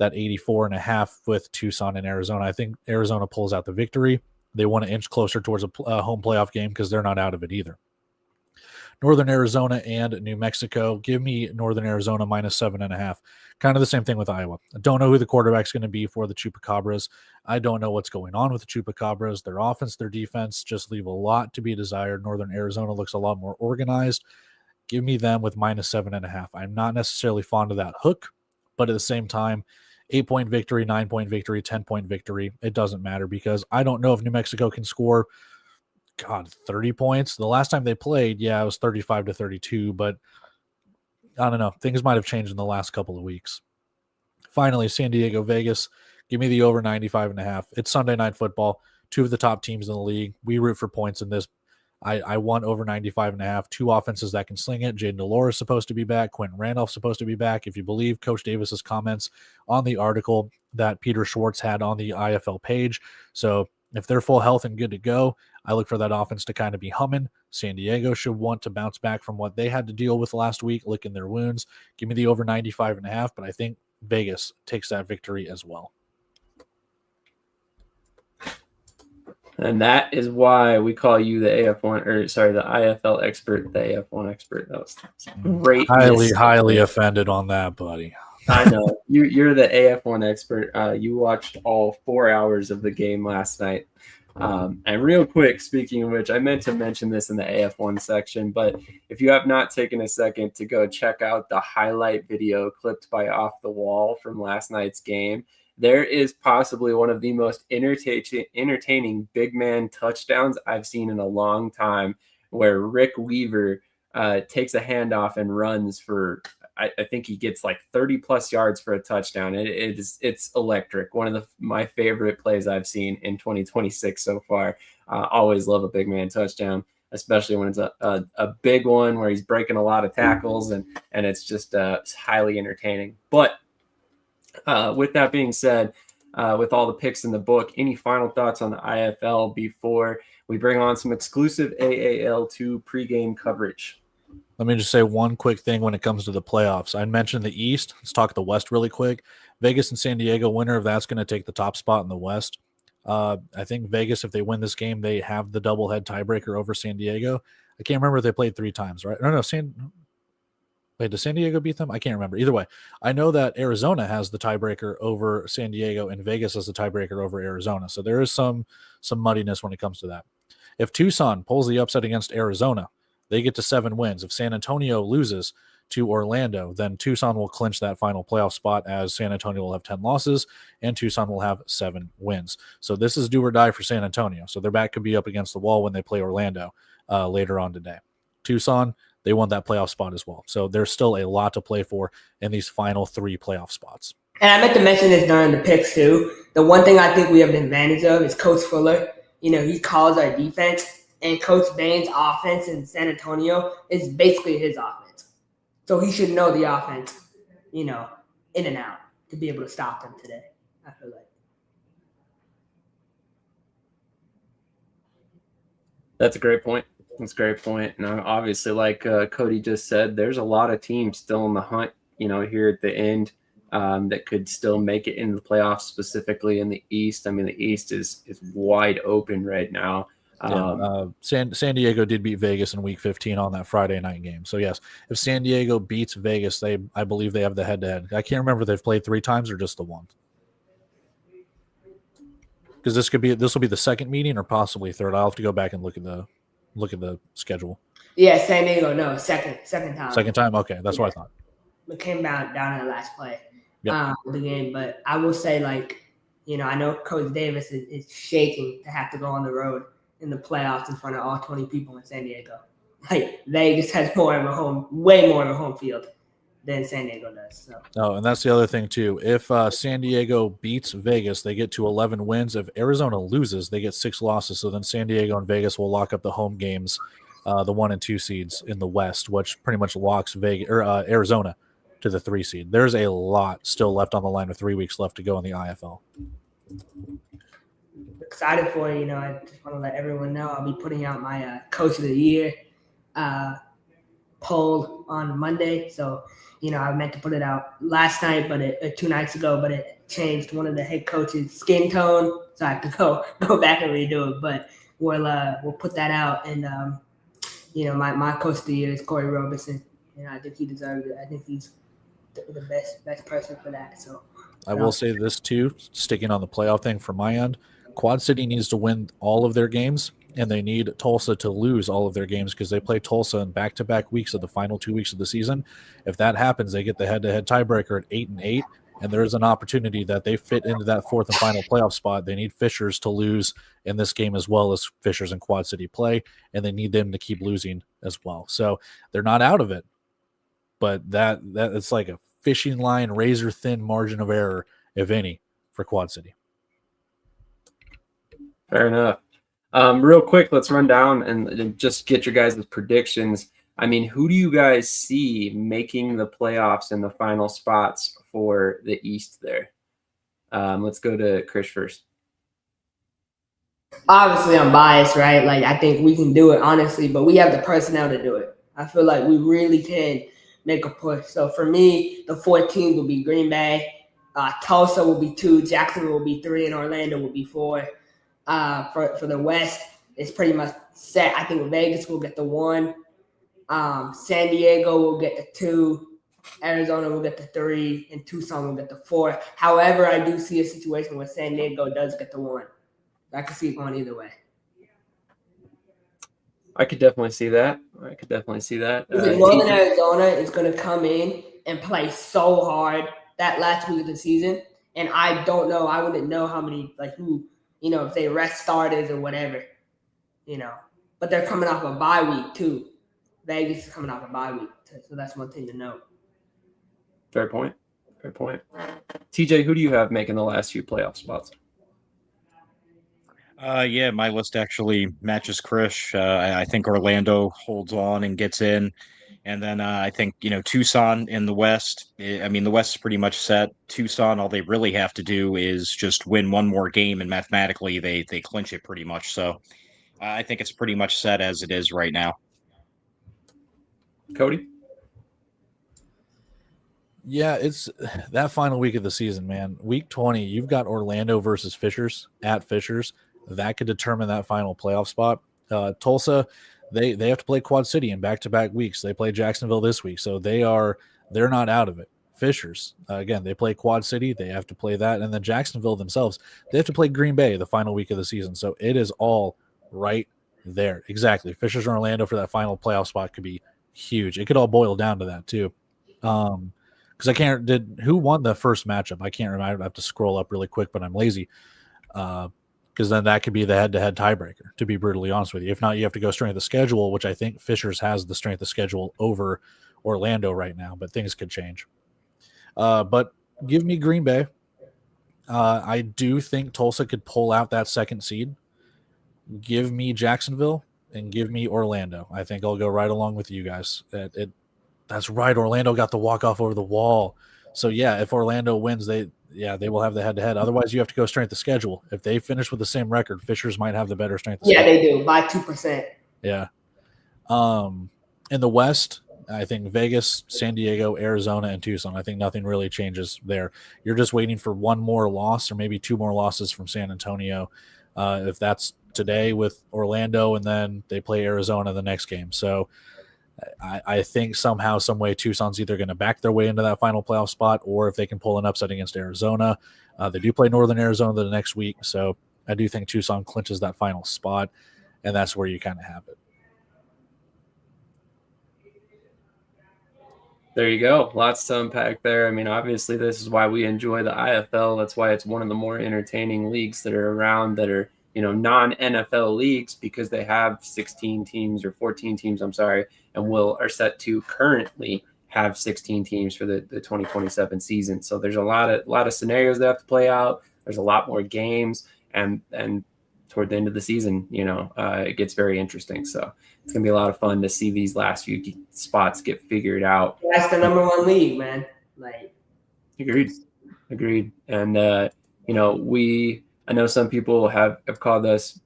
84.5 with Tucson and Arizona. I think Arizona pulls out the victory. They want to inch closer towards a home playoff game because they're not out of it either. Northern Arizona and New Mexico. Give me Northern Arizona minus 7.5. Kind of the same thing with Iowa. I don't know who the quarterback's going to be for the Chupacabras. I don't know what's going on with the Chupacabras. Their offense, their defense just leave a lot to be desired. Northern Arizona looks a lot more organized. Give me them with minus 7.5. I'm not necessarily fond of that hook, but at the same time, 8-point victory, 9-point victory, 10-point victory, it doesn't matter, because I don't know if New Mexico can score 30 points. The last time they played, it was 35-32, but I don't know. Things might have changed in the last couple of weeks. Finally, San Diego, Vegas. Give me the over 95.5. It's Sunday Night Football. 2 of the top teams in the league. We root for points in this. I want over 95.5. 2 offenses that can sling it. Jaden Delore is supposed to be back. Quentin Randolph's supposed to be back. If you believe Coach Davis's comments on the article that Peter Schwartz had on the IFL page. So if they're full health and good to go, I look for that offense to kind of be humming. San Diego should want to bounce back from what they had to deal with last week, licking their wounds. Give me the over 95.5, but I think Vegas takes that victory as well. And that is why we call you the the IFL expert, the AF1 expert. That was great. Highly offended on that, buddy. I know. You're the AF1 expert. You watched all 4 hours of the game last night. And real quick, speaking of which, I meant to mention this in the AF1 section, but if you have not taken a second to go check out the highlight video clipped by Off the Wall from last night's game, there is possibly one of the most entertaining big man touchdowns I've seen in a long time, where Rick Weaver takes a handoff and runs for, I think he gets like 30 plus yards for a touchdown. It's electric. One of my favorite plays I've seen in 2026 so far. Always love a big man touchdown, especially when it's a big one where he's breaking a lot of tackles, and it's just highly entertaining. But with that being said, with all the picks in the book, any final thoughts on the IFL before we bring on some exclusive AAL2 pregame coverage? Let me just say one quick thing when it comes to the playoffs. I mentioned the East. Let's talk the West really quick. Vegas and San Diego, winner of that's going to take the top spot in the West. I think Vegas, if they win this game, they have the doublehead tiebreaker over San Diego. I can't remember if they played 3 times, right? No, Wait, does San Diego beat them? I can't remember. Either way, I know that Arizona has the tiebreaker over San Diego and Vegas has the tiebreaker over Arizona. So there is some muddiness when it comes to that. If Tucson pulls the upset against Arizona, they get to 7 wins. If San Antonio loses to Orlando, then Tucson will clinch that final playoff spot as San Antonio will have 10 losses and Tucson will have 7 wins. So this is do or die for San Antonio. So their back could be up against the wall when they play Orlando later on today. Tucson, they want that playoff spot as well. So there's still a lot to play for in these final 3 playoff spots. And I meant to mention this during the picks too. The one thing I think we have an advantage of is Coach Fuller. He calls our defense, and Coach Bain's offense in San Antonio is basically his offense. So he should know the offense, in and out to be able to stop them today, I feel like. That's a great point. That's a great point. And obviously, like Cody just said, there's a lot of teams still in the hunt, here at the end that could still make it into the playoffs, specifically in the East. I mean, the East is wide open right now. San Diego did beat Vegas in Week 15 on that Friday night game. So, yes, if San Diego beats Vegas, I believe they have the head-to-head. I can't remember if they've played 3 times or just the one. Because this will be the second meeting or possibly third. I'll have to go back and look at the schedule. Yeah, San Diego, no, second time. Second time, okay, that's what I thought. It came down in the last play Yep. of the game, but I will say, I know Coach Davis is shaking to have to go on the road in the playoffs in front of all 20 people in San Diego. Vegas has way more of a home field than San Diego does. So. Oh, and that's the other thing too. If San Diego beats Vegas, they get to 11 wins. If Arizona loses, they get 6 losses. So then San Diego and Vegas will lock up the home games, the 1 and 2 seeds in the West, which pretty much locks Arizona to the 3 seed. There's a lot still left on the line with 3 weeks left to go in the IFL. Excited for it. I just want to let everyone know I'll be putting out my Coach of the Year poll on Monday. So, I meant to put it out last night, but 2 nights ago, but it changed one of the head coach's skin tone, so I have to go back and redo it. But we'll put that out, and my Coach of the Year is Corey Robeson, and I think he deserves it. I think he's the best person for that. So I will say this too, sticking on the playoff thing from my end. Quad City needs to win all of their games, and they need Tulsa to lose all of their games because they play Tulsa in back-to-back weeks of the final 2 weeks of the season. If that happens, they get the head-to-head tiebreaker at 8-8, and there is an opportunity that they fit into that 4th and final playoff spot. They need Fishers to lose in this game as well as Fishers and Quad City play, and they need them to keep losing as well. So they're not out of it, but that it's like a fishing line, razor-thin margin of error, if any, for Quad City. Fair enough. Real quick, let's run down and just get your guys' predictions. I mean, who do you guys see making the playoffs in the final spots for the East there? Let's go to Krish first. Obviously, I'm biased, right? I think we can do it, honestly, but we have the personnel to do it. I feel like we really can make a push. So for me, the 4 teams will be Green Bay, Tulsa will be 2, Jacksonville will be 3, and Orlando will be 4. For the West, it's pretty much set. I think Vegas will get the 1. San Diego will get the 2. Arizona will get the 3. And Tucson will get the 4. However, I do see a situation where San Diego does get the 1. I can see it going either way. I could definitely see that. Northern Arizona is going to come in and play so hard that last week of the season. And I don't know. I wouldn't know how many, who, if they rest starters or whatever, But they're coming off a bye week, too. Vegas is coming off a bye week, so that's one thing to note. Fair point. TJ, who do you have making the last few playoff spots? Yeah, my list actually matches Krish. I think Orlando holds on and gets in. And then I think, Tucson in the West. I mean, the West is pretty much set. Tucson, all they really have to do is just win one more game, and mathematically they clinch it pretty much. So I think it's pretty much set as it is right now. Cody? Yeah, it's that final week of the season, man. Week 20, you've got Orlando versus Fishers at Fishers. That could determine that final playoff spot. Tulsa, they have to play Quad City in back-to-back weeks. They play Jacksonville this week, so they're not out of it. Fishers, again, they play Quad City. They have to play that. And then Jacksonville themselves, they have to play Green Bay the final week of the season. So it is all right there. Exactly. Fishers and Orlando for that final playoff spot could be huge. It could all boil down to that too. Because who won the first matchup? I can't remember. I have to scroll up really quick, but I'm lazy. Because then that could be the head-to-head tiebreaker, to be brutally honest with you. If not, you have to go strength of schedule, which I think Fishers has the strength of schedule over Orlando right now, but things could change. But give me Green Bay. I do think Tulsa could pull out that second seed. Give me Jacksonville and give me Orlando. I think I'll go right along with you guys. That's right. Orlando got the walk-off over the wall. So, yeah, if Orlando wins, they will have the head-to-head. Otherwise, you have to go strength of schedule. If they finish with the same record, Fishers might have the better strength of schedule. Yeah, they do, by 2%. Yeah. In the West, I think Vegas, San Diego, Arizona, and Tucson. I think nothing really changes there. You're just waiting for one more loss or maybe two more losses from San Antonio. If that's today with Orlando, and then they play Arizona the next game. So I think somehow, some way, Tucson's either going to back their way into that final playoff spot, or if they can pull an upset against Arizona. They do play Northern Arizona the next week, so I do think Tucson clinches that final spot, and that's where you kind of have it. There you go. Lots to unpack there. I mean, obviously, this is why we enjoy the IFL. That's why it's one of the more entertaining leagues that are around, that are, non-NFL leagues, because they have 16 teams or 14 teams, and are set to currently have 16 teams for the 2027 season. So there's a lot of scenarios they have to play out. There's a lot more games, and toward the end of the season, it gets very interesting. So it's going to be a lot of fun to see these last few spots get figured out. That's the number one league, man. Agreed. And, I know some people have called us,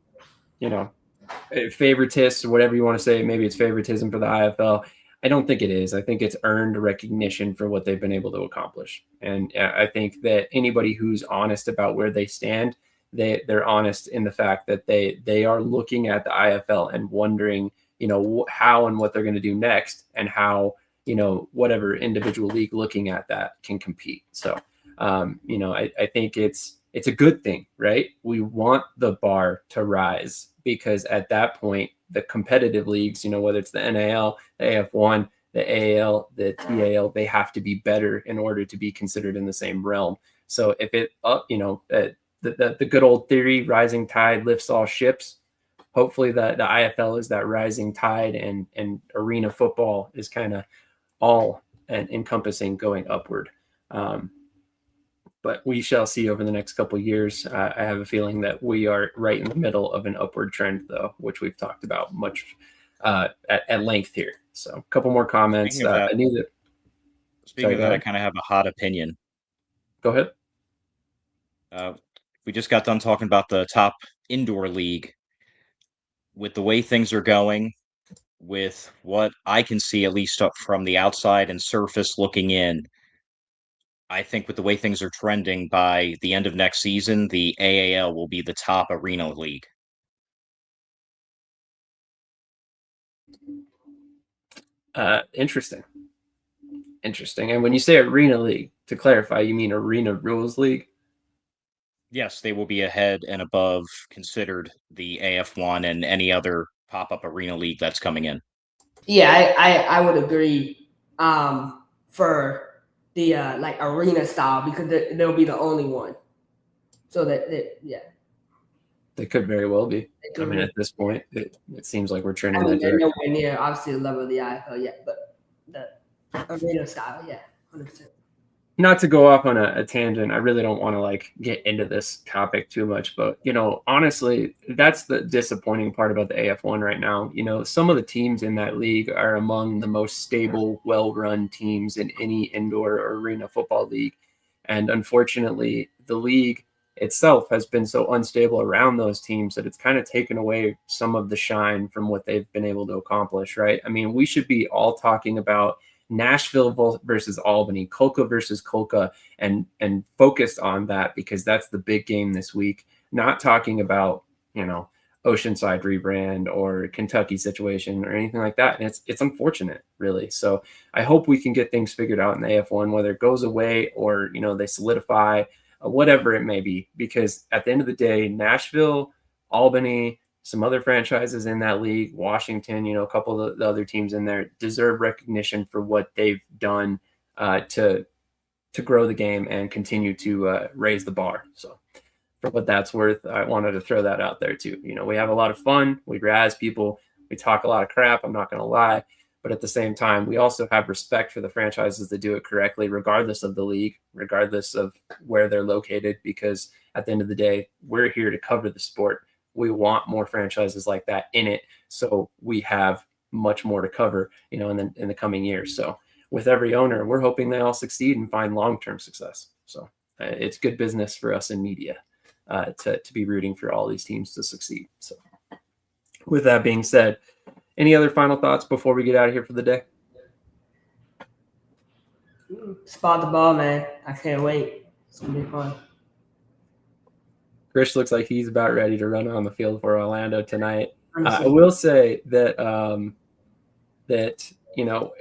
favoritists, or whatever you want to say. Maybe it's favoritism for the IFL. I don't think it is. I think it's earned recognition for what they've been able to accomplish. And I think that anybody who's honest about where they stand, they're honest in the fact that they are looking at the IFL and wondering, how and what they're going to do next, and how, whatever individual league looking at that can compete. So, I think it's a good thing, right? We want the bar to rise, because at that point, the competitive leagues, whether it's the NAL, the AF1, the AAL, the TAL, they have to be better in order to be considered in the same realm. So if the good old theory, rising tide lifts all ships, hopefully the IFL is that rising tide, and arena football is kind of all and encompassing going upward. But we shall see over the next couple of years. I have a feeling that we are right in the middle of an upward trend, though, which we've talked about much at length here. So a couple more comments. Speaking of that, I kind of have a hot opinion. Go ahead. We just got done talking about the top indoor league. With the way things are going, with what I can see, at least up from the outside and surface looking in, I think with the way things are trending, by the end of next season, the AAL will be the top arena league. Interesting. And when you say arena league, to clarify, you mean arena rules league? Yes, they will be ahead and above considered the AF1 and any other pop-up arena league that's coming in. Yeah, I would agree. For the arena style, because they'll be the only one. So they could very well be. I mean, at this point, it seems like we're trending that direction. They're nowhere near, obviously, the level of the IFL yet, but the arena style, 100%. Not to go off on a tangent, I really don't want to get into this topic too much, but honestly, that's the disappointing part about the AF1 right now. Some of the teams in that league are among the most stable, well-run teams in any indoor or arena football league, and unfortunately, the league itself has been so unstable around those teams that it's kind of taken away some of the shine from what they've been able to accomplish. Right? I mean, we should be all talking about Nashville versus Albany, Colca versus Colca, and focused on that, because that's the big game this week. Not talking about Oceanside rebrand or Kentucky situation or anything like that. And it's unfortunate, really. So I hope we can get things figured out in the AF1, whether it goes away or they solidify, whatever it may be. Because at the end of the day, Nashville, Albany, some other franchises in that league, Washington, a couple of the other teams in there, deserve recognition for what they've done to grow the game and continue to raise the bar. So for what that's worth, I wanted to throw that out there too. We have a lot of fun. We razz people. We talk a lot of crap. I'm not going to lie. But at the same time, we also have respect for the franchises that do it correctly, regardless of the league, regardless of where they're located, because at the end of the day, we're here to cover the sport. We want more franchises like that in it, so we have much more to cover, in the coming years. So with every owner, we're hoping they all succeed and find long-term success. So it's good business for us in media to be rooting for all these teams to succeed. So with that being said, any other final thoughts before we get out of here for the day? Spot the ball, man. I can't wait. It's going to be fun. Krish looks like he's about ready to run on the field for Orlando tonight. I will say that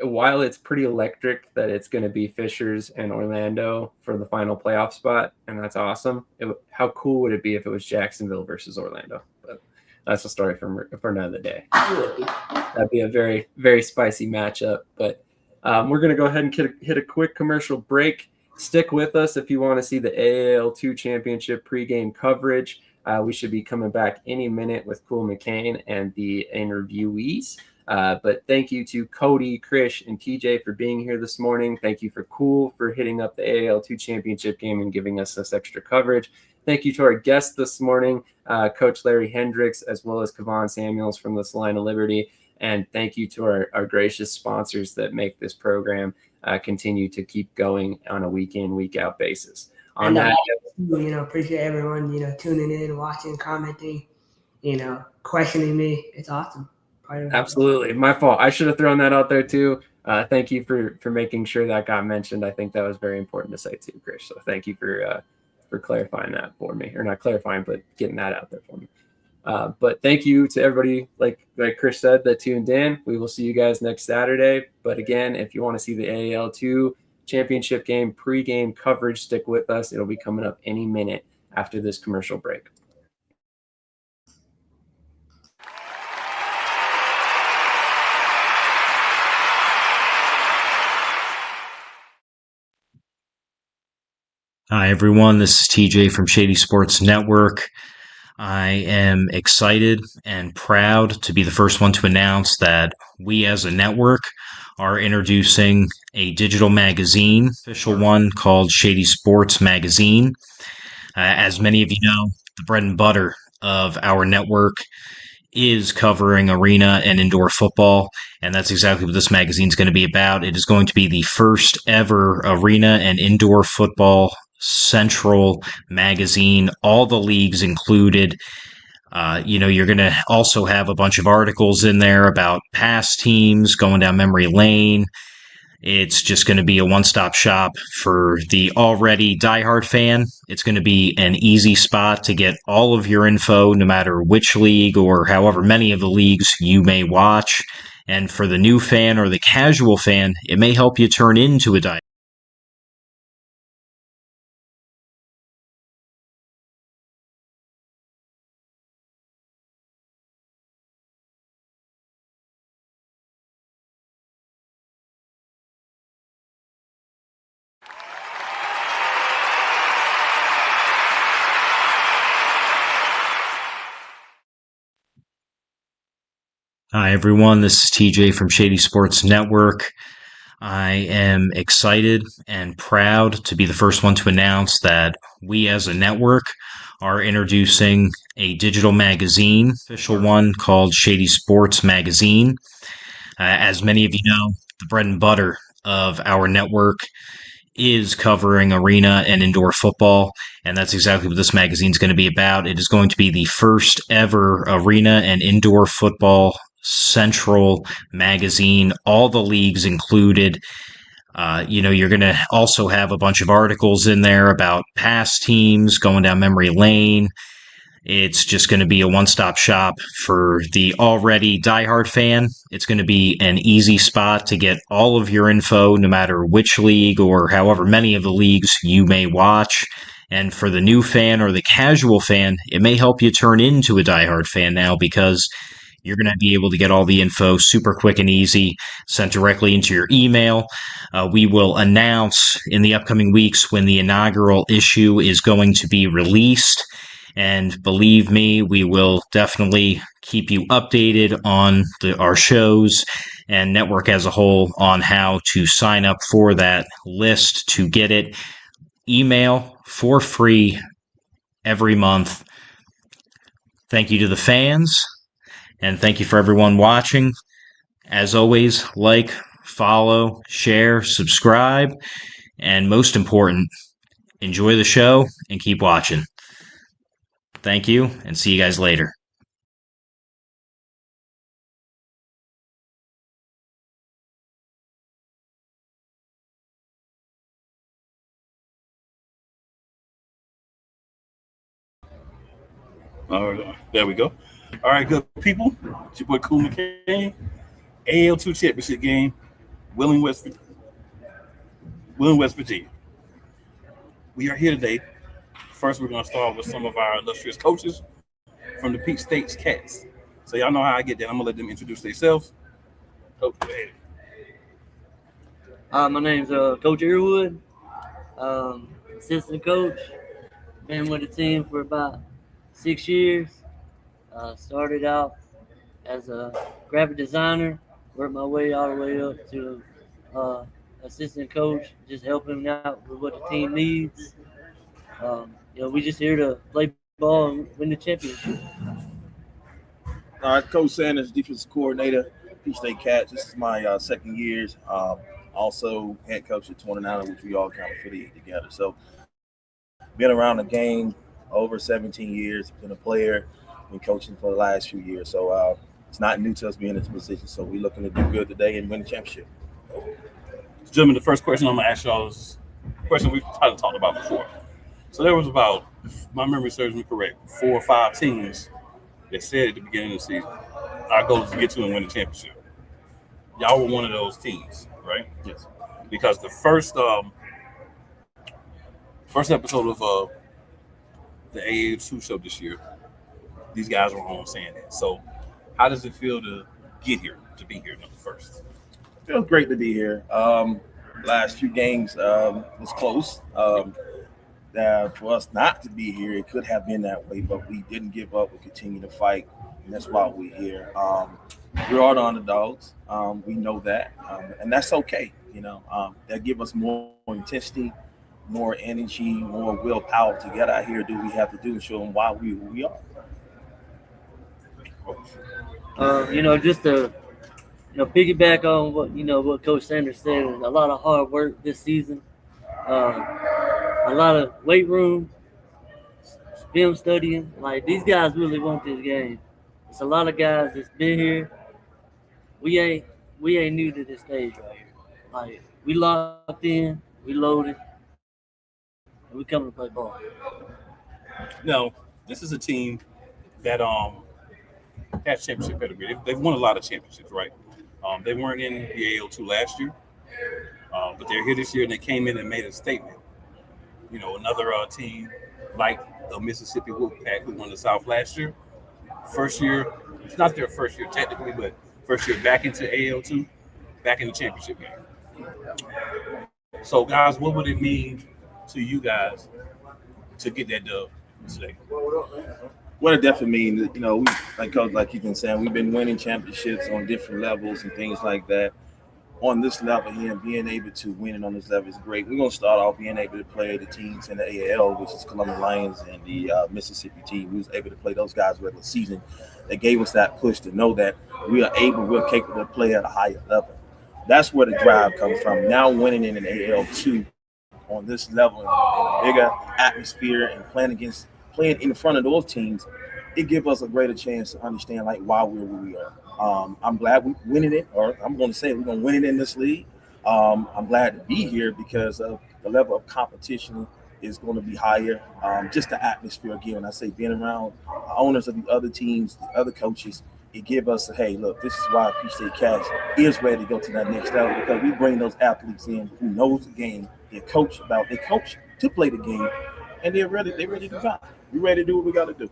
while it's pretty electric that it's going to be Fishers and Orlando for the final playoff spot, and that's awesome. How cool would it be if it was Jacksonville versus Orlando? But that's a story for another day. That'd be a very, very spicy matchup. But we're going to go ahead and hit a quick commercial break. Stick with us if you want to see the AAL2 Championship pregame coverage. We should be coming back any minute with Cool McCain and the interviewees. But thank you to Cody, Krish, and TJ for being here this morning. Thank you for Cool for hitting up the AAL2 Championship game and giving us this extra coverage. Thank you to our guests this morning, Coach Larry Hendrix, as well as Kavon Samuels from the Salina Liberty. And thank you to our gracious sponsors that make this program continue to keep going on a week in, week out basis. Appreciate everyone, tuning in, watching, commenting, questioning me. It's awesome. Absolutely. My fault. I should have thrown that out there too. Thank you for making sure that got mentioned. I think that was very important to say too, Krish. So thank you for clarifying that for me, or not clarifying, but getting that out there for me. But thank you to everybody, like Krish said, that tuned in. We will see you guys next Saturday. But again, if you want to see the AAL2 Championship game pregame coverage, stick with us. It'll be coming up any minute after this commercial break. Hi, everyone. This is TJ from Shady Sports Network. I am excited and proud to be the first one to announce that we as a network are introducing a digital magazine, official one called Shady Sports Magazine. As many of you know, the bread and butter of our network is covering arena and indoor football, and that's exactly what this magazine is going to be about. It is going to be the first ever arena and indoor football central magazine, all the leagues included. You're going to also have a bunch of articles in there about past teams, going down memory lane. It's just going to be a one-stop shop for the already diehard fan. It's going to be an easy spot to get all of your info, no matter which league or however many of the leagues you may watch. And for the new fan or the casual fan, it may help you turn into a diehard. Hi, everyone. This is TJ from Shady Sports Network. I am excited and proud to be the first one to announce that we as a network are introducing a digital magazine, official one called Shady Sports Magazine. As many of you know, the bread and butter of our network is covering arena and indoor football, and that's exactly what this magazine is going to be about. It is going to be the first ever arena and indoor football central magazine, all the leagues included. You're going to also have a bunch of articles in there about past teams, going down memory lane. It's just going to be a one-stop shop for the already diehard fan. It's going to be an easy spot to get all of your info, no matter which league or however many of the leagues you may watch. And for the new fan or the casual fan, it may help you turn into a diehard fan now, because You're going to be able to get all the info super quick and easy, sent directly into your email. We will announce in the upcoming weeks when the inaugural issue is going to be released. And believe me, we will definitely keep you updated on our shows and network as a whole on how to sign up for that list to get it. Email for free every month. Thank you to the fans, and thank you for everyone watching. As always, like, follow, share, subscribe, and most important, enjoy the show and keep watching. Thank you, and see you guys later. All right, there we go. All right, good people. It's your boy Cool McCain. AL2 championship game, Wheeling, West Virginia. We are here today. First, we're going to start with some of our illustrious coaches from the Peach State's Cats. So y'all know how I get that. I'm going to let them introduce themselves. Coach, go ahead. My name's Coach Earwood, assistant coach. Been with the team for about 6 years. Started out as a graphic designer, worked my way all the way up to assistant coach, just helping out with what the team needs. We just here to play ball and win the championship. All right, Coach Sanders, defensive coordinator, Peach State Cats. This is my second year. Also head coach at 29, which we all kind of affiliate together. So been around the game over 17 years, been a player, been coaching for the last few years. So it's not new to us being in this position. So we're looking to do good today and win the championship. Gentlemen, the first question I'm going to ask y'all is a question we've kind of talked about before. So there was about, if my memory serves me correct, 4 or 5 teams that said at the beginning of the season, our goal is to get to and win the championship. Y'all were one of those teams, right? Yes. Because the first episode of the AA2 show this year, these guys were on saying that. So how does it feel to get here, to be here number first? It feels great to be here. Last few games was close. For us not to be here, it could have been that way, but we didn't give up. We continue to fight, and that's why we're here. We are the underdogs. We know that, and that's okay. That give us more intensity, more energy, more willpower to get out here, do what we have to do, and show them why we are. Just to piggyback on what Coach Sanders said, a lot of hard work this season. A lot of weight room, film studying. Like, these guys really want this game. It's a lot of guys that's been here. We ain't new to this stage right here. Like, we locked in, we loaded, and we coming to play ball. Now, this is a team that has championship pedigree. They've won a lot of championships, right? They weren't in the AL2 last year, but they're here this year, and they came in and made a statement. Another team like the Mississippi Wolfpack, who won the South last year. First year, it's not their first year technically, but first year back into AL2, back in the championship game. So, guys, what would it mean to you guys to get that dub today? What it definitely means, we, like you've been saying, we've been winning championships on different levels and things like that. On this level here, being able to win it on this level is great. We're going to start off being able to play the teams in the AL, which is Columbia Lions and the Mississippi team. We was able to play those guys regular season. They gave us that push to know that we're capable to play at a higher level. That's where the drive comes from. Now winning in an AL2 on this level in a bigger atmosphere and playing in front of those teams, it gives us a greater chance to understand why we're where we are. I'm glad we're winning it, or I'm going to say we're going to win it in this league. I'm glad to be here because of the level of competition is going to be higher. Just the atmosphere again. When I say being around owners of the other teams, the other coaches, it gives us hey, look, this is why Peach State Cats is ready to go to that next level, because we bring those athletes in who knows the game, they coach to play the game, and they're ready to go. We're ready to do what we got to do.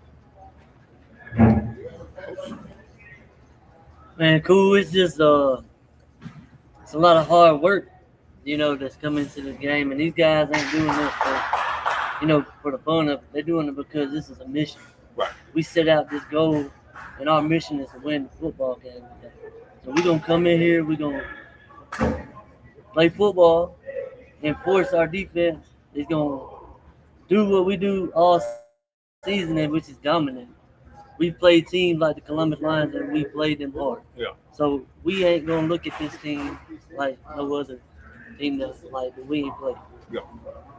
Man, cool. It's just it's a lot of hard work, that's coming into this game, and these guys ain't doing this for the fun of it. They're doing it because this is a mission. Right. We set out this goal, and our mission is to win the football game today. So we're gonna come in here, we're gonna play football, and force our defense is gonna do what we do all season, which is dominate. We played teams like the Columbus Lions, and we played them hard. Yeah. So we ain't gonna look at this team like no other team that we ain't played. Yeah.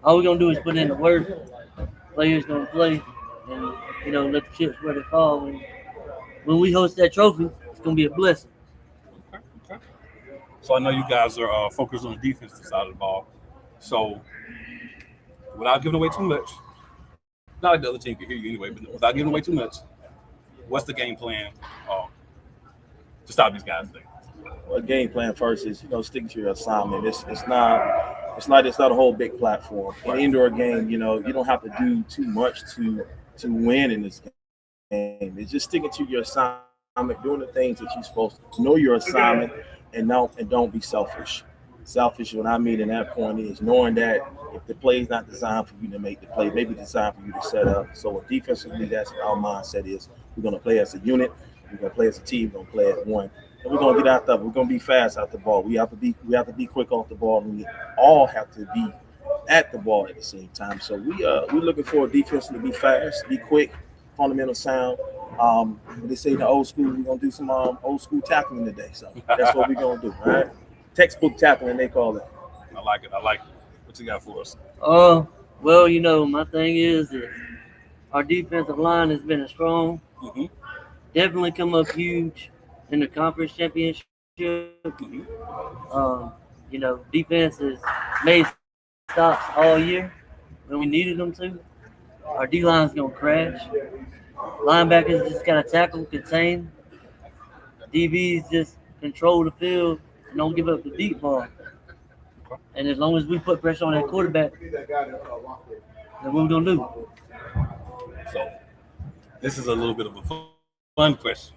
All we're gonna do is put in the work. Players gonna play, and let the chips where they fall. And when we host that trophy, it's gonna be a blessing. Okay. So I know you guys are focused on the defensive side of the ball. So without giving away too much, not like the other team can hear you anyway, but without giving away too much, what's the game plan to stop these guys today? Well, game plan first is sticking to your assignment. It's not a whole big platform. In an indoor game, you don't have to do too much to win in this game. It's just sticking to your assignment, doing the things that you're supposed to. Know your assignment and don't be selfish. Selfish, what I mean in that point is knowing that if the play is not designed for you to make the play, maybe designed for you to set up. So defensively, that's what our mindset is. We're going to play as a unit. We're going to play as a team. We're going to play as one. And we're going to get out there. We're going to be fast out the ball. We have to be quick off the ball, and we all have to be at the ball at the same time. So we're looking for a defense to be fast, be quick, fundamental sound. They say in the old school, we're going to do some old school tackling today. So that's what we're going to do, all right? Textbook tackling, they call it. I like it. What you got for us? Well, my thing is that our defensive line has been strong. Mm-hmm. Definitely come up huge in the conference championship. Mm-hmm. Defense has made stops all year when we needed them to. Our D-line's going to crash. Linebackers just got to tackle, contain. DBs just control the field and don't give up the deep ball. And as long as we put pressure on that quarterback, then what we're going to do. So this is a little bit of a fun question.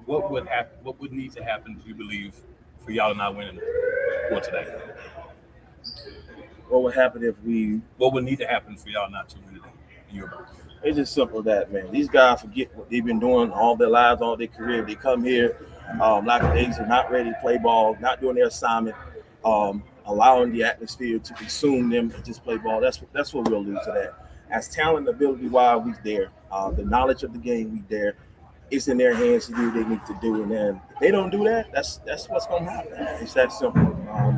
What would happen? What would need to happen, do you believe, for y'all to not win for today? What would happen if What would need to happen for y'all not to win today? In your book? It's just simple as that, man. These guys forget what they've been doing all their lives, all their career. They come here, lackadaisical, not ready to play ball, not doing their assignment, allowing the atmosphere to consume them and just play ball. That's what we'll lose to that. As talent, ability-wise, we there. The knowledge of the game, we there. It's in their hands to do what they need to do, and then if they don't do that, that's what's going to happen. It's that simple.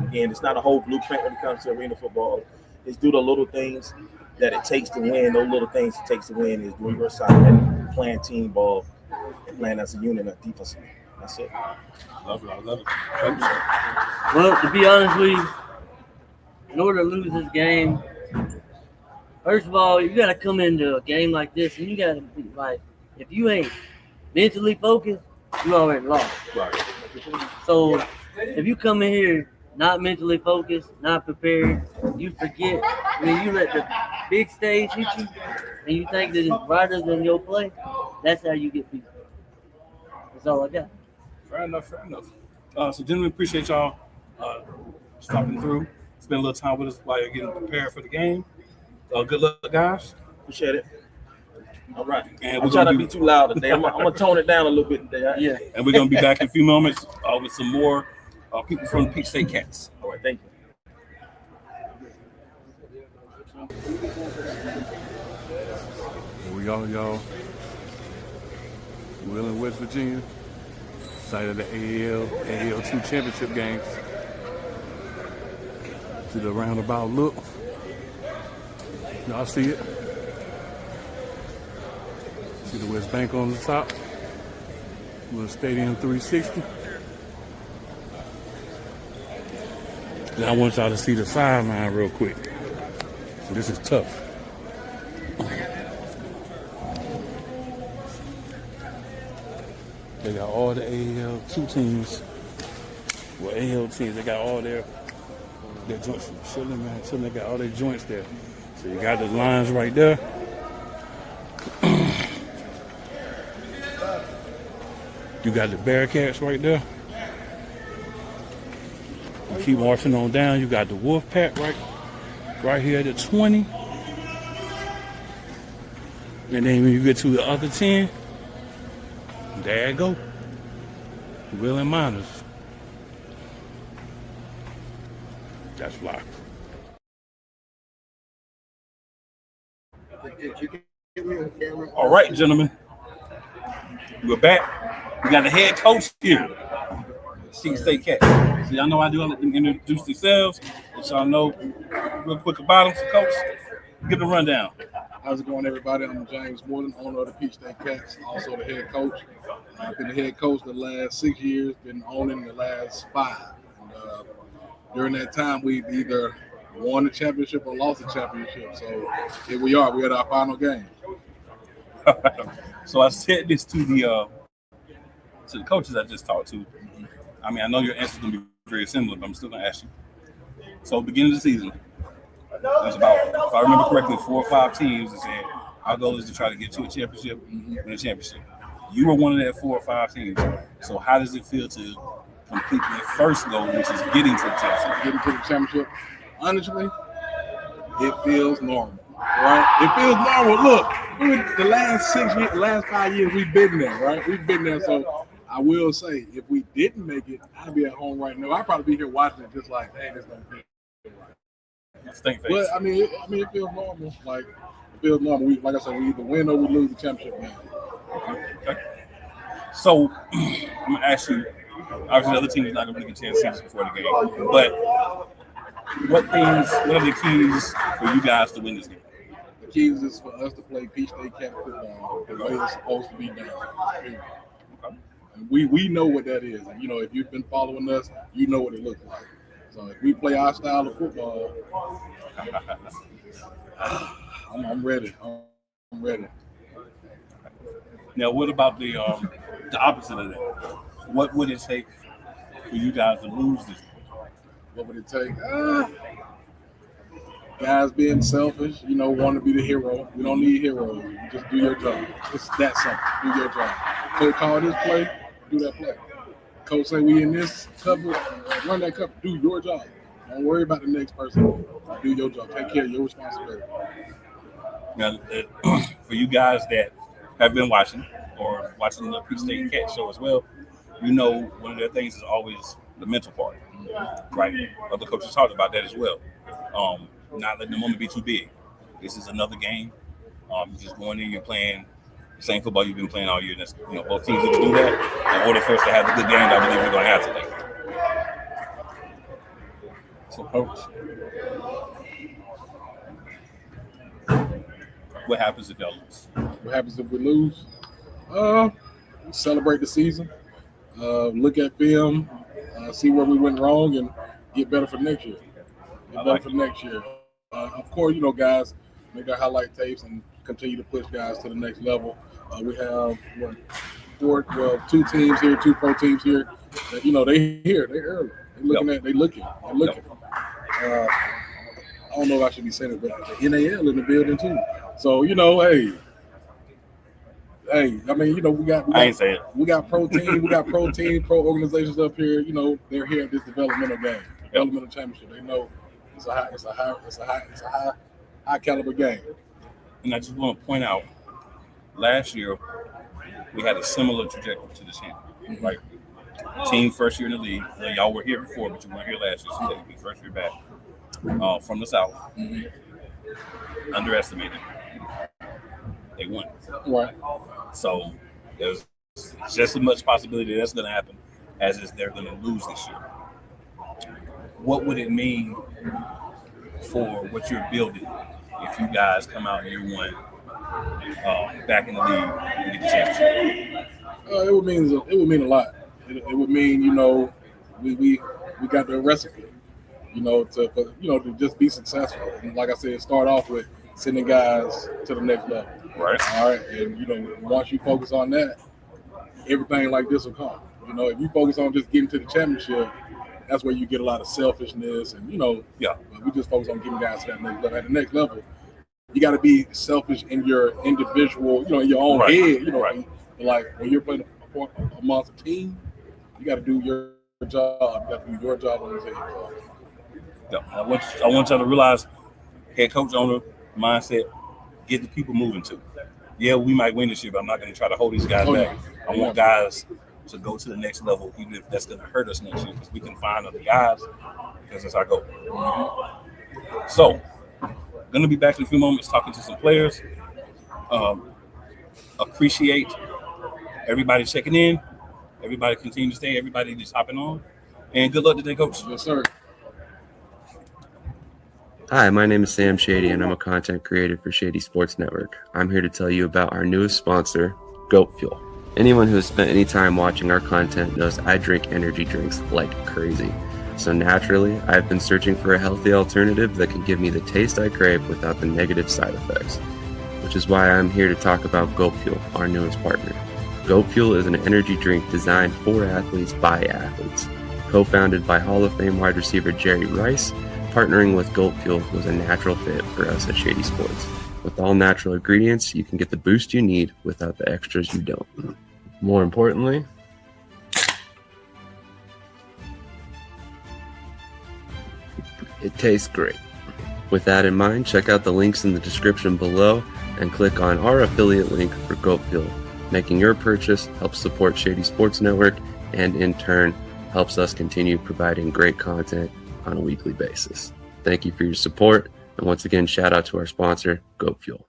Again, it's not a whole blueprint when it comes to arena football. It's do the little things that it takes to win. Those little things it takes to win is doing your assignment, playing team ball, and playing as a unit of defense. That's it. I love it. Well, to be honest with you, in order to lose this game, first of all, you got to come into a game like this, and you got to be like, if you ain't mentally focused, you already lost. Right. So if you come in here not mentally focused, not prepared, you forget. You let the big stage hit you, and you think that it's brighter than your play. That's how you get beat. That's all I got. Fair enough. So, gentlemen, appreciate y'all stopping through. Spend a little time with us while you're getting prepared for the game. Good luck, guys. Appreciate it. All right. And I'm trying to be too loud today. I'm going to tone it down a little bit today. Right? Yeah. And we're going to be back in a few moments with some more people from the Peach State Cats. All right. Thank you. Here we go, y'all. We're in West Virginia, site of the AL2 championship games. See the roundabout look. Y'all see it? See the West Bank on the top. Little Stadium 360. Now I want y'all to see the sideline real quick. So this is tough. They got all the AL2 teams. Well, AL teams, they got all their joints. Chilling, man. Chilling, they got all their joints there. So you got the lines right there. You got the Bearcats right there. You keep marching on down. You got the Wolf Pack right here at the 20. And then when you get to the other 10, there you go. Will and Miners. That's fly. All right, gentlemen. We're back. We got the head coach here. Chief State Cat. So y'all know I do. I'll let them introduce themselves. Let y'all know real quick about them. So coach, give the rundown. How's it going, everybody? I'm James Morton, owner of the Peach State Cats, also the head coach. I've been the head coach the last 6 years, been owning the last 5. And, during that time, we've either won the championship or lost the championship. So here we are. We're at our final game. So I said this to the coaches I just talked to. I mean, I know your answer's gonna be very similar, but I'm still gonna ask you. So beginning of the season, there's about, if I remember correctly, 4 or 5 teams that said our goal is to try to get to a championship, win a championship. You were one of that 4 or 5 teams. So how does it feel to complete your first goal, which is getting to the championship? Getting to the championship, honestly, it feels normal, right? It feels normal. Look, the last 6 years, the last 5 years, we've been there, right? We've been there. So I will say, if we didn't make it, I'd be at home right now. I'd probably be here watching it, just like, hey, this don't feel right. But I mean, it feels normal. Like, it feels normal. Like I said, we either win or we lose the championship game. Okay. So I'm gonna ask you. Obviously, the other team is not gonna really get a chance to see this before the game. But what are the keys for you guys to win this game? The keys is for us to play Peach State Cat football the way it's supposed to be done. Okay. And we know what that is. And, you know, if you've been following us, you know what it looks like. So if we play our style of football, I'm ready. I'm ready. Now, what about the opposite of that? What would it take for you guys to lose this game? What would it take? Guys being selfish, you know, want to be the hero. We don't need heroes. You just do your job. It's that simple. Do your job. Coach call this play, do that play. Coach say we in this cover, run that cover, do your job. Don't worry about the next person. Do your job. Take care of your responsibility. Now, for you guys that have been watching or watching the Peach State Cat show as well, you know one of their things is always the mental part, right? Other coaches talked about that as well. Not letting the moment be too big. This is another game. You're just going in, you're playing the same football you've been playing all year. And that's, you know, both teams need to do that in order for us to have the good game that I believe we're going to have today. So, coach, what happens if y'all lose? What happens if we lose? Celebrate the season. Look at film, see where we went wrong, and get better for next year. Of course, you know, guys make their highlight tapes and continue to push guys to the next level. We have 2 teams here, 2 pro teams here. That, you know, they here, they early. They looking. I don't know if I should be saying it, but the NAL in the building too. So, you know, hey, I mean, you know, we got pro team, pro organizations up here. You know, they're here at this developmental game, developmental championship. They know it's a high caliber game. And I just want to point out, last year we had a similar trajectory to the champion, right? Team first year in the league. Y'all were here before, but you weren't here last year, so you'll be first year back from the South. Underestimated. They won. Right. So there's just as much possibility that's going to happen as is they're going to lose this year. What would it mean for what you're building if you guys come out year 1 back in the league and get the championship? It would mean a lot. It would mean, you know, we got the recipe, you know, to just be successful. And like I said, start off with sending guys to the next level. Right. All right. And, you know, once you focus on that, everything like this will come. You know, if you focus on just getting to the championship, that's where you get a lot of selfishness and, you know, but we just focus on getting guys to that next level. At the next level, you got to be selfish in your individual, you know, in your own head, you know, like when you're playing a a month team, you got to do your job. You got to do your job on the team. Yeah, I want y'all to realize, head coach owner mindset, get the people moving too. Yeah, we might win this year, but I'm not going to try to hold these guys back. I want guys to go to the next level, even if that's going to hurt us next year, because we can find other guys, because that's our goal. So, going to be back in a few moments talking to some players. Appreciate everybody checking in. Everybody continue to stay. Everybody just hopping on. And good luck today, Coach. Yes, sir. Hi, my name is Sam Shady, and I'm a content creator for Shady Sports Network. I'm here to tell you about our newest sponsor, Goat Fuel. Anyone who has spent any time watching our content knows I drink energy drinks like crazy. So naturally, I've been searching for a healthy alternative that can give me the taste I crave without the negative side effects, which is why I'm here to talk about Goat Fuel, our newest partner. Goat Fuel is an energy drink designed for athletes by athletes. Co-founded by Hall of Fame wide receiver Jerry Rice, partnering with Goat Fuel was a natural fit for us at Shady Sports. With all natural ingredients, you can get the boost you need without the extras you don't. More importantly, it tastes great. With that in mind, check out the links in the description below and click on our affiliate link for Goat Fuel. Making your purchase helps support Shady Sports Network and in turn helps us continue providing great content on a weekly basis. Thank you for your support, and once again, shout out to our sponsor, Goat Fuel.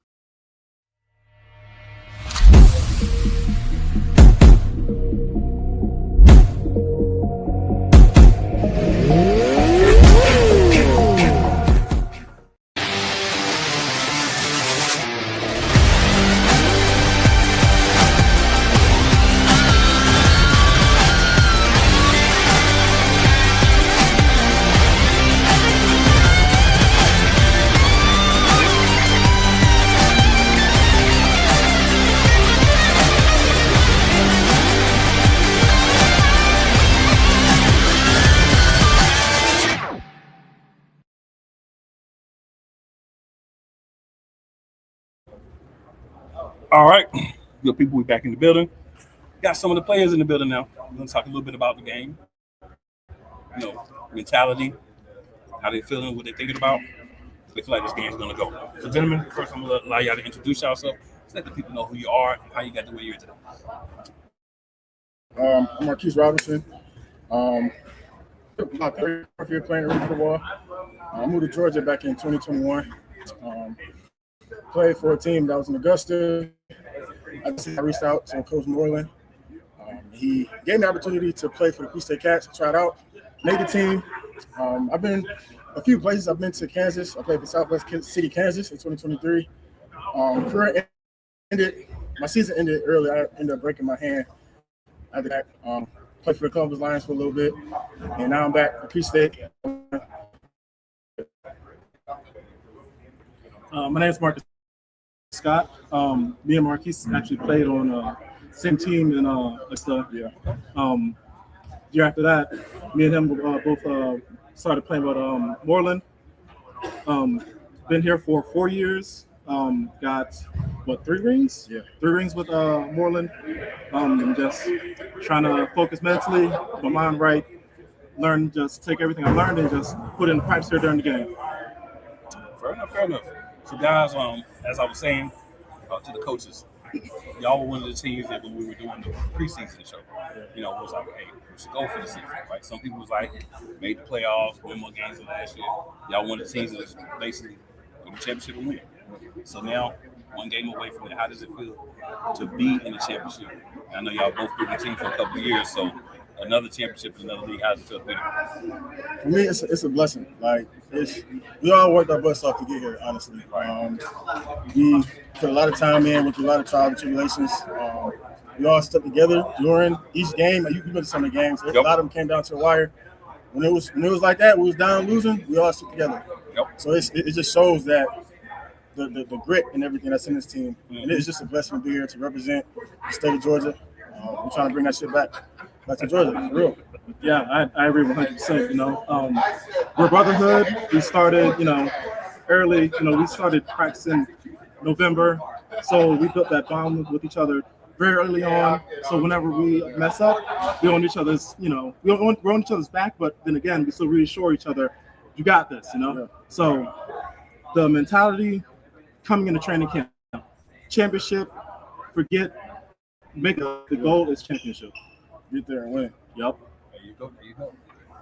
All right, good people, we back in the building. Got some of the players in the building now. We're going to talk a little bit about the game, mentality, how they feeling, what they thinking about. They feel like this game's going to go. So, gentlemen, first I'm going to allow y'all to introduce yourself. Just let the people know who you are and how you got to where you're today. I'm Marquise Robinson. About 34th year playing arena football. I moved to Georgia back in 2021. Played for a team that was in Augusta. I reached out to Coach Moreland. He gave me the opportunity to play for the Peach State Cats, tried out, made the team. I've been a few places. I've been to Kansas. I played for Southwest City, Kansas in 2023. Career ended. My season ended early. I ended up breaking my hand after that. Played for the Columbus Lions for a little bit, and now I'm back at Peach State. My name is Marcus Scott. Me and Marquise actually played on the same team in Augusta. Year after that, me and him both started playing with Moreland. Been here for 4 years. Got 3 rings? Yeah, 3 rings with Moreland. And just trying to focus mentally, my mind right, learn, just take everything I learned and just put it in practice here during the game. Fair enough. So, guys, as I was saying to the coaches, y'all were one of the teams that when we were doing the preseason show, it was like, hey, we should go for the season, right? Some people was like, made the playoffs, win more games than last year. Y'all won the teams that basically win the championship and win. So now, one game away from it, how does it feel to be in the championship? I know y'all both been in the team for a couple of years, so another championship in another league, how does it feel to be there? For me, it's a blessing. We all worked our butts off to get here, honestly. We put a lot of time in, went through a lot of trials and tribulations. We all stuck together during each game. You've been to some of the games. A lot of them came down to the wire. When it was like that, we was down losing, we all stuck together. So it just shows that the grit and everything that's in this team. And it's just a blessing to be here to represent the state of Georgia. We're trying to bring that shit back to Georgia, for real. Yeah, I agree 100%. We're brotherhood. We started, early. We started practicing November, so we built that bond with each other very early on. So whenever we mess up, we're on each other's, we're on each other's back. But then again, we still reassure each other, you got this, So the mentality coming into training camp, championship, make it, the goal is championship. Get there and win. Yep. There you go.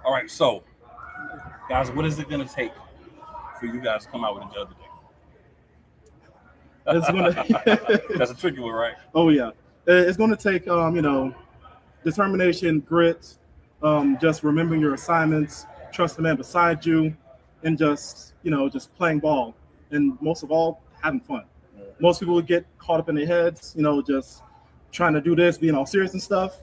All right, so guys, what is it going to take for you guys to come out with a judge today? That's a tricky one, right? Oh yeah, it's going to take determination, grit, just remembering your assignments, trust the man beside you, and just playing ball, and most of all, having fun. Yeah. Most people would get caught up in their heads, just trying to do this, being all serious and stuff.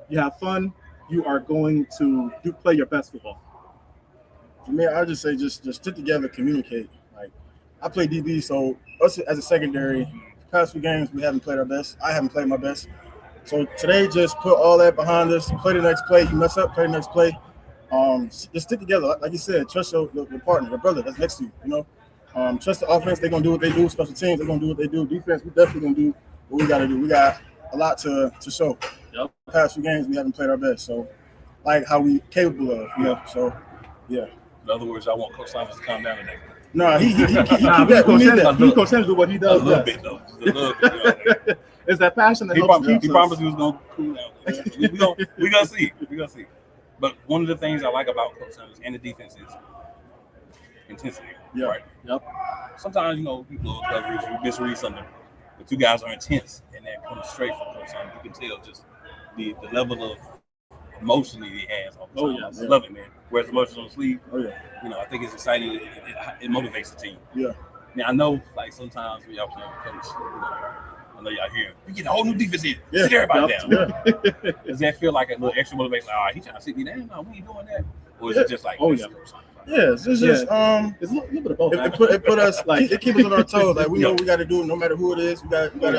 You have fun, you are going to play your best football. For me, I just say just stick together, communicate. Like, I play DB, so us as a secondary, past few games we haven't played our best. I haven't played my best. So today, just put all that behind us. Play the next play. You mess up, play the next play. Just stick together. Like you said, trust your partner, your brother that's next to you. Trust the offense. They're gonna do what they do. Special teams, they're gonna do what they do. Defense, we definitely gonna do what we gotta do. We got a lot to show. Yep. Past few games we haven't played our best. So, like how we capable of. So, yeah. In other words, I want Coach Simons to calm down today. No, he keep that. Coach Sanders do what he does. A little bit, though. Just a little bit. It's that passion that he helps. He promised he was going to cool down. We're going to see. We're going to see. But one of the things I like about Coach Sanders and the defense is intensity. Yeah. Right? Yep. Sometimes, people blow coverage, you misread something, but you guys are intense, and that comes straight from Coach Sanders. You can tell just the level of emotion that he has. Oh, yeah. I love it, man. Wears emotions on the sleeve. Oh, yeah. I think it's exciting. It motivates the team. Yeah. Now, I know, sometimes when y'all playing with Coach, I know y'all hear, we get a whole new defense in. Yeah. Sit everybody down. Yeah. Does that feel like a little extra motivation? He trying to sit me down? No, we ain't doing that. Or is it just like, oh, yeah. Yeah, it's just it's a little bit of both. It put us it keeps us on our toes. Like we know what we got to do, no matter who it is. We got to play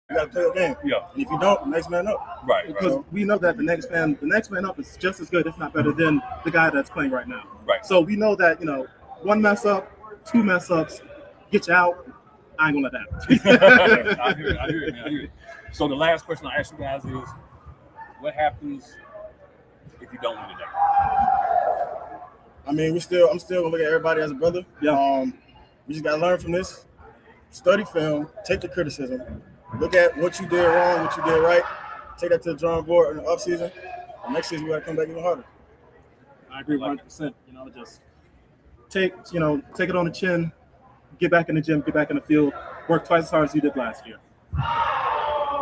a game. Yeah. And if you don't, next man up. Right. Because we know that the next man up is just as good, if not better, than the guy that's playing right now. Right. So we know that one mess up, two mess ups, get you out. I ain't gonna let that. I hear it, man. I hear it. So the last question I ask you guys is, what happens if you don't win today? I mean, I'm still gonna look at everybody as a brother. Yeah. We just gotta learn from this. Study film, take the criticism, look at what you did wrong, what you did right, take that to the drawing board in the offseason. And next season we gotta come back even harder. I agree 100%. Just take it on the chin, get back in the gym, get back in the field, work twice as hard as you did last year.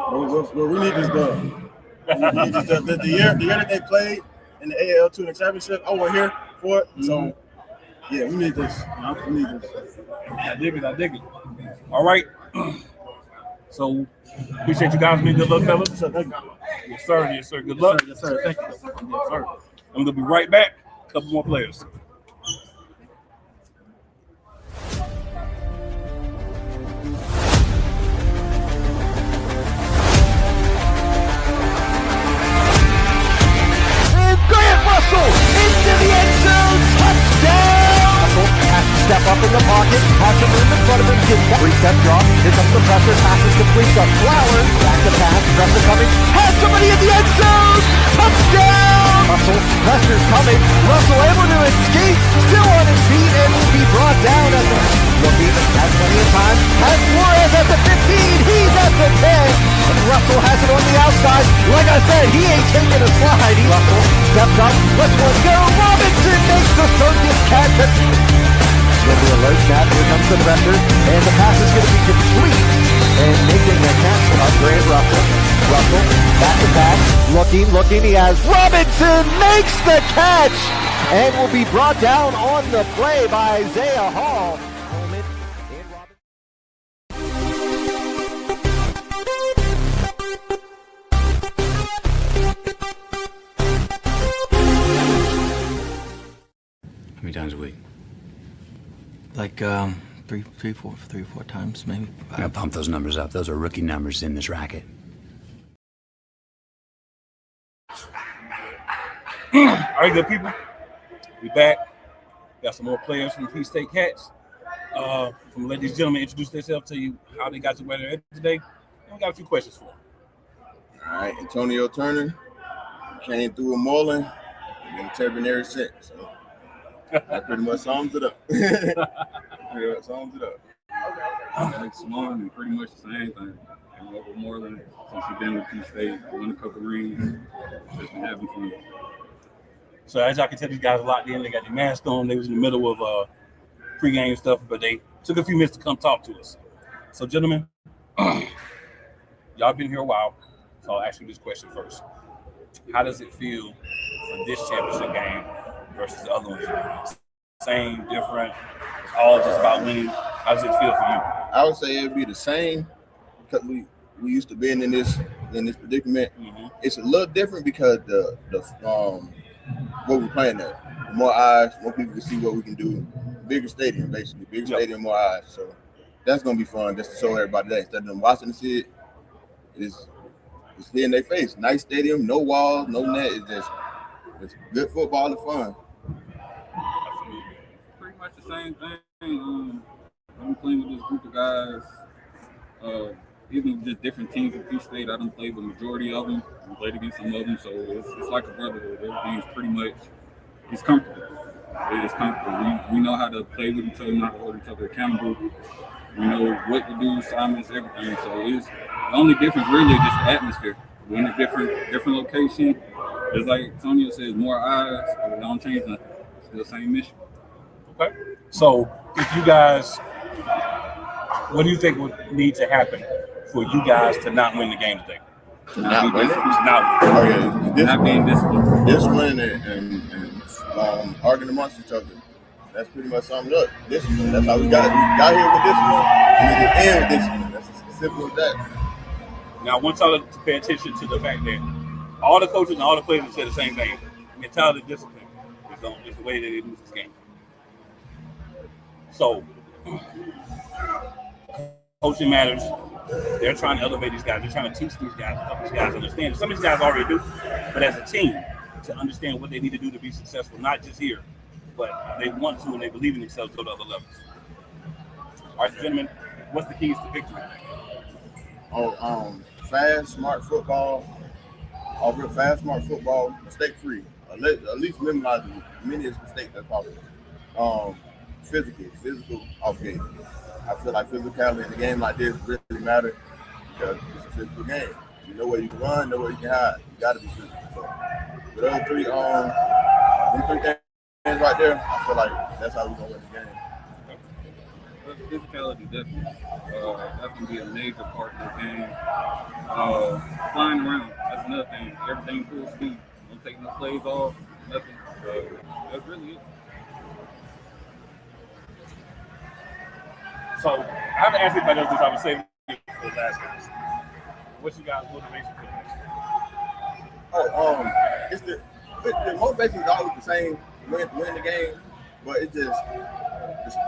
Well, we need this done. We need this done. The year that they played in the AL2 in the championship, I wasn't here for it. Mm-hmm. So, yeah, we need this. We need this. I dig it. All right. So, appreciate you guys being good luck, fellas. Yes, sir. Good luck. Yes, sir. Thank you. Yes, sir. I'm going to be right back. A couple more players. Into the end zone, touchdown! Russell has to step up in the pocket, has some room in front of him, gets that three-step drop, here comes the pressure, passes complete to Flowers, back to pass, pressure coming, has somebody in the end zone, touchdown! Russell, pressure's coming, Russell able to escape, still on his feet, and will be brought down at the looking, has plenty of time, has Flores at the 15, he's at the 10, and Russell has it on the outside, like I said, he ain't taking a slide, Russell steps up, let's one go, Robinson makes the circus catch. Going to be a low snap, here comes the pressure, and the pass is going to be complete, and making the catch of Grant Russell. Russell, back to back, looking, he has Robinson makes the catch, and will be brought down on the play by Isaiah Hall. How many times a week? Like three, four times maybe. I gotta pump those numbers up. Those are rookie numbers in this racket. All right, good people. We back. Got some more players from the Peach State Cats. I'm gonna let these gentlemen introduce themselves, tell you how they got to where they're at today. We got a few questions for him. All right, Antonio Turner came through a Marlin and been a Turbine ever since. So that pretty much sums it up. Alex Swan and pretty much the same thing. And over Moreland, since he's been with P State, won a couple rings, just been having fun. So as y'all can tell, these guys are locked in. They got their mask on. They was in the middle of pregame stuff, but they took a few minutes to come talk to us. So, gentlemen, y'all been here a while, so I'll ask you this question first. How does it feel for this championship game versus the other ones? Same, different, it's all just about winning. How does it feel for you? I would say it'd be the same because we used to being in this predicament. Mm-hmm. It's a little different because the what we're playing at. The more eyes, more people can see what we can do. Bigger stadium, basically. Bigger stadium, more eyes. So that's gonna be fun just to show everybody that instead of them watching the shit, it's here in their face. Nice stadium, no walls, no net. It's good football and fun. Pretty much the same thing. I'm playing with this group of guys. Even just different teams in P State, I don't play with the majority of them. We played against some of them, so it's like a brotherhood. Everything's pretty much, it's comfortable. It's comfortable. We know how to play with each other, know how to hold each other accountable. We know what to do, assignments, everything. So it's the only difference really is just the atmosphere. We're in a different location. It's like Antonio says, more eyes, but it don't change nothing. Still the same mission. Okay. So if you guys, what do you think would need to happen for you guys to not win the game today? Not win it? Not being disciplined. Discipline and arguing amongst each other. That's pretty much summed up. Discipline. That's how we got it. We got here with discipline, and we get end with discipline. That's as simple as that. Now, I want y'all to pay attention to the fact that all the coaches and all the players have said the same thing. Mentality, discipline is the way that they lose this game. So, coaching matters. They're trying to elevate these guys. They're trying to teach these guys, help these guys understand. Some of these guys already do, but as a team, to understand what they need to do to be successful, not just here, but they want to and they believe in themselves to go to other levels. All right, gentlemen, what's the keys to victory? Fast, smart football. Real fast, smart football, mistake-free. At least minimize as many mistakes as possible. Physical off game. I feel like physicality in a game like this really matters because it's a physical game. You know where you can run, know where you can hide. You got to be physical. So with those three things right there, I feel like that's how we're gonna win the game. Physicality definitely. That's gonna be a major part of the game. Flying around, that's another thing. Everything full speed. Don't take no plays off, nothing. That's really it. So I haven't asked anybody else this. I would say for the last guys. What's you guys' motivation for the next? It's the motivation is always the same. Win the game, but it's just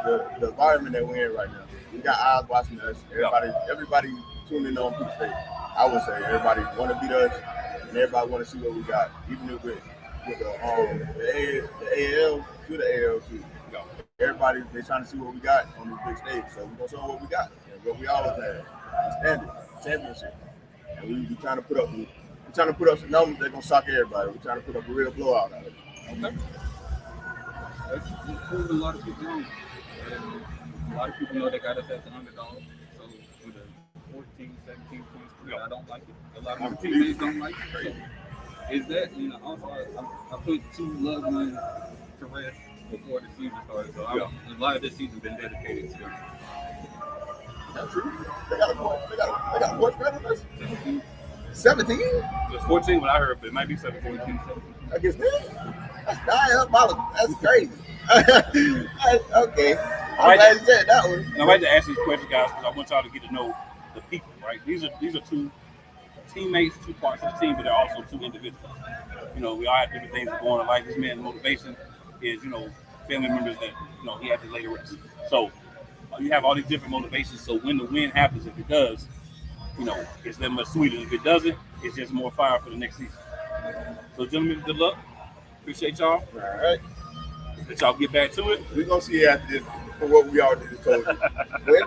the environment that we're in right now. We got eyes watching us. Everybody tuning in on P State. I would say everybody want to beat us, and everybody want to see what we got. Even if with the AL to the AL too. Everybody they trying to see what we got on this big stage. So we're gonna show what we got and what we always had. Standard championship, and we trying to put up. We're trying to put up some numbers that's gonna shock everybody. We're trying to put up a real blowout out of it. Okay. That's proved a lot of people wrong. A lot of people know they got us as the underdog. So with a 14, 17 points spread, I don't like it. A lot of my teammates don't like it. So is that, also I put two loved ones to rest before the season started. So a lot of this season been dedicated to them. That's true. They got a point spread on us? 17? It's 14 when I heard, but it might be 17. I guess that's crazy. Okay. I'm glad you said that one. And I'd like to ask these questions, guys, because I want y'all to get to know the people, right? These are two teammates, two parts of the team, but they're also two individuals. We all have different things going on. Like this man's motivation is, family members that, he has to lay to rest. So you have all these different motivations. So when the win happens, if it does, it's that much sweeter. If it doesn't, it's just more fire for the next season. So, gentlemen, good luck. Appreciate y'all. All right. Let y'all get back to it. We're going to see after this for what we already just told you. It's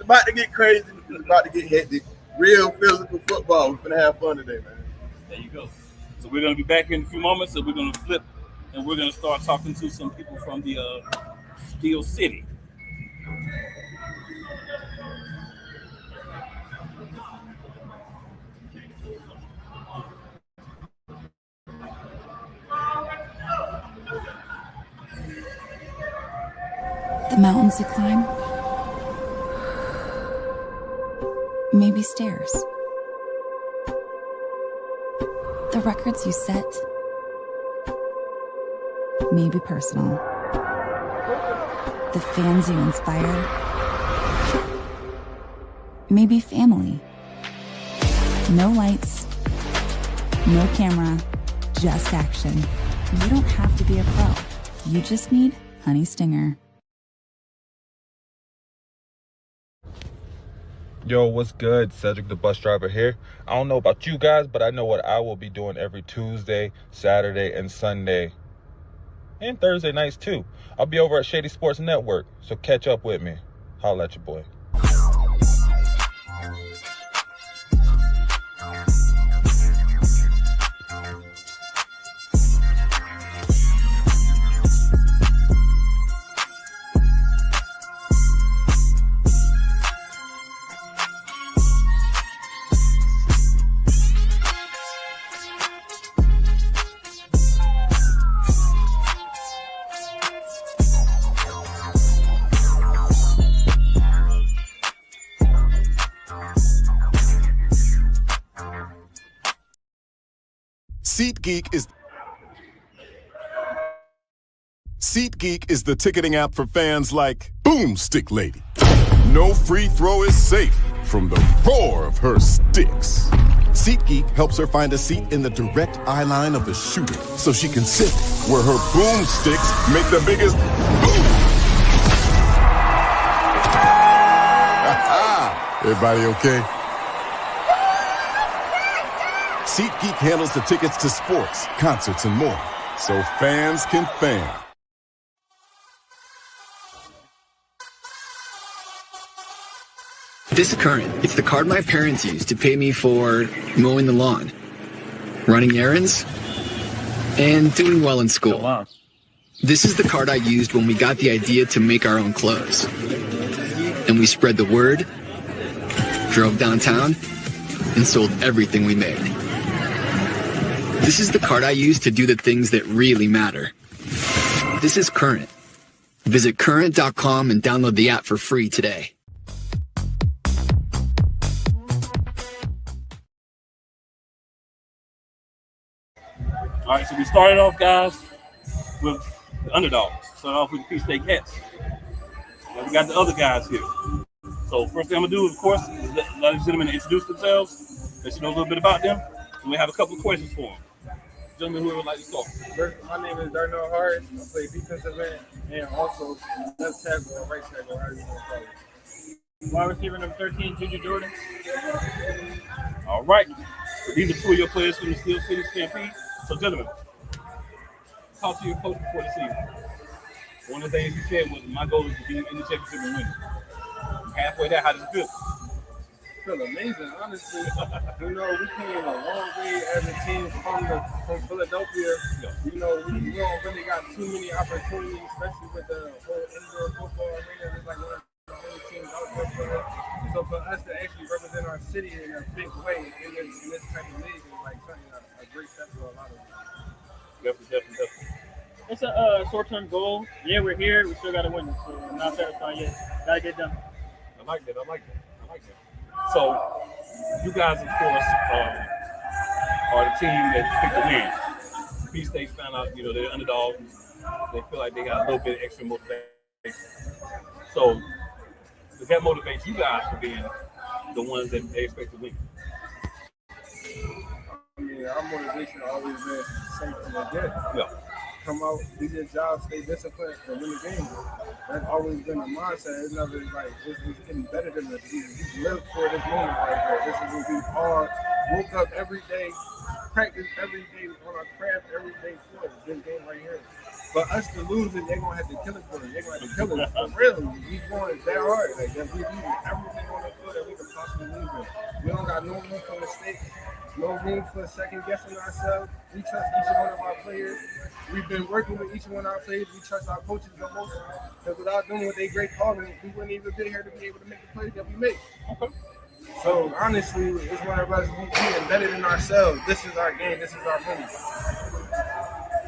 about to get crazy. It's about to get hectic. Real physical football. We're gonna have fun today, man. There you go. So we're gonna be back in a few moments. So we're gonna flip, and we're gonna start talking to some people from the Steel City. The mountains you climb, maybe stairs. The records you set, maybe personal. The fans you inspire, maybe family. No lights, no camera, just action. You don't have to be a pro. You just need HoneyStinger. Yo, what's good? Cedric the bus driver here. I don't know about you guys, but I know what I will be doing every Tuesday, Saturday, and Sunday. And Thursday nights too. I'll be over at Shady Sports Network, so catch up with me. Holla at your boy. SeatGeek is the ticketing app for fans like Boomstick Lady. No free throw is safe from the roar of her sticks. SeatGeek helps her find a seat in the direct eye line of the shooter so she can sit where her boomsticks make the biggest boom. Everybody okay? SeatGeek handles the tickets to sports, concerts, and more, so fans can fan. This is Current. It's the card my parents used to pay me for mowing the lawn, running errands, and doing well in school. Wow. This is the card I used when we got the idea to make our own clothes. And we spread the word, drove downtown, and sold everything we made. This is the card I use to do the things that really matter. This is Current. Visit current.com and download the app for free today. All right, so we started off, guys, with the underdogs. Started off with the P-State Cats. Now we got the other guys here. So first thing I'm gonna do, of course, is let these gentlemen introduce themselves, let you know a little bit about them, and we have a couple of questions for them. Gentlemen, whoever would like to start. My name is Darnell Hart. I play defensive end and also left tackle or right tackle, however you want to call it. Wide receiver number 13, Junior Jordan. All right. So these are two of your players from the Steel City Stampede. So, gentlemen, talk to your coach before the season. One of the things you said was, my goal is to be in the championship and win. Halfway there, how does it feel? Feel amazing, honestly. You know, we came a long way as a team from Philadelphia. Yeah. You know, we don't really got too many opportunities, especially with the whole indoor football arena. It's like one of the only teams out there for it. So for us to actually represent our city in a big way in this type of league is like something a great step for a lot of us. Definitely. It's a short-term goal. Yeah, we're here. We still got to win. So I'm not satisfied yet. Got to get done. I like that. So, you guys, of course, are the team that picked the win. P-State found out, they're underdogs. They feel like they got a little bit extra motivation. So, does that motivate you guys for being the ones that they expect to win? I mean, our motivation always been same from the get. Yeah. Come out, do your job, stay disciplined, and win the game. That's always been the mindset. It's never like it's getting better than this. We live for this moment. Like this is gonna be hard. woke up every day, practiced every day on our craft every day for this game right here. For us to lose it, they're gonna have to kill it for us. They're gonna have to kill it for real. We going that hard. Like that we leaving everything on the field that we can possibly leave it. We don't got no room for mistakes, no room for second guessing ourselves. We trust each one of our players. We've been working with each one of our players. We trust our coaches the most. Because without them with their great calling, we wouldn't even be here to be able to make the plays that we make. Okay. So honestly, it's one of us we embedded in ourselves. This is our game. This is our move.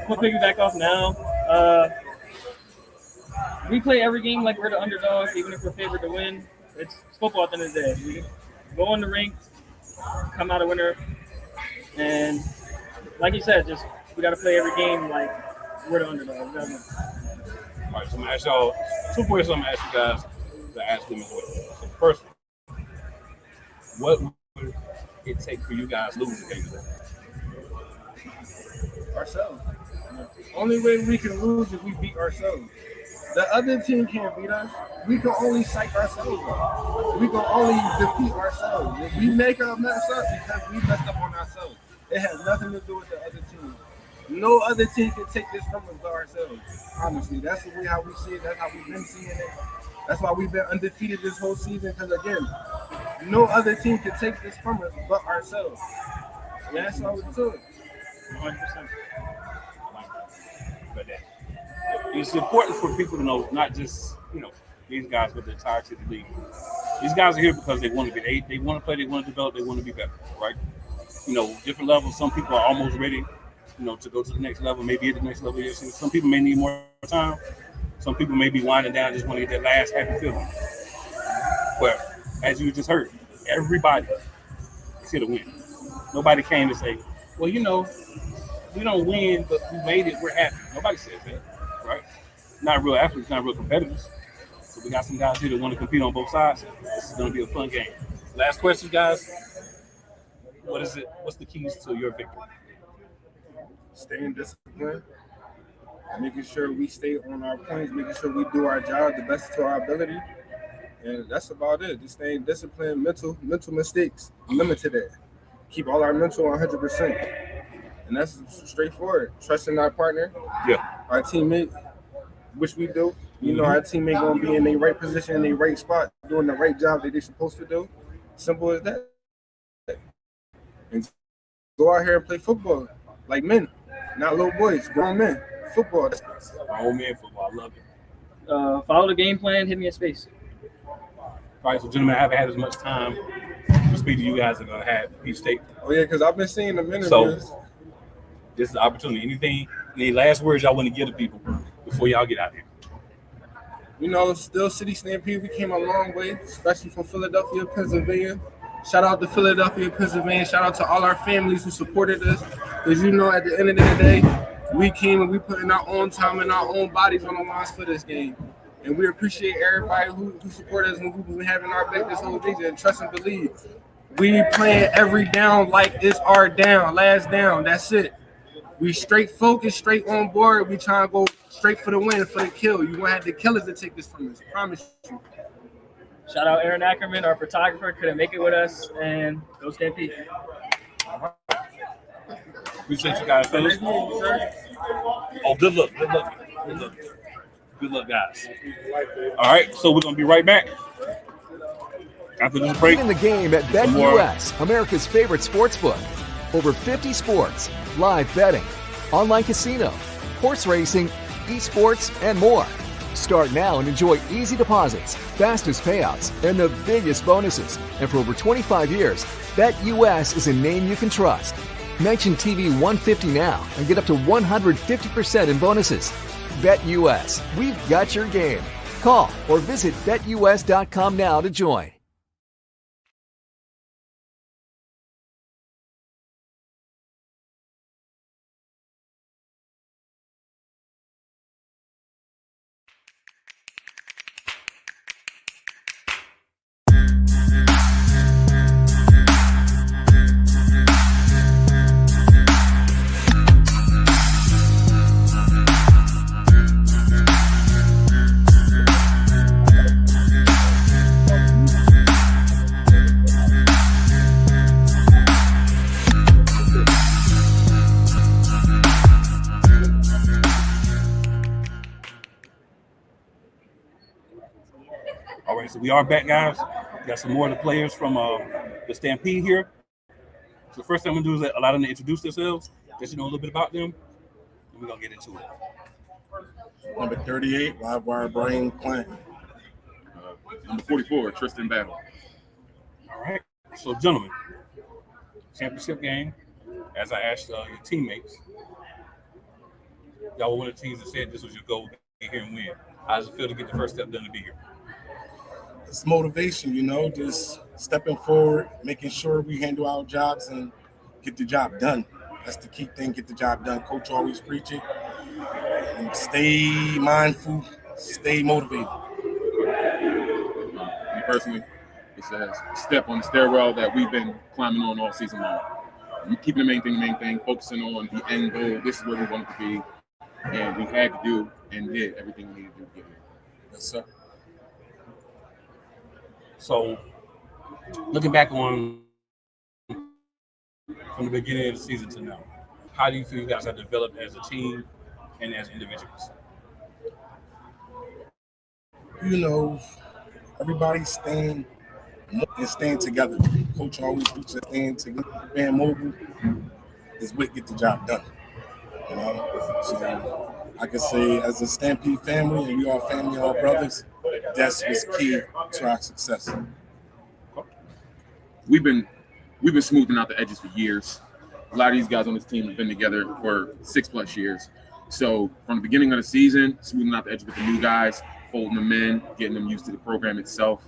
We'll piggyback off now. We play every game like we're the underdogs, even if we're favored to win. It's football at the end of the day. We go in the rink, come out a winner, and like you said, just we got to play every game like we're the underdogs. All right, so I'm gonna ask y'all 2 questions. I'm gonna ask you guys to ask them as well. So first, what would it take for you guys to lose the game today? Ourselves. Only way we can lose is we beat ourselves. The other team can't beat us. We can only psych ourselves up. We can only defeat ourselves. If we make a mess up because we messed up on ourselves, it has nothing to do with the other team. No other team can take this from us but ourselves. Honestly, that's the way how we see it. That's how we've been seeing it. That's why we've been undefeated this whole season. Because again, no other team can take this from us but ourselves. And that's how we do it. 100%. But it's important for people to know, not just these guys, but the entirety of the league. These guys are here because they want to be. They want to play. They want to develop. They want to be better. Right? Different levels. Some people are almost ready. To go to the next level. Maybe at the next level. Some people may need more time. Some people may be winding down. Just want to get that last happy feeling. But as you just heard, everybody is here to win. Nobody came to say, well, we don't win, but we made it. We're happy. Nobody says that, right? Not real athletes, not real competitors. So we got some guys here that want to compete on both sides. This is going to be a fun game. Last question, guys. What is it? What's the keys to your victory? Staying disciplined, making sure we stay on our points, making sure we do our job the best to our ability. And that's about it. Just staying disciplined, mental mistakes, limited it. Keep all our mental 100%. And that's straightforward. Trusting our partner, our teammate, which we do. Our teammate going to be in the right position, in the right spot, doing the right job that they're supposed to do. Simple as that. And go out here and play football like men, not little boys, grown men. Football. Grown men football. I love it. Follow the game plan. Hit me in space. All right, so gentlemen, I haven't had as much time to speak to you guys as I had Peach State. Oh yeah, because I've been seeing the interviews. So this is the opportunity. Any last words y'all want to give to people before y'all get out here? Still City Stampede. We came a long way, especially from Philadelphia, Pennsylvania. Shout out to Philadelphia, Pennsylvania. Shout out to all our families who supported us. Because at the end of the day, we came and we put in our own time and our own bodies on the lines for this game. And we appreciate everybody who supported us and who's been having our back this whole season. And trust and believe. We playing every down like it's our down, last down. That's it. We straight focused, straight on board. We trying to go straight for the win, for the kill. You won't have the killers to take this from us. Promise you. Shout out Aaron Ackerman, our photographer, couldn't make it with us, and go Stampede. Appreciate you guys, fellas. Oh, good luck. Good luck, guys. All right, so we're going to be right back. After this break. In the game at BetUS, America's favorite sports book. Over 50 sports, live betting, online casino, horse racing, esports, and more. Start now and enjoy easy deposits, fastest payouts, and the biggest bonuses. And for over 25 years, BetUS is a name you can trust. Mention TV 150 now and get up to 150% in bonuses. BetUS, we've got your game. Call or visit BetUS.com now to join. So we are back, guys. Got some more of the players from the Stampede here. So the first thing I'm going to do is allow them to introduce themselves, let you know a little bit about them, and we're going to get into it. Number 38, Live Wire Brian Clan. Number 44, Tristan Battle. All right. So, gentlemen, championship game, as I asked your teammates, y'all were one of the teams that said this was your goal, to be here and win. How does it feel to get the first step done to be here? It's motivation, just stepping forward, making sure we handle our jobs and get the job done. That's the key thing, get the job done. Coach always preaching. And stay mindful, stay motivated. Me personally, it's a step on the stairwell that we've been climbing on all season long. Keeping the main thing, focusing on the end goal. This is where we wanted to be. And we had to do and did everything we needed to do to get here. Yes, sir. So, looking back on from the beginning of the season to now, how do you feel you guys have developed as a team and as individuals? Everybody's staying together. Coach always preaches staying together. Being mobile is what get the job done. So I can say, as a Stampede family, and we all family, all brothers, that's what's key to our success. We've been smoothing out the edges for years. A lot of these guys on this team have been together for 6+ years. So from the beginning of the season, smoothing out the edges with the new guys, folding them in, getting them used to the program itself,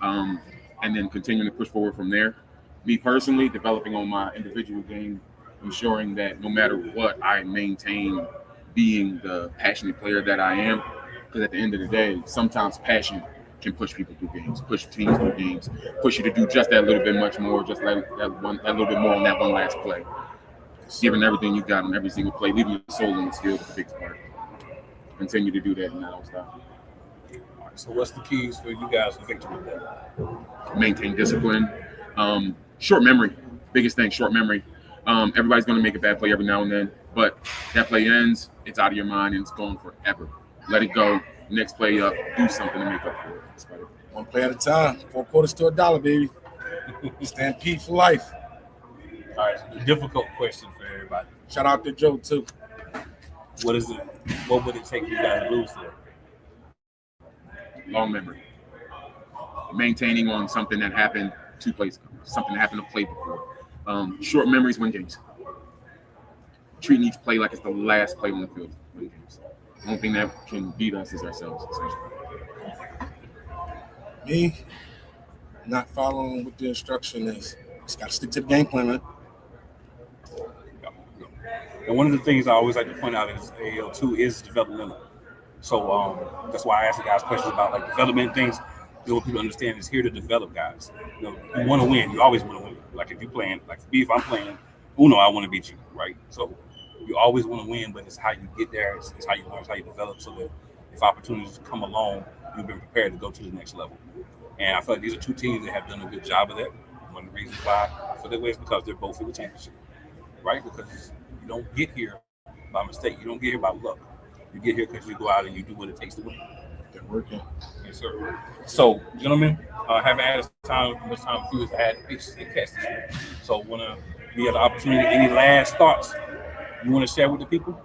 and then continuing to push forward from there. Me personally, developing on my individual game, ensuring that no matter what, I maintain being the passionate player that I am. Because at the end of the day, sometimes passion can push people through games, push teams through games, push you to do just that little bit much more, just that little bit more on that one last play. Giving everything you got on every single play, leaving your soul in this field is the biggest part. Continue to do that, and I don't stop. All right, so what's the keys for you guys to victory today? Maintain discipline, short memory. Biggest thing, short memory. Everybody's going to make a bad play every now and then, but that play ends, it's out of your mind, and it's gone forever. Let it go. Next play up, do something to make up for it. One play at a time. 4 quarters to $1, baby. Stampede for life. All right, difficult question for everybody. Shout out to Joe too. What would it take for you guys to lose today? Long memory. Maintaining on something that happened 2 plays ago, something that happened a play before. Short memories win games. Treating each play like it's the last play on the field win games. The only thing that can beat us is ourselves, essentially. Me, not following what the instruction is. Just got to stick to the game plan, man. And one of the things I always like to point out is AL2 is developmental. So that's why I ask the guys questions about like development things. Because what people understand is here to develop guys. You want to win. You always want to win. Like if you're playing, like for me, if I'm playing Uno, I want to beat you, right? So you always want to win, but it's how you get there. It's how you learn, it's how you develop, so that if opportunities come along, you've been prepared to go to the next level. And I feel like these are 2 teams that have done a good job of that. One of the reasons why I feel that way is because they're both in the championship, right? Because you don't get here by mistake. You don't get here by luck. You get here because you go out and you do what it takes to win. They're working. Yes, sir. So, gentlemen, haven't had much time for you to add pitches and catch this year. So, want to be at the opportunity. Any last thoughts you want to share with the people?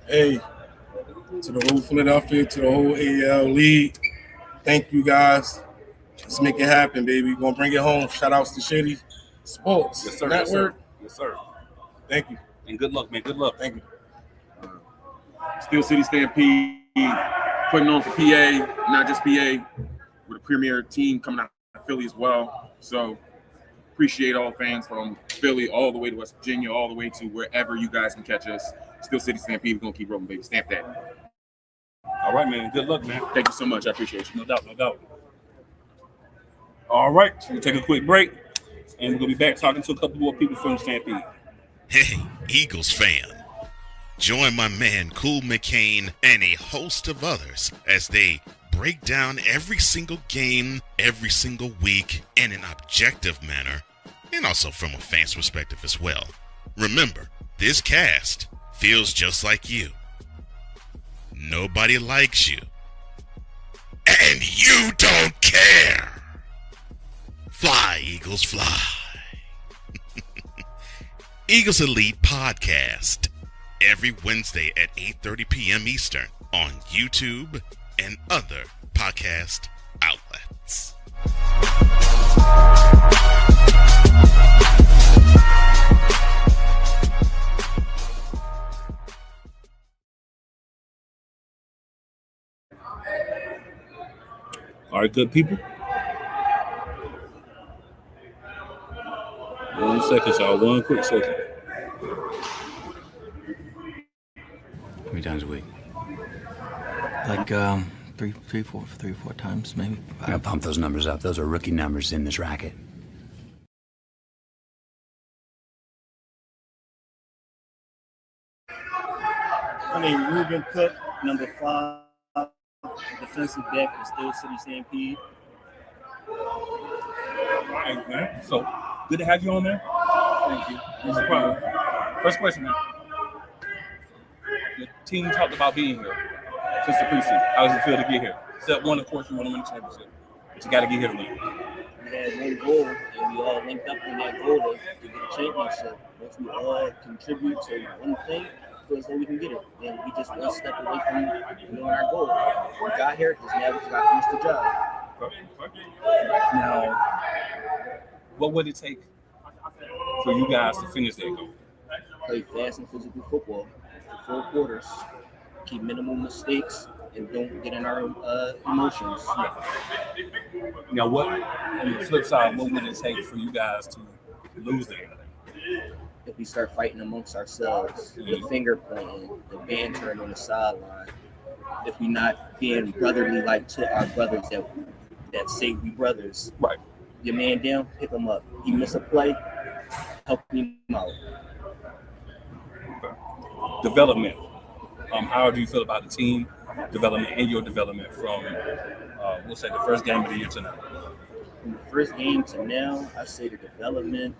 Hey, to the whole Philadelphia, to the whole AL League, thank you guys. Let's make it happen, baby. We're going to bring it home. Shout outs to Shady Sports Network. Yes, sir. Thank you. And good luck, man. Good luck. Thank you. Steel City Stampede, putting on for PA, not just PA, with a premier team coming out of Philly as well. So appreciate all fans from Philly all the way to West Virginia, all the way to wherever you guys can catch us. Steel City Stampede, we're going to keep rolling, baby. Stamp that. All right, man. Good luck, man. Thank you so much. I appreciate you. No doubt, no doubt. All right. So we'll take a quick break, and we're going to be back talking to a couple more people from Stampede. Hey, Eagles fan. Join my man Cool McCain and a host of others as they break down every single game, every single week in an objective manner, and also from a fan's perspective as well. Remember, this cast feels just like you. Nobody likes you. And you don't care. Fly, Eagles, fly. Eagles Elite Podcast. Every Wednesday at 8:30 p.m. Eastern on YouTube and other podcast outlets. All right, good people. 1 second, y'all. 1 quick second. How many times a week? Like three, four times maybe. I gotta pump those numbers up. Those are rookie numbers in this racket. My name is Ruben Cook, number 5, defensive back for Steel City Stampede. All right, man. So, good to have you on there. Thank you. No problem. First question, man. The team talked about being here since the preseason. How does it feel to get here? Step one, of course, you want to win the championship. But you got to get here to win. We had one goal, and we all linked up on that goal to get a championship. Once we all contribute to one thing, so we can get it. And we just one step away from knowing our goal. We got here because now we just got to finish the job. Now, what would it take for you guys to finish that goal? Play fast and physical football for 4 quarters. Keep minimal mistakes and don't get in our emotions. Now, what on the flip side, what would it take for you guys to lose that game? If we start fighting amongst ourselves, the finger pointing, the bantering on the sideline, if we're not being brotherly like to our brothers that say we brothers. Right. Your man down, pick him up. He miss a play, help him out. Development. How do you feel about the team development and your development from, we'll say, the first game of the year to now? From the first game to now, I say the development.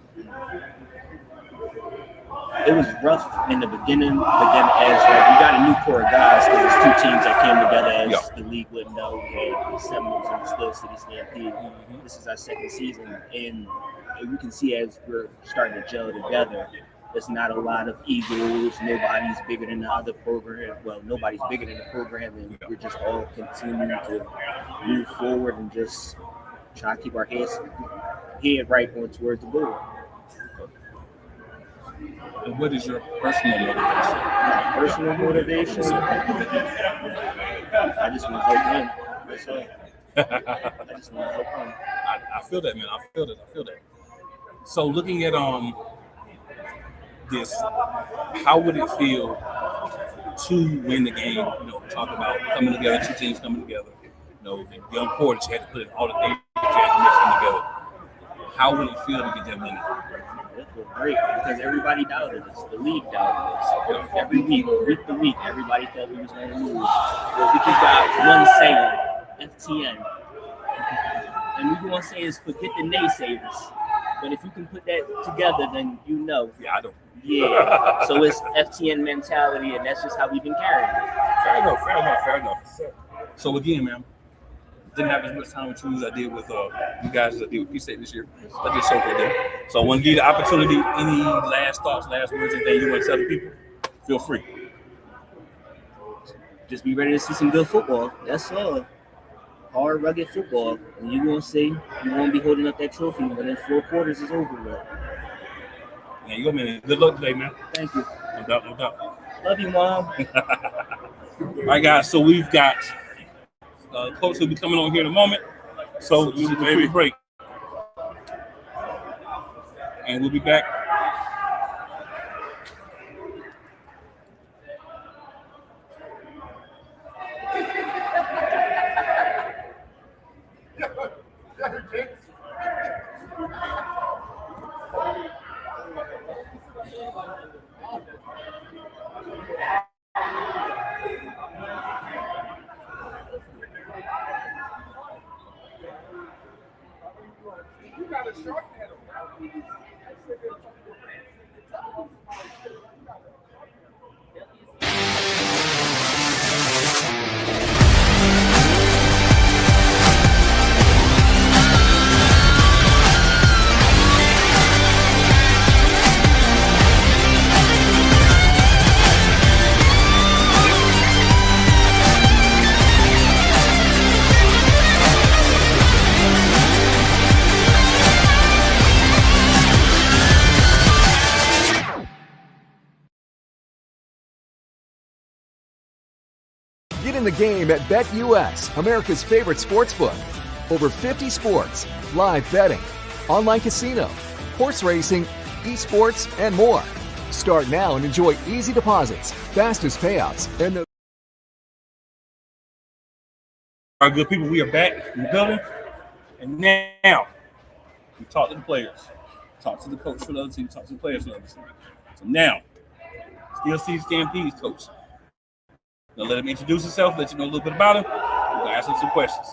It was rough in the beginning, but then as we got a new core of guys because it's 2 teams that came together as the league would know. The Seminoles and the Steel City Stampede. This is our second season, and we can see as we're starting to gel together. There's not a lot of egos. Nobody's bigger than the other program. Well, nobody's bigger than the program, and we're just all continuing to move forward and just try to keep our head right on towards the goal. And what is your personal motivation? My personal motivation? I just want to help him. That's all. I just want to help him. I feel that, man. I feel that. So looking at this, how would it feel to win the game? You know, talk about coming together, 2 teams coming together. You know, the young core that you had to put in all the things that you had to mix them together. How would it feel to get that winning? It feels great because everybody doubted us. The league doubted us. Every week to week, everybody thought we was going to lose. But we just got one saying, FTN. And we going to say is forget the naysayers. But if you can put that together, then you know. Yeah, I don't. Yeah. So it's FTN mentality, and that's just how we've been carrying it. Fair enough. So again, man, didn't have as much time with you as I did with you guys as I did with P-State this year. I did so good there. So I want to give you the opportunity. Any last thoughts, last words, anything you want to tell the people? Feel free. Just be ready to see some good football. That's all. Hard, rugged football. And you're going to see, you won't be holding up that trophy when in 4 quarters is over with. Yeah, you go, man. Good luck today, man. Thank you. No doubt. Love you, Mom. All right, guys. So we've got Coach will be coming on here in a moment. So we'll do a quick break. And we'll be back. You got a short head. Get in the game at BetUS, America's favorite sportsbook. Over 50 sports, live betting, online casino, horse racing, esports, and more. Start now and enjoy easy deposits, fastest payouts, and the... All right, good people, we are back in the building. And now, we talk to the players. Talk to the coach for the other team. Talk to the players for the other team. So now, Steel City Stampede's coach. Now let him introduce himself, let you know a little bit about him. We'll ask him some questions.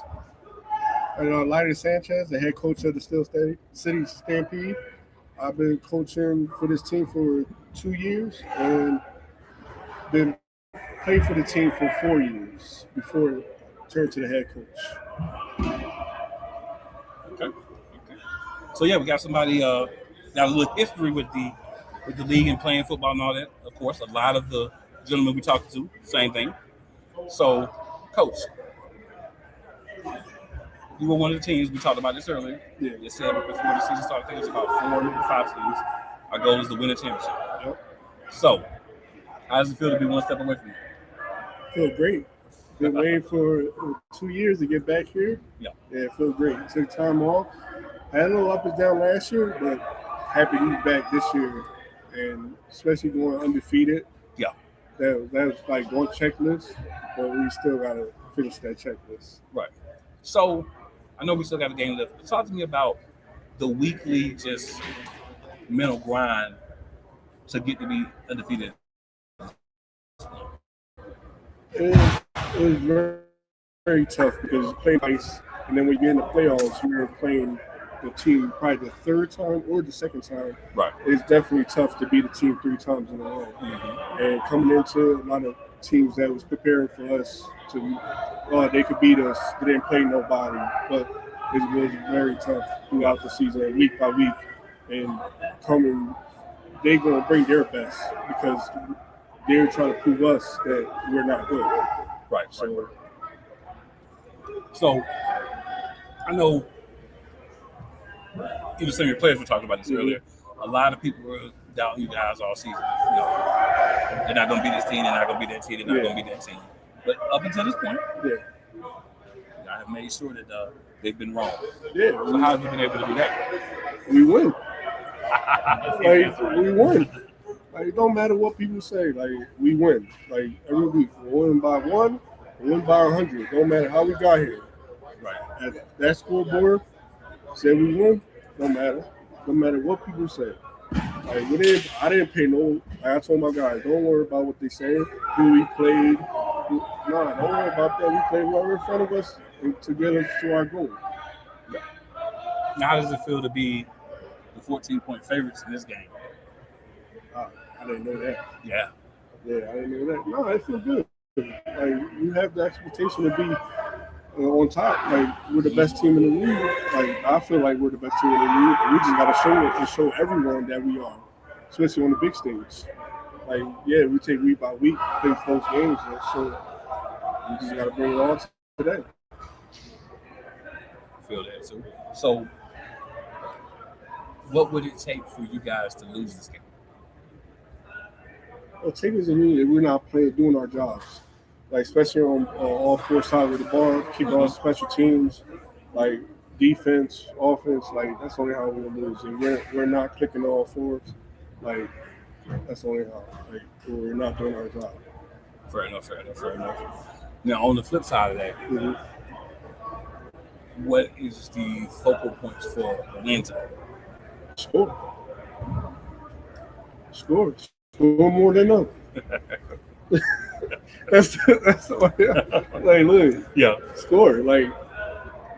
Leiter Sanchez, the head coach of the Steel City Stampede. I've been coaching for this team for 2 years and been played for the team for 4 years before I turned to the head coach. Okay. So yeah, we got somebody got a little history with the league and playing football and all that. Of course, a lot of the gentlemen we talked to, same thing. So, coach, you were one of the teams. We talked about this earlier. Yeah. You said before the season started, I think it's about 4 maybe 5 teams. Our goal is to win a championship. Yep. So, how does it feel to be one step away from you? Feel great. Been waiting for 2 years to get back here. Yeah. Yeah, it feels great. Took time off. Had a little up and down last year, but happy to be back this year. And especially going undefeated. Yeah. That was like one checklist, but we still got to finish that checklist. Right. So, I know we still got a game left. But talk to me about the weekly just mental grind to get to be undefeated. It was very, very tough because you play nice, and then when you get in the playoffs, you're playing the team probably the third time or the second time. Right. It's definitely tough to beat the team 3 times in a row. Mm-hmm. And coming into a lot of teams that was preparing for us to, they could beat us. They didn't play nobody, but it was very tough throughout the season, week by week. And they're going to bring their best because they're trying to prove us that we're not good. Right. So I know even some of your players were talking about this earlier. A lot of people were doubting you guys all season. You know, they're not going to be this team. They're not going to be that team. They're not going to be that team. But up until this point, you have made sure that they've been wrong. Yeah. So how have you been able to do that? We win. We win. Like, it don't matter what people say. Like, we win. Like, every week, we win by 1, we win by 100. Don't matter how we got here. Right. That scoreboard said we win. Don't matter. No matter what people say. Like, I didn't pay no. Like I told my guys, don't worry about what they say. Who we played. Nah, don't worry about that. We played whoever in front of us to get us to our goal. Now, how does it feel to be the 14-point favorites in this game? I didn't know that. Yeah. Yeah, I didn't know that. No, it feels good. Like, you have the expectation to be on top. Like, we're the best team in the league. Like, I feel like we're the best team in the league. And we just got to show it and show everyone that we are, especially on the big stage. Like, yeah, we take week by week, play close games. So we just got to bring it on today. I feel that too. So, what would it take for you guys to lose this game? Well, take us in that we're not doing our jobs. Like, especially on all 4 sides of the ball, keep on special teams, like defense, offense. Like, that's only how we're gonna lose. And we're not clicking all 4s. Like, that's only how. Like, we're not doing our job. Fair enough. Now, on the flip side of that, what is the focal points for Atlanta? Score more than them. that's like, look, yeah, score. Like,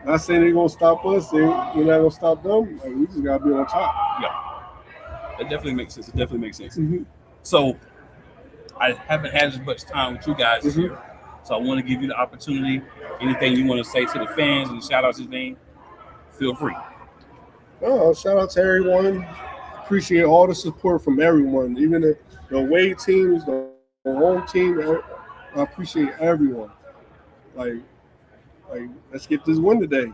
not saying they're gonna stop us, we're not gonna stop them. Like, we just gotta be on top. Yeah, that definitely makes sense. Mm-hmm. So, I haven't had as much time with you guys this year, so I want to give you the opportunity. Anything you want to say to the fans and shout out his name, feel free. Shout out to everyone. Appreciate all the support from everyone, even the away teams, the home team. I appreciate everyone. Like, let's get this win today.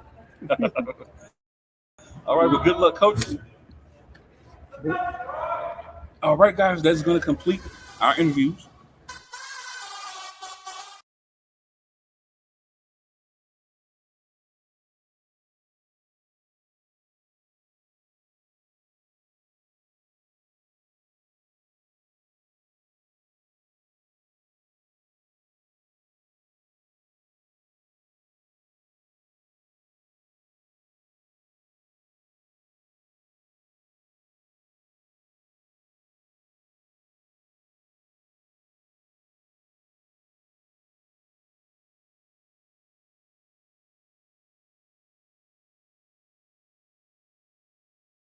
All right, well, good luck, coach. All right, guys, that's going to complete our interviews